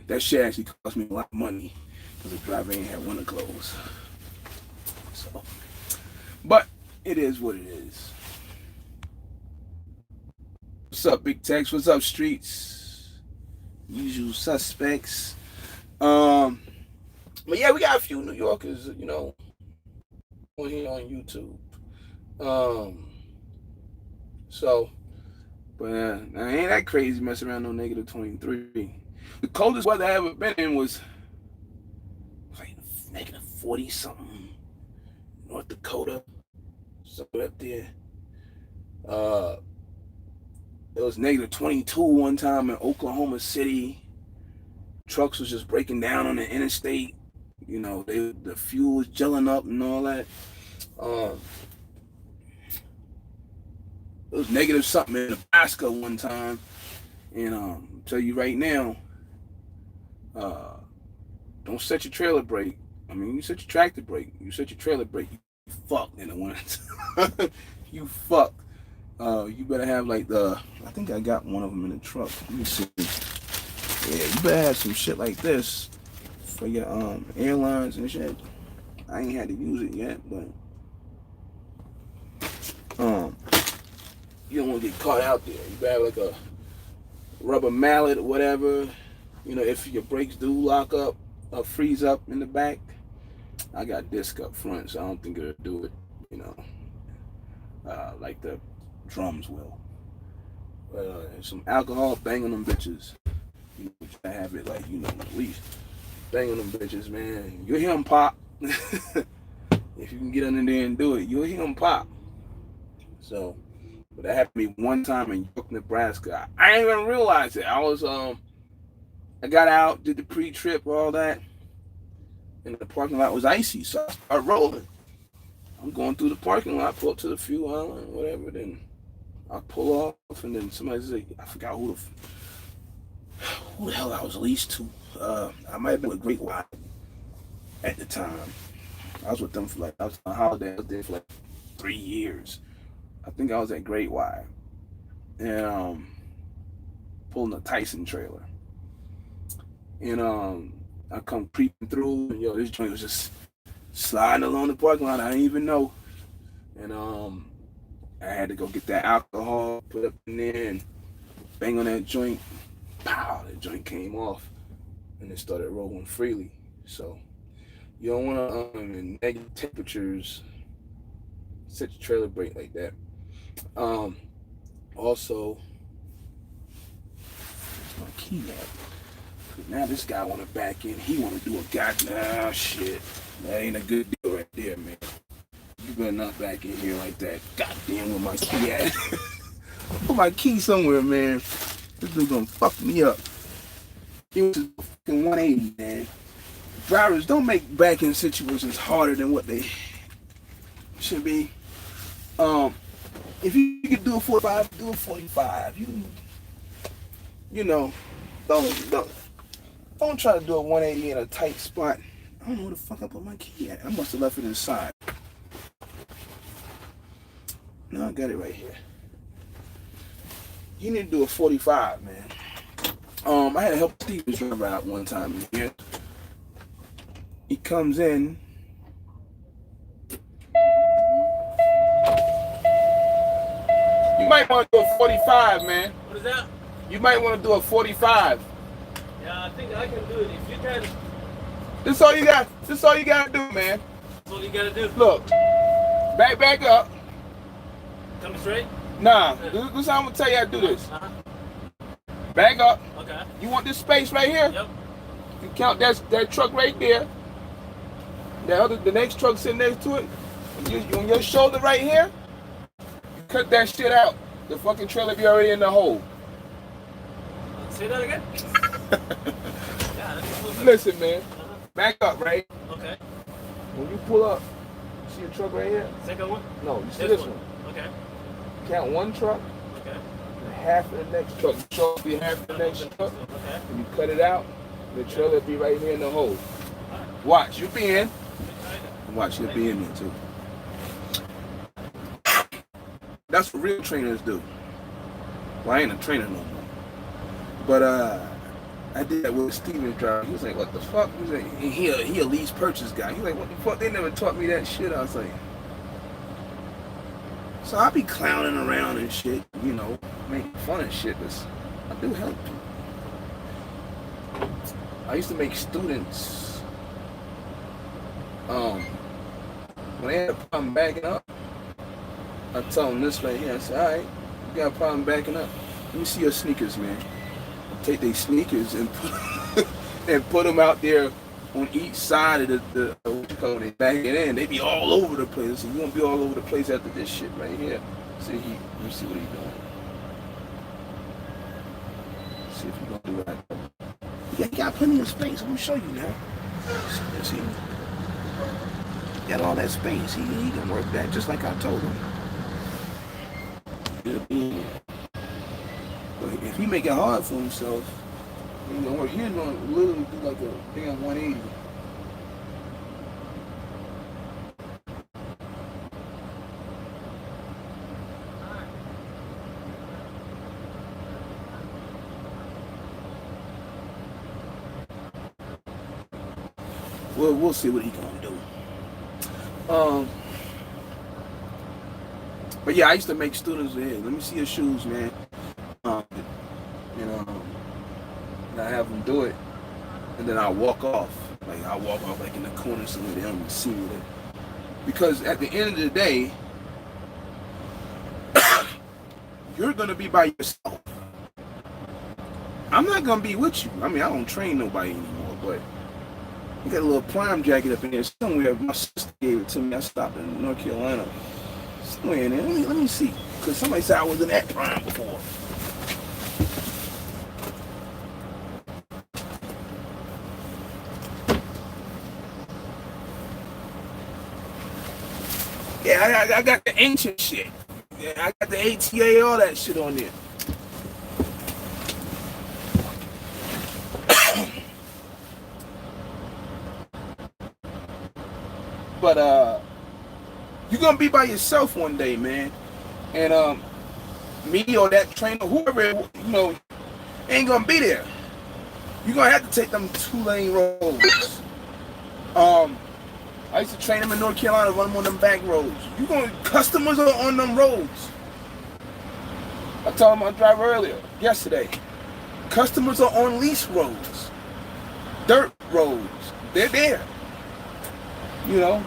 that shit actually cost me a lot of money because the driver ain't had winter clothes. So, but it is what it is. What's up, Big Tex? What's up, Streets? Usual suspects. But yeah, we got a few New Yorkers, on here on YouTube. But I ain't that crazy messing around no negative 23. The coldest weather I ever been in was like negative 40 something. North Dakota, somewhere up there. It was negative 22 one time in Oklahoma City. Trucks was just breaking down on the interstate. The fuel was gelling up and all that. It was negative something in Nebraska one time. And I'll tell you right now, don't set your trailer brake. I mean, you set your tractor brake. You set your trailer brake. You fucked in the winter. You fucked. You better have I think I got one of them in the truck. Let me see. Yeah, you better have some shit like this for your airlines and shit. I ain't had to use it yet, but you don't want to get caught out there. You better have like a rubber mallet or whatever. If your brakes do lock up or freeze up in the back. I got disc up front, so I don't think it'll do it, like the drums will. Some alcohol, bang on them bitches. I have it at least. Bang on them bitches, man. You'll hear them pop. If you can get under there and do it, you'll hear them pop. So, but that happened to me one time in York, Nebraska. I didn't even realize it. I got out, did the pre-trip, all that. And the parking lot was icy, so I started rolling. I'm going through the parking lot, pull up to the fuel island, whatever, then I pull off, and then somebody's like, I forgot who the hell I was leased to. I might have been with Great White at the time. I was with them for I was on holiday, I was there for 3 years. I think I was at Great White. And pulling a Tyson trailer. And I come creeping through, and this joint was just sliding along the parking lot. I didn't even know. And I had to go get that alcohol, put up in there, and bang on that joint. Pow! That joint came off, and it started rolling freely. So you don't want to in negative temperatures set your trailer brake like that. Also, my key up. Now this guy want to back in. He want to do a goddamn shit. That ain't a good deal right there, man. You better not back in here like that. Goddamn, where my key at? Put my key somewhere, man. This dude gonna fuck me up. It was fucking 180, man. Drivers, don't make backing situations harder than what they should be. If you can do a 45, do a 45. You know, don't try to do a 180 in a tight spot. I don't know where the fuck I put my key at. I must have left it inside. No, I got it right here. You need to do a 45, man. I had to help Steve drive out one time here. He comes in. You might want to do a 45, man. What is that? You might want to do a 45. Yeah, I think I can do it. If you can. This is all you got. This is all you got to do, man. That's all you gotta do. Look. Back up. Coming straight? Nah. This is how I'm going to tell you how to do this. Back up. Okay. You want this space right here? Yep. You count that truck right there. The next truck sitting next to it. On your shoulder right here. You cut that shit out. The fucking trailer be already in the hole. Say that again? Listen, man. Back up, right? Okay. When you pull up, you see a truck right here? Second one? No, you see this one. Okay. Count one truck. Okay. And half of the next truck. The truck be half of the next truck. Okay. And you cut it out, the trailer be right here in the hole. Watch, you'll be in. Watch, you'll be in there too. That's what real trainers do. Well, I ain't a trainer no more. But I did that with Steven driver. He was like, what the fuck? He was like, he a lease purchase guy. He's like, what the fuck? They never taught me that shit. I was like, so I be clowning around and shit, you know, making fun of shit. But I do help people. I used to make students, when they had a problem backing up, I tell them this right here. I say, all right, you got a problem backing up. Let me see your sneakers, man. Take their sneakers and put them out there on each side of the what you call it, back it in. They be all over the place. So you won't be all over the place after this shit right here. See, let me see what he's doing. See if he's gonna do that. Yeah, he got plenty of space. I'm gonna show you now. See, got all that space. He can work that just like I told him. But if he make it hard for himself, you know, we're here going to literally do like a damn 180. Well, we'll see what he gonna do. But yeah, I used to make students, hey, let me see your shoes, man. You know, and I have them do it, and then I walk off. Like I walk off like in the corner so they don't even see me there. Because at the end of the day, you're gonna be by yourself. I'm not gonna be with you. I mean, I don't train nobody anymore, but you got a little prime jacket up in there somewhere. My sister gave it to me. I stopped in North Carolina. Somewhere in there. Let me see. Because somebody said I was in that prime before. Yeah, I got the ancient shit. Yeah, I got the ATA, all that shit on there. But you're gonna be by yourself one day, man. And me or that trainer, whoever, you know, ain't gonna be there. You're gonna have to take them 2-lane roads. I used to train them in North Carolina, run them on them back roads. Customers are on them roads. I told my driver earlier, yesterday, customers are on lease roads, dirt roads. They're there. You know,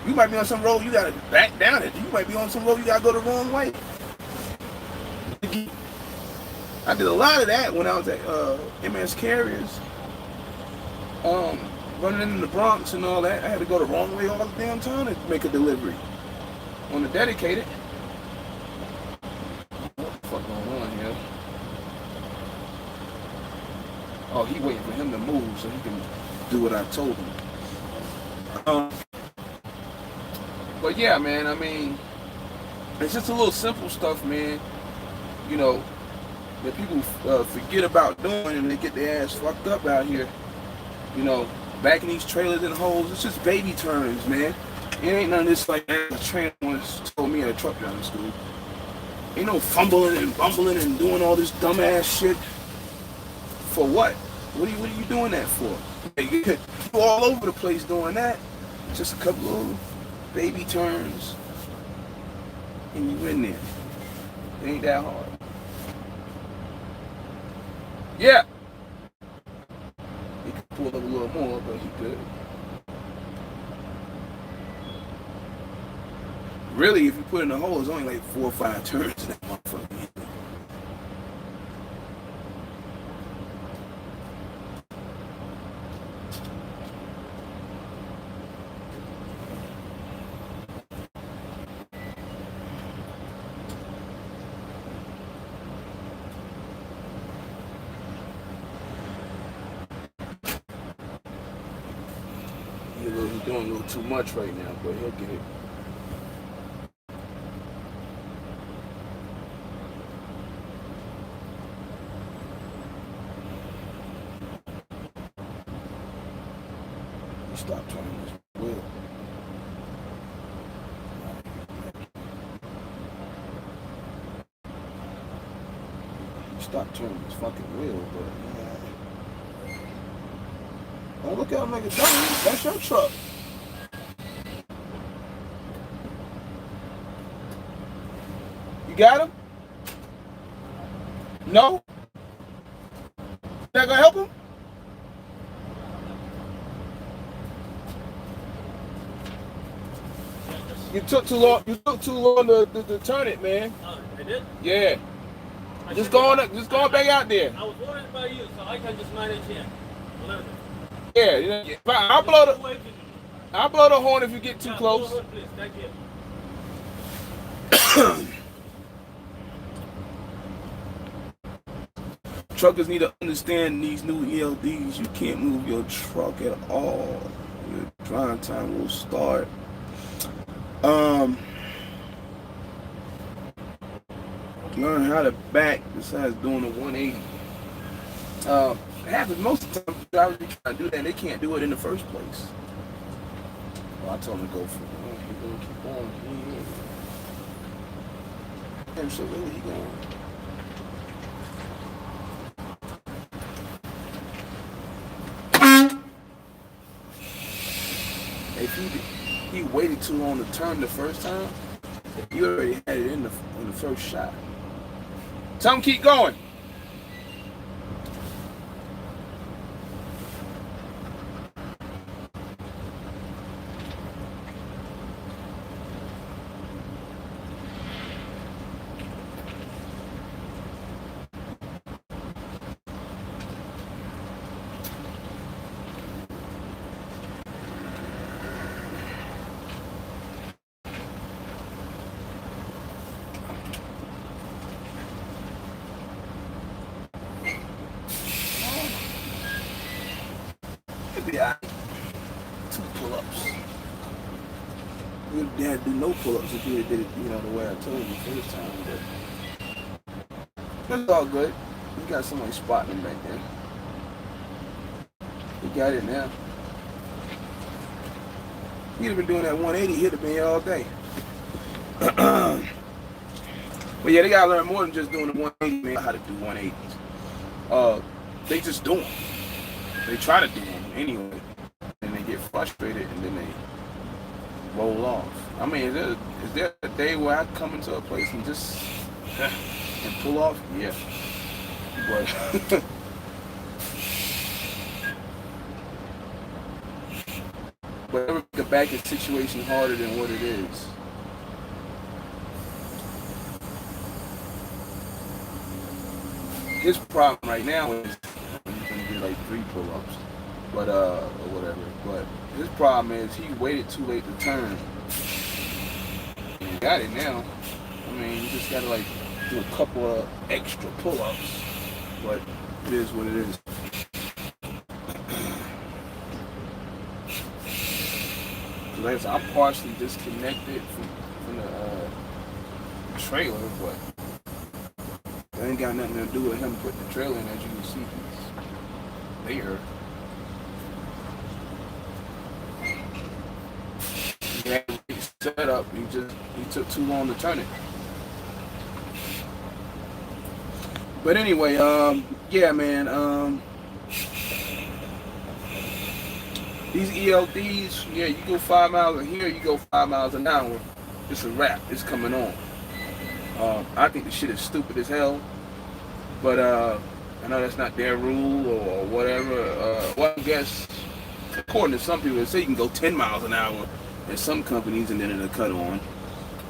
you might be on some road, you gotta back down it. You might be on some road, you gotta go the wrong way. I did a lot of that when I was at MS Carriers. Running in the Bronx and all that. I had to go the wrong way all the damn time to make a delivery. on the dedicated. What the fuck going on here? Oh, he waiting for him to move so he can do what I told him. But yeah, man, I mean, it's just a little simple stuff, man. You know, that people forget about doing and they get their ass fucked up out here. You know, back in these trailers and holes, it's just baby turns, man. It ain't none of this like a trainer once told me at a truck driving school. Ain't no fumbling and bumbling and doing all this dumbass shit. For what? What are you doing that for? You all over the place doing that. Just a couple of baby turns and you in there. It ain't that hard. Yeah. He could pull up a little more, but he could. Really, if you put in the hole, it's only like 4 or 5 turns in that motherfucker. He's doing a little too much right now, but he'll get it. Stop turning this wheel. Stop turning this fucking wheel, but don't look at him like a dummy. That's your truck. You got him? No? Not gonna help him? You took too long. You took too long to turn it, man. Oh, I did? Yeah. Just going back out there. I was worried about you, so I can just manage here. Yeah. I'll blow the horn if you get too close. Blow the horn, please. Thank you. Truckers need to understand these new ELDs. You can't move your truck at all. Your drying time will start. Learn how to back besides doing a 180. Most of the time drivers be trying to do that, they can't do it in the first place. Well, I told him to go for it. He's gonna keep on. Damn, so where he going? If he waited too long to turn the first time, you already had it in the first shot. Tell him keep going. Yeah, 2 pull-ups. You didn't do no pull-ups if you did it, the way I told you the first time. But it's all good. You got somebody spotting him back there. He got it now. He'd have been doing that 180. He'd have been here all day. But yeah, they gotta learn more than just doing the 180. Man, how to do 180s. They just do them. They try to do them anyway, and they get frustrated, and then they roll off. I mean, is there a day where I come into a place and just and pull off? Yeah, but never make a back situation harder than what it is. His problem right now is he's gonna do like 3 pull-ups, but or whatever. But his problem is he waited too late to turn, and got it now. I mean, you just gotta like do a couple of extra pull-ups, but it is what it is. Like I said, I'm partially disconnected from the trailer, but that ain't got nothing to do with him putting the trailer in. As you can see, he's there. He had it set up. He took too long to turn it. But anyway, yeah, man. These ELDs, yeah, you go 5 miles in here, you go 5 miles an hour. It's a wrap. It's coming on. I think the shit is stupid as hell. But I know that's not their rule or whatever. Well, I guess according to some people, they say you can go 10 miles an hour at some companies and then it'll cut on.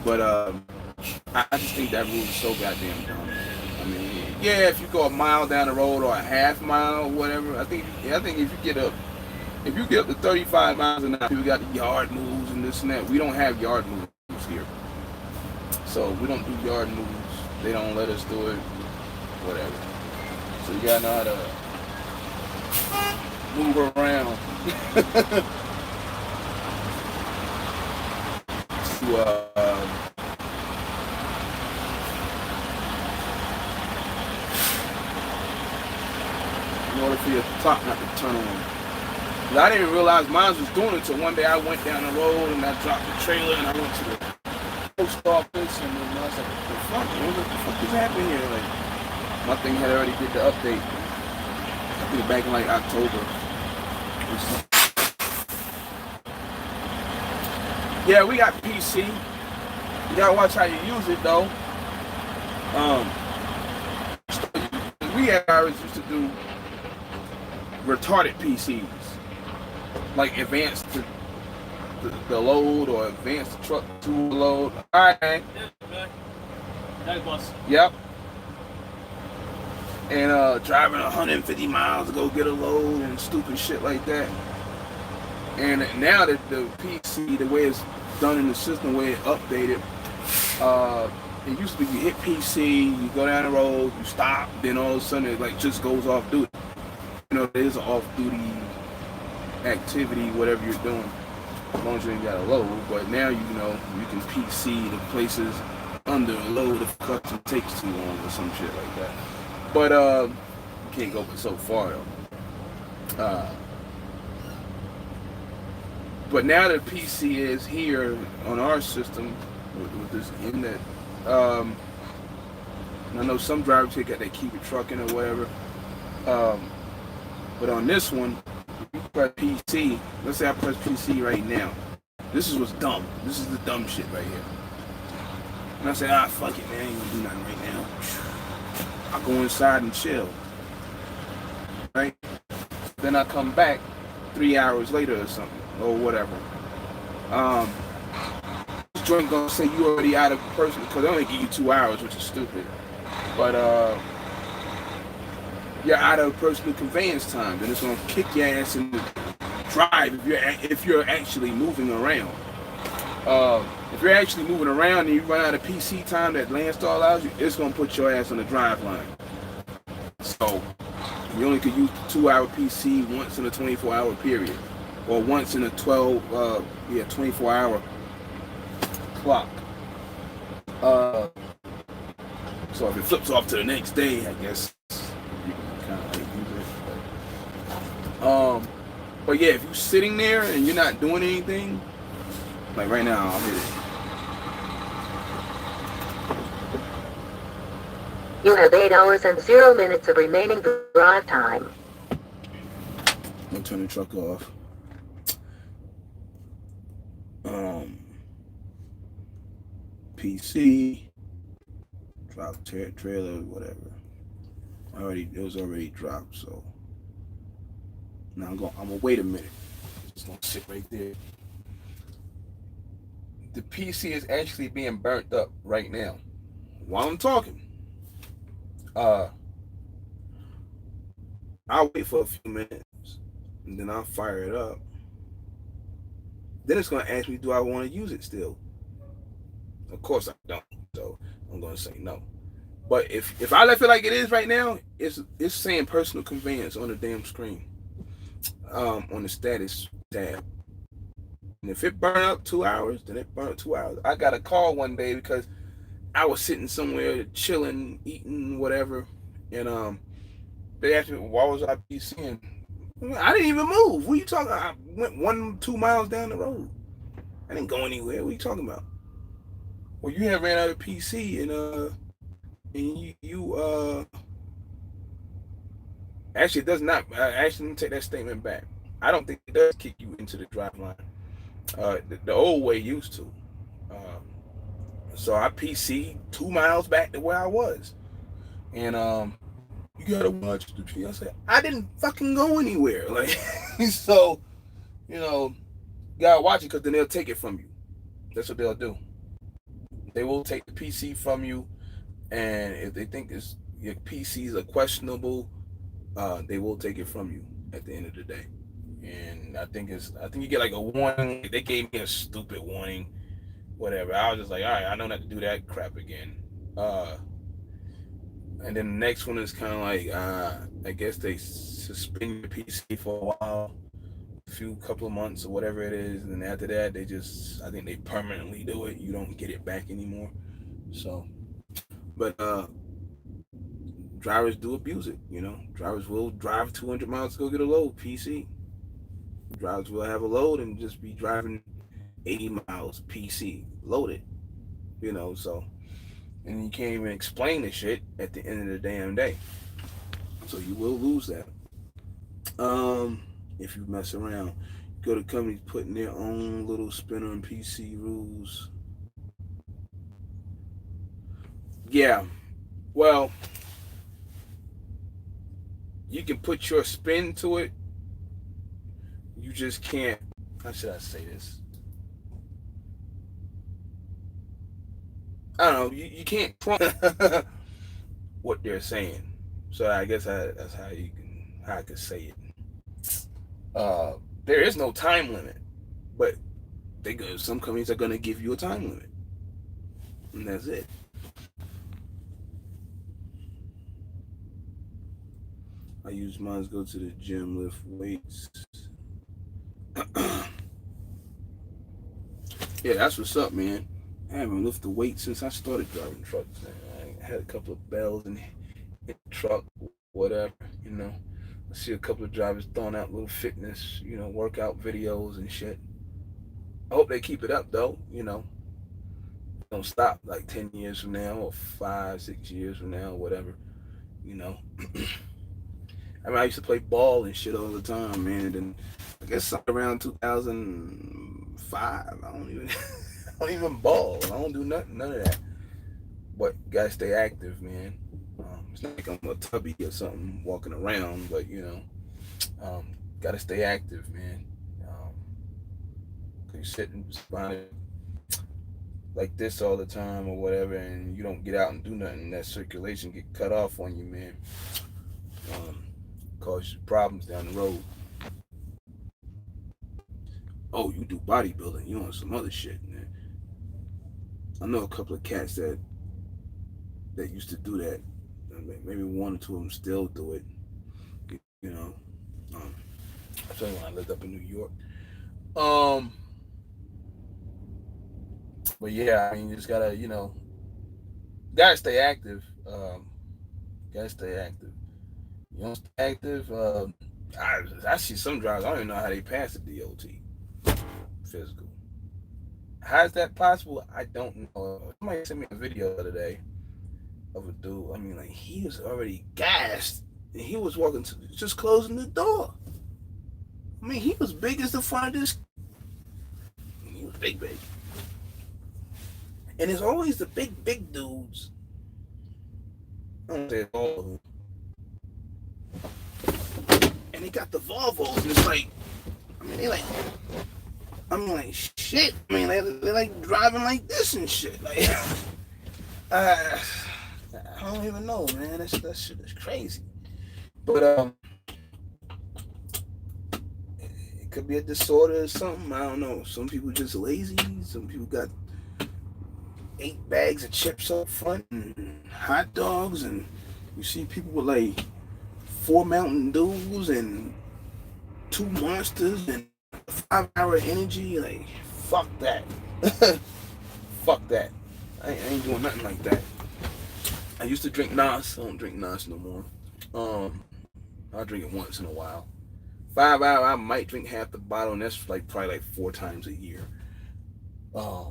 But I just think that rule is so goddamn dumb. I mean, yeah, if you go a mile down the road or a half mile or whatever, I think if you get up to 35 miles an hour, people got the yard moves and this and that. We don't have yard moves here. So we don't do yard moves. They don't let us do it. Whatever. So you gotta know how to move around. In order for your clock not to turn on. I didn't realize mine was doing it until one day I went down the road and I dropped the trailer and I went to the post office and then I was like, what the fuck is happening here? Like, my thing had already did the update. I think back in like October. Yeah, we got PC. You gotta watch how you use it though. We used to do retarded PCs. Like advance the load or advance the truck to the load. Alright. Hey, boss. Yep. And driving 150 miles to go get a load and stupid shit like that. And now that the PC, the way it's done in the system, the way it's updated, it used to be you hit PC, you go down the road, you stop, then all of a sudden it like just goes off duty. You know, it is an off duty activity, whatever you're doing, as long as you ain't got a load. But now you know you can PC the places under a load if custom takes too long or some shit like that. But you can't go so far though. But now that PC is here on our system with this internet, I know some drivers got that keep it trucking or whatever. But on this one, you press PC. Let's say I press PC right now. This is what's dumb. This is the dumb shit right here. And I say, fuck it, man. I ain't gonna do nothing right now. I go inside and chill. Right? Then I come back 3 hours later or something, or whatever. This joint gonna say you already out of person, because they only give you 2 hours, which is stupid. But you're out of personal conveyance time. Then it's gonna kick your ass in the drive if you're actually moving around. If you're actually moving around and you run out of PC time that Landstar allows you, it's gonna put your ass on the drive line. So you only could use the 2 hour PC once in a 24-hour period, or once in a 24-hour clock. So if it flips off to the next day, I guess you can kind of like use it. But yeah, if you're sitting there and you're not doing anything, like right now, I'll hit it. You have 8 hours and 0 minutes of remaining drive time. I'll turn the truck off. PC, drop trailer, whatever. It was already dropped, so now I'm gonna wait a minute. Just gonna sit right there. The PC is actually being burnt up right now while I'm talking. I'll wait for a few minutes and then I'll fire it up. Then it's gonna ask me, do I want to use it still? Of course I don't. So I'm gonna say no. But if I left it like it is right now, it's saying personal conveyance on the damn screen, on the status tab. And if it burned up 2 hours, then it burned up 2 hours. I got a call one day because I was sitting somewhere chilling, eating whatever, and they asked me why was I PCing. I didn't even move. What are you talking about? I went 1-2 miles down the road. I didn't go anywhere. What are you talking about? Well, you have ran out of PC and you actually it does not. Actually, let me take that statement back. I don't think it does kick you into the drive line. The old way used to. Uh, so I PC 2 miles back to where I was, and you gotta watch the tree. I said I didn't fucking go anywhere. Like so, you know, you gotta watch it because then they'll take it from you. That's what they'll do. They will take the PC from you, and if they think your PCs are questionable, they will take it from you at the end of the day. And I think you get like a warning. They gave me a stupid warning, whatever. I was just like, all right, I know not to do that crap again. And then the next one is kind of like, I guess they suspend your PC for a while, couple of months or whatever it is, and then after that, I think they permanently do it. You don't get it back anymore. So, but drivers do abuse it. Drivers will drive 200 miles to go get a load PC. Drivers will have a load and just be driving 80 miles PC loaded. So, and you can't even explain the shit at the end of the damn day. So you will lose that. If you mess around, go to companies putting their own little spin on PC rules. Yeah, well, you can put your spin to it. You just can't. How should I say this? I don't know. You can't trump what they're saying. So I guess that's how I could say it. There is no time limit, but some companies are gonna give you a time limit, and that's it. I use mine to go to the gym, lift weights. Yeah, that's what's up, man. I haven't lifted weights since I started driving trucks. I had a couple of bells in the truck, whatever, I see a couple of drivers throwing out little fitness, workout videos and shit. I hope they keep it up, though, Don't stop like 10 years from now or 5-6 years from now or whatever, I mean, I used to play ball and shit all the time, man. And then I guess around 2005, I don't even ball. I don't do none of that. But gotta stay active, man. It's not like I'm a tubby or something walking around, but gotta stay active, man. Cause you sitting behind it like this all the time or whatever, and you don't get out and do nothing, that circulation get cut off on you, man. Cause you problems down the road. Oh, you do bodybuilding, you on some other shit, man. I know a couple of cats that used to do that. Maybe one or two of them still do it. Especially when I lived up in New York. But yeah, I mean, you just gotta, gotta stay active. Gotta stay active. You don't stay active. I see some drivers. I don't even know how they pass the DOT physical. How is that possible? I don't know. Somebody sent me a video the other day of a dude. I mean, like, he was already gassed, and he was walking to just closing the door. I mean, he was big as the front of this. He was big. And it's always the big dudes. I don't say all of them. And they got the Volvos, and it's like, I mean, like shit. I mean, they're like driving like this and shit. Like, I don't even know, man. That shit is crazy. But it could be a disorder or something. I don't know. Some people just lazy. Some people got 8 bags of chips up front and hot dogs, and you see people with like 4 Mountain Dews and 2 Monsters and 5-hour energy. Like, fuck that. Fuck that. I ain't doing nothing like that. I used to drink Nas. I don't drink Nas no more. I'll drink it once in a while. 5-hour, I might drink half the bottle, and that's like probably like 4 times a year. I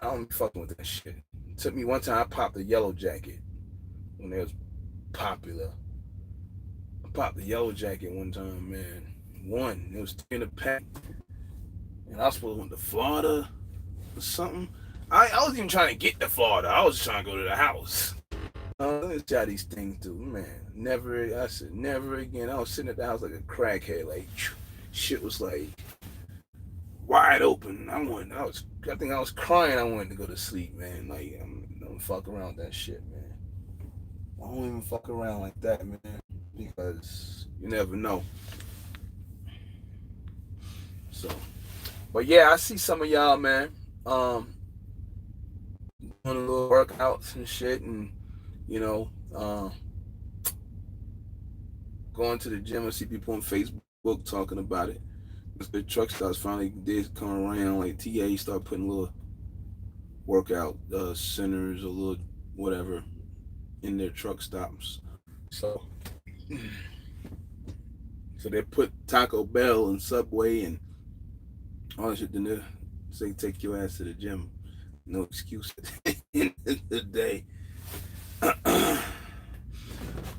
don't be fucking with that shit. It took me one time. I popped the Yellow Jacket when it was popular. I popped the Yellow Jacket one time, man. It was in a pack, and I was supposed to went to Florida or something. I wasn't even trying to get to Florida. I was trying to go to the house. Let me try these things, dude. Man, I said never again. I was sitting at the house like a crackhead. Like, shit was like wide open. I think I was crying. I wanted to go to sleep, man. Like, don't fuck around with that shit, man. I don't even fuck around like that, man, because you never know. So, but yeah, I see some of y'all, man, doing a little workouts and shit, and going to the gym. I see people on Facebook talking about it. The truck stops finally did come around. Like TA start putting little workout centers or little whatever in their truck stops. So they put Taco Bell and Subway and all that shit in there. Say take your ass to the gym. No excuse in the day.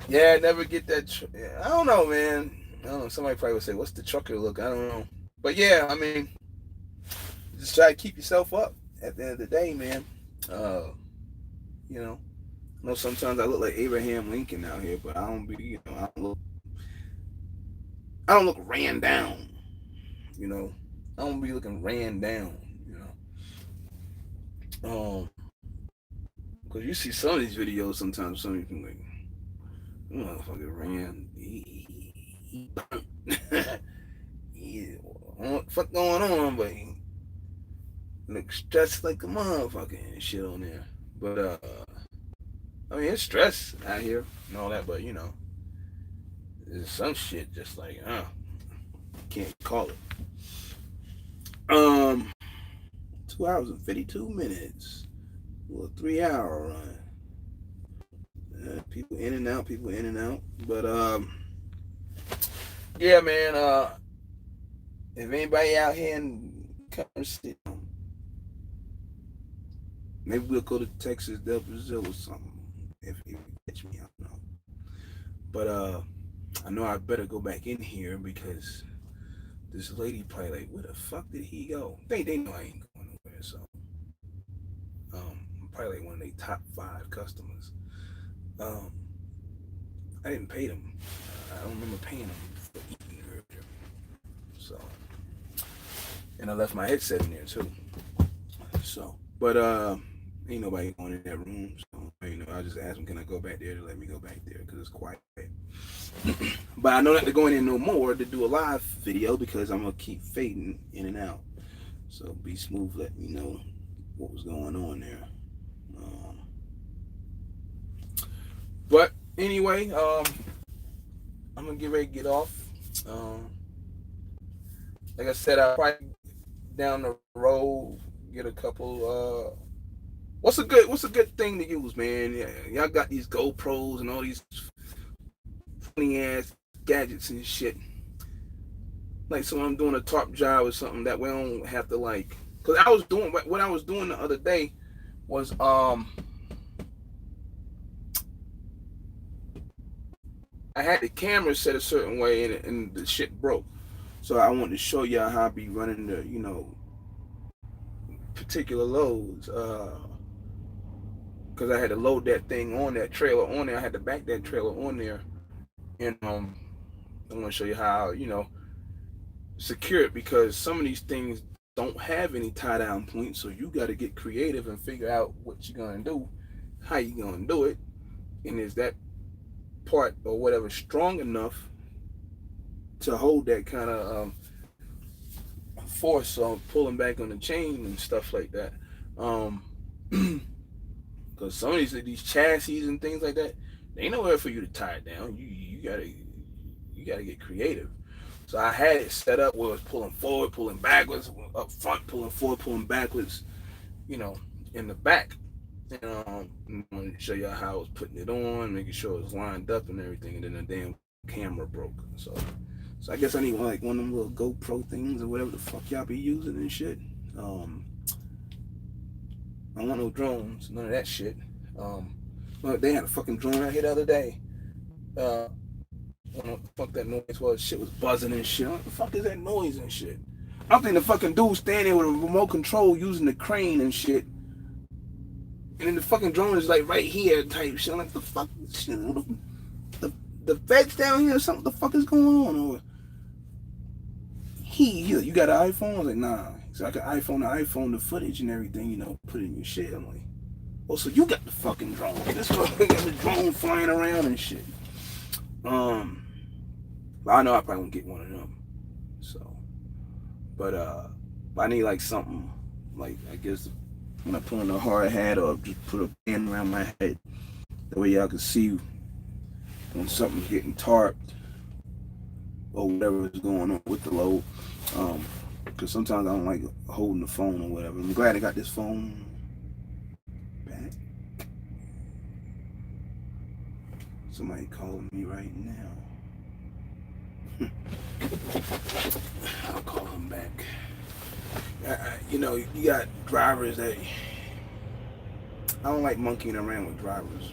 Yeah, never get that. I don't know, man. I don't know. Somebody probably would say, "What's the trucker look?" I don't know. But yeah, I mean, just try to keep yourself up. At the end of the day, man. I know sometimes I look like Abraham Lincoln out here, but I don't be. I don't look ran down. I don't be looking ran down. Because you see some of these videos sometimes, some of you can like, motherfucker ran. He what the fuck going on, but he look stressed like a motherfucker and shit on there. But I mean, it's stress out here and all that, but there's some shit just like, can't call it. 2 hours and 52 minutes. A little 3-hour run. People in and out. But yeah, man. If anybody out here in country, maybe we'll go to Texas, Del Brazil or something. If you catch me, I don't know. But I know I better go back in here because this lady probably like, where the fuck did he go? They know I ain't going nowhere, so I'm probably like one of their top 5 customers. I didn't pay them. I don't remember paying them for eating earlier. So, and I left my headset in there too. So, but ain't nobody going in that room. So, I just asked them, can I go back there? To let me go back there because it's quiet. But I know not to go in there no more to do a live video because I'm gonna keep fading in and out. So be smooth. Let me know what was going on there. But anyway, I'm gonna get ready to get off. Like I said, I'll probably down the road get a couple. What's a good thing to use, man? Yeah, y'all got these GoPros and all these funny ass gadgets and shit. Like, so I'm doing a tarp job or something that we don't have to like. Cause I was doing what I was doing the other day was I had the camera set a certain way and the shit broke. So I wanted to show y'all how I be running the particular loads. Cause I had to load that thing on that trailer on there. I had to back that trailer on there, and I want to show you how secure it because some of these things don't have any tie down points. So you got to get creative and figure out what you're gonna do, how you gonna do it, and is that part or whatever strong enough to hold that kind of force on pulling back on the chain and stuff like that. Um, because some of these chassis and things like that, there ain't nowhere for you to tie it down. You gotta get creative. So I had it set up where it was pulling forward, pulling backwards, up front, pulling forward, pulling backwards, you know, in the back. And I'm going to show y'all how I was putting it on, making sure it was lined up and everything. And then the damn camera broke. So I guess I need like one of them little GoPro things or whatever the fuck y'all be using and shit. I don't want no drones, none of that shit. Well, they had a fucking drone out here the other day. I don't know what the fuck that noise was. Shit was buzzing and shit. What the fuck is that noise and shit? I think the fucking dude standing with a remote control using the crane and shit. And then the fucking drone is like right here type shit. I'm like, the fuck? Shit, the feds down here or something? What the fuck is going on? Or you got an iPhone? I was like, nah. So I can iPhone the footage and everything, you know, put it in your shit. I'm like, oh, so you got the fucking drone. This fucking got the drone flying around and shit. But I know I probably won't get one of them. So, but I need like something, like I guess when I put on a hard hat or just put a band around my head, that way y'all can see when something's getting tarped or whatever is going on with the load. Because sometimes I don't like holding the phone or whatever. I'm glad I got this phone back. Somebody calling me right now. I'll call him back. You know, you got drivers that I don't like monkeying around with drivers.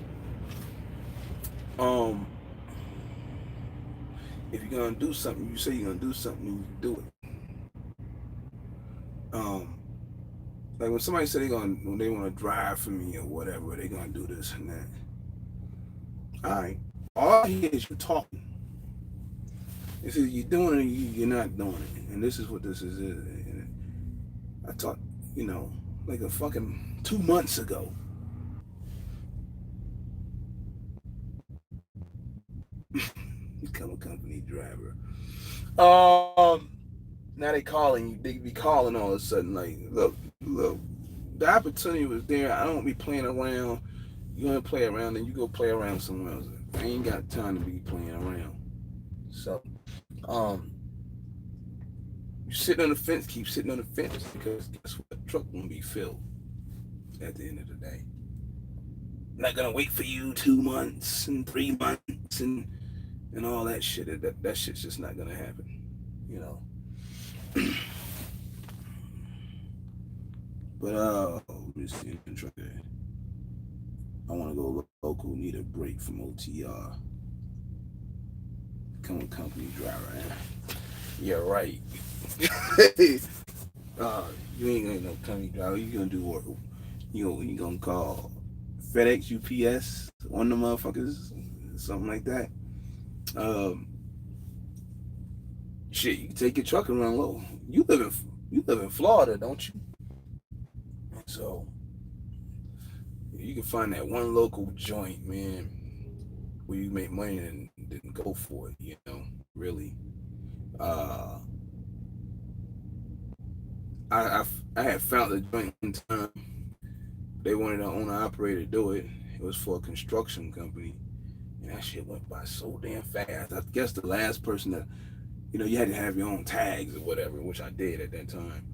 If you're gonna do something, you say you're gonna do something, and you do it. Like when somebody say when they want to drive for me or whatever, they gonna do this and that. All right, all I hear is you talking. It's either you're doing it or you're not doing it, and this is what this is. And I talked, you know, like a fucking 2 months ago. Become a company driver. Now they calling you. They be calling all of a sudden. Like, look. The opportunity was there. I don't be playing around. You want to play around, then you go play around somewhere else. I ain't got time to be playing around. So, you sitting on the fence. Keep sitting on the fence because guess what? The truck won't be filled at the end of the day. I'm not gonna wait for you 2 months and 3 months and all that shit. That shit's just not gonna happen. You know. But let me see. I want to go local. Need a break from OTR. Become a company driver. Yeah, right. You ain't gonna no company driver. You gonna do what? You gonna call FedEx, UPS, one of the motherfuckers, something like that. Shit, you can take your truck and run low. You live in Florida, don't you? So you can find that one local joint, man, where you make money and didn't go for it. You know, really. I had found a joint one time. They wanted an owner operator to do it. It was for a construction company, and that shit went by so damn fast. I guess the last person that, you know, you had to have your own tags or whatever, which I did at that time.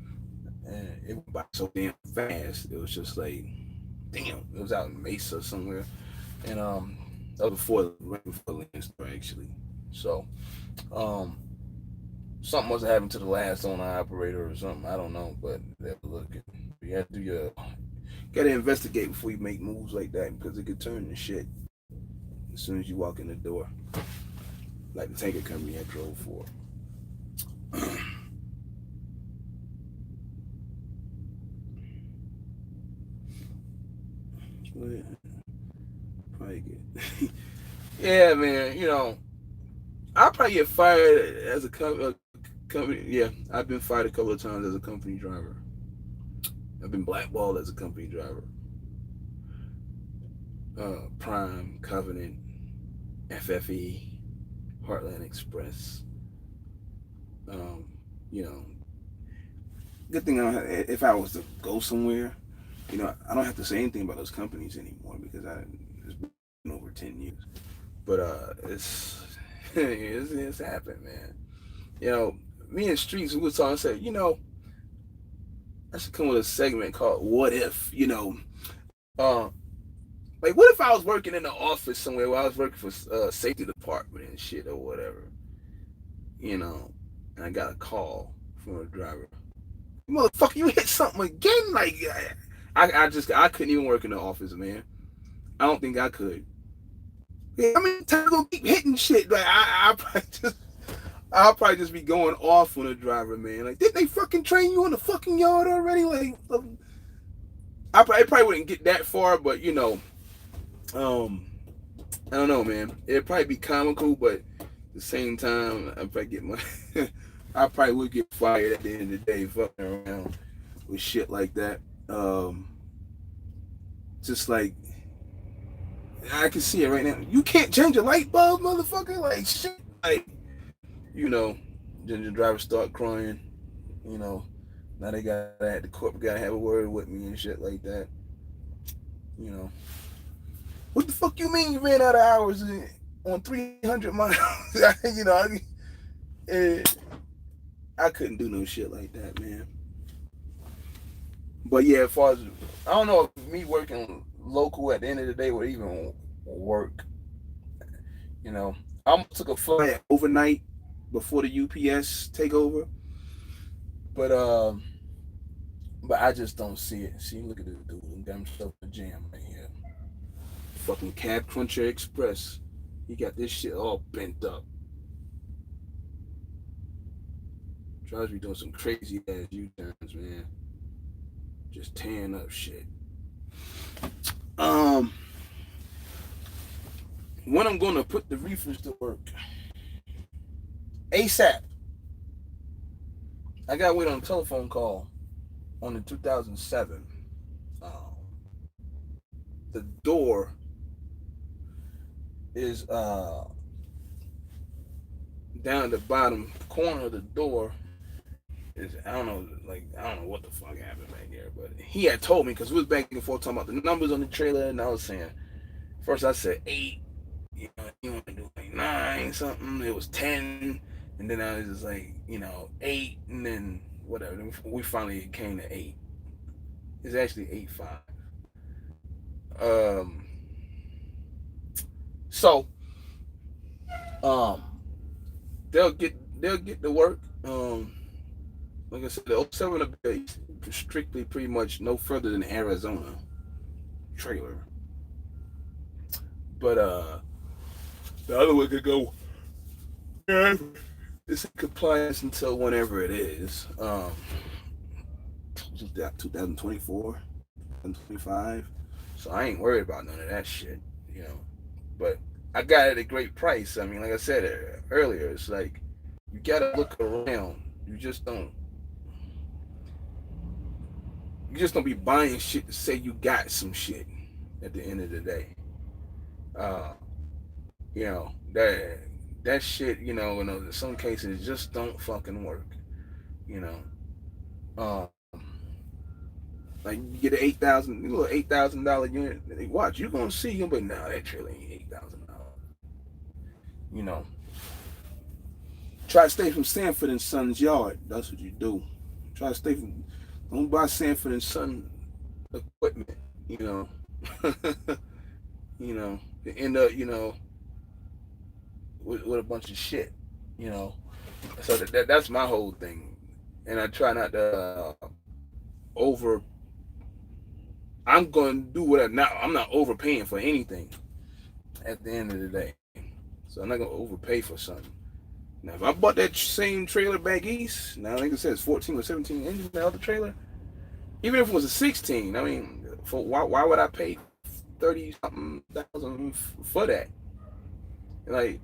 And it went by so damn fast. It was just like, damn. It was out in Mesa somewhere, and that was right before Lancaster actually. So, something must have happened to the last owner operator or something. I don't know, but they were looking. You have to gotta investigate before you make moves like that because it could turn to shit as soon as you walk in the door. Like the tanker company I drove for. Probably get. Yeah, man. You know, I'll probably get fired as a company. Yeah, I've been fired a couple of times as a company driver. I've been blackballed as a company driver. Prime, Covenant, FFE, Heartland Express. You know, good thing if I was to go somewhere, You know, I don't have to say anything about those companies anymore because it's been over 10 years. But it's happened, man. You know, me and Streets, we was talking and said, you know, I should come with a segment called "What If." You know, uh, like what if I was working in the office somewhere where I was working for safety department and shit or whatever, you know, and I got a call from a driver. Motherfucker, you hit something again? Like, I couldn't even work in the office, man. I don't think I could. Yeah, I mean, time gonna keep hitting shit. Like, I'll probably just be going off on a driver, man. Like, did they fucking train you on the fucking yard already? Like, I probably wouldn't get that far, but you know, um, I don't know, man. It'd probably be comical, but at the same time, I probably get my, I probably would get fired at the end of the day, fucking around with shit like that. Just like I can see it right now. You can't change a light bulb, motherfucker. Like shit. Like you know, then the driver start crying. You know, now they got the corporate gotta have a word with me and shit like that. You know, what the fuck you mean you ran out of hours on 300 miles? You know, I couldn't do no shit like that, man. But yeah, as far as I don't know if me working local at the end of the day would even work. You know, I almost took a flight overnight before the UPS takeover, but but I just don't see it. See, look at this dude, and got himself a jam right here. Fucking Cab Cruncher Express. He got this shit all bent up. Tries to be doing some crazy ass U-turns, man. Just tearing up shit. When I'm gonna put the reefers to work ASAP. I gotta wait on a telephone call on the 2007. The door is down at the bottom corner of the door is I don't know, like I don't know what the fuck happened back there, but he had told me because we was back and forth talking about the numbers on the trailer, and I was saying first I said 8, you know, you want to do like 9 something. It was 10, and then I was just like, you know, 8, and then whatever. Then we finally came to 8. It's actually 8.5. So they'll get to work. Like I said, the 07 will be strictly pretty much no further than Arizona trailer. But the other one could go. It's in compliance until whenever it is. 2024, 2025. So I ain't worried about none of that shit, you know. But I got it at a great price. I mean, like I said earlier, it's like you gotta look around. You just don't be buying shit to say you got some shit at the end of the day. Uh, you know, that shit, you know, in some cases just don't fucking work. You know. Like you get an $8,000 unit, watch, you're gonna see him, but nah, that trailer ain't $8,000. You know. Try to stay from Sanford and Son's yard. That's what you do. Try to stay from don't buy Sanford and Son equipment, you know. You know, you end up, you know, with a bunch of shit, you know. So that's my whole thing, and I try not to over. I'm going to do what I'm not overpaying for anything at the end of the day, so I'm not going to overpay for something. Now, if I bought that same trailer back east, now like I said, it's 14 or 17 engines now the trailer. Even if it was a 16, I mean, why would I pay 30 something thousand for that? Like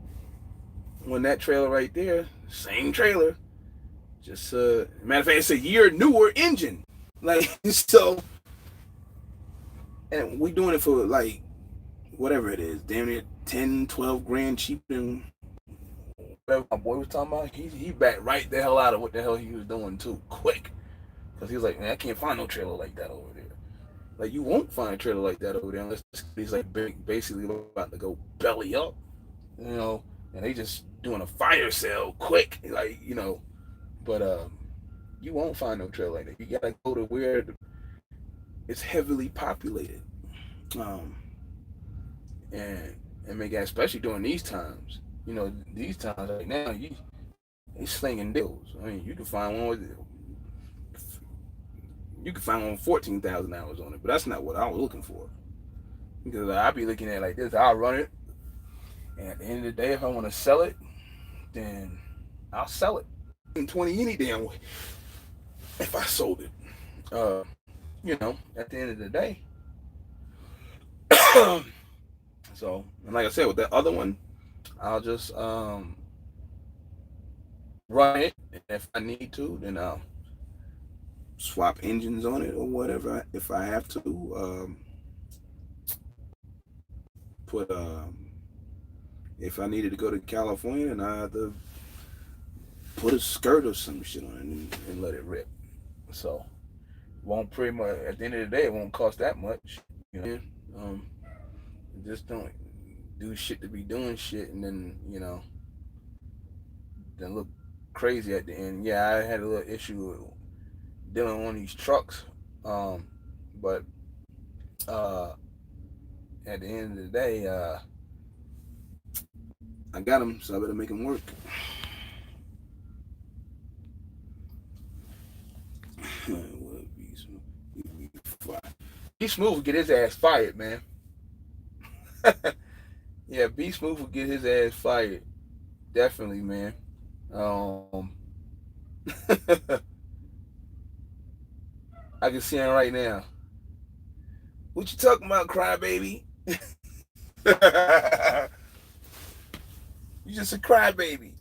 when that trailer right there, same trailer, just matter of fact, it's a year newer engine. Like so, and we doing it for like whatever it is, damn near 10, 12 grand cheaper than whatever my boy was talking about. He backed right the hell out of what the hell he was doing too, quick, because he was like, man, I can't find no trailer like that over there. Like you won't find a trailer like that over there unless he's like basically about to go belly up, you know, and they just doing a fire sale quick, like But you won't find no trailer like that. You gotta go to where it's heavily populated, um, and make especially during these times. These times right now, they slinging deals. I mean, you can find one with 14,000 hours on it, but that's not what I was looking for. Because I'll be looking at it like this. I'll run it, and at the end of the day, if I want to sell it, then I'll sell it in 20 any damn way. If I sold it, at the end of the day. So, and like I said, with that other one, I'll just run it, and if I need to, then I'll swap engines on it or whatever if I have to. Put if I needed to go to California, and I had to put a skirt or some shit on it and let it rip. So won't pretty much at the end of the day it won't cost that much. Just don't do shit to be doing shit and then then look crazy at the end. Yeah, I had a little issue with dealing with one of these trucks, but at the end of the day, I got him, so I better make him work. B Smooth will get his ass fired, man. Yeah, B Smooth will get his ass fired. Definitely, man. I can see him right now. What you talking about, crybaby? You just a crybaby.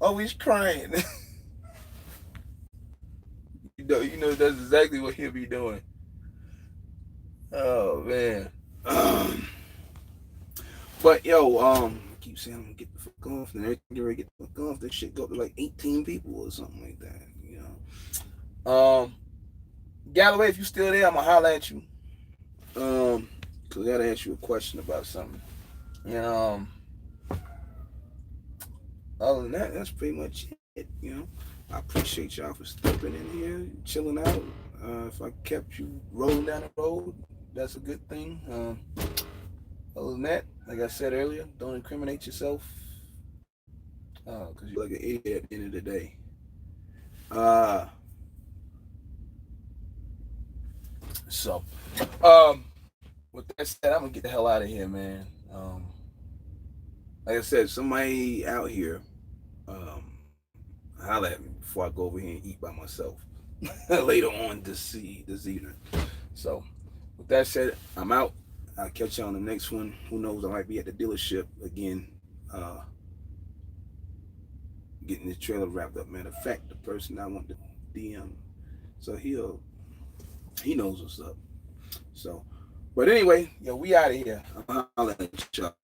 Always crying. You know that's exactly what he'll be doing. Oh man. But yo, I keep saying I'm gonna get the fuck off, and every get the fuck off. That shit go up to like 18 people or something like that. Galloway, if you still there, I'm gonna holler at you. Cause I gotta ask you a question about something. And other than that, that's pretty much it. I appreciate y'all for stepping in here, chilling out. If I kept you rolling down the road, that's a good thing. Other than that, like I said earlier, don't incriminate yourself. Cause you're like an idiot at the end of the day. So, with that said, I'm gonna get the hell out of here, man. Like I said, somebody out here, holler at me before I go over here and eat by myself later on this evening. So, with that said, I'm out. I'll catch you on the next one. Who knows? I might be at the dealership again, getting this trailer wrapped up. Matter of fact, the person I want to DM, so he knows what's up. So, but anyway, we out of here. I'll let y'all.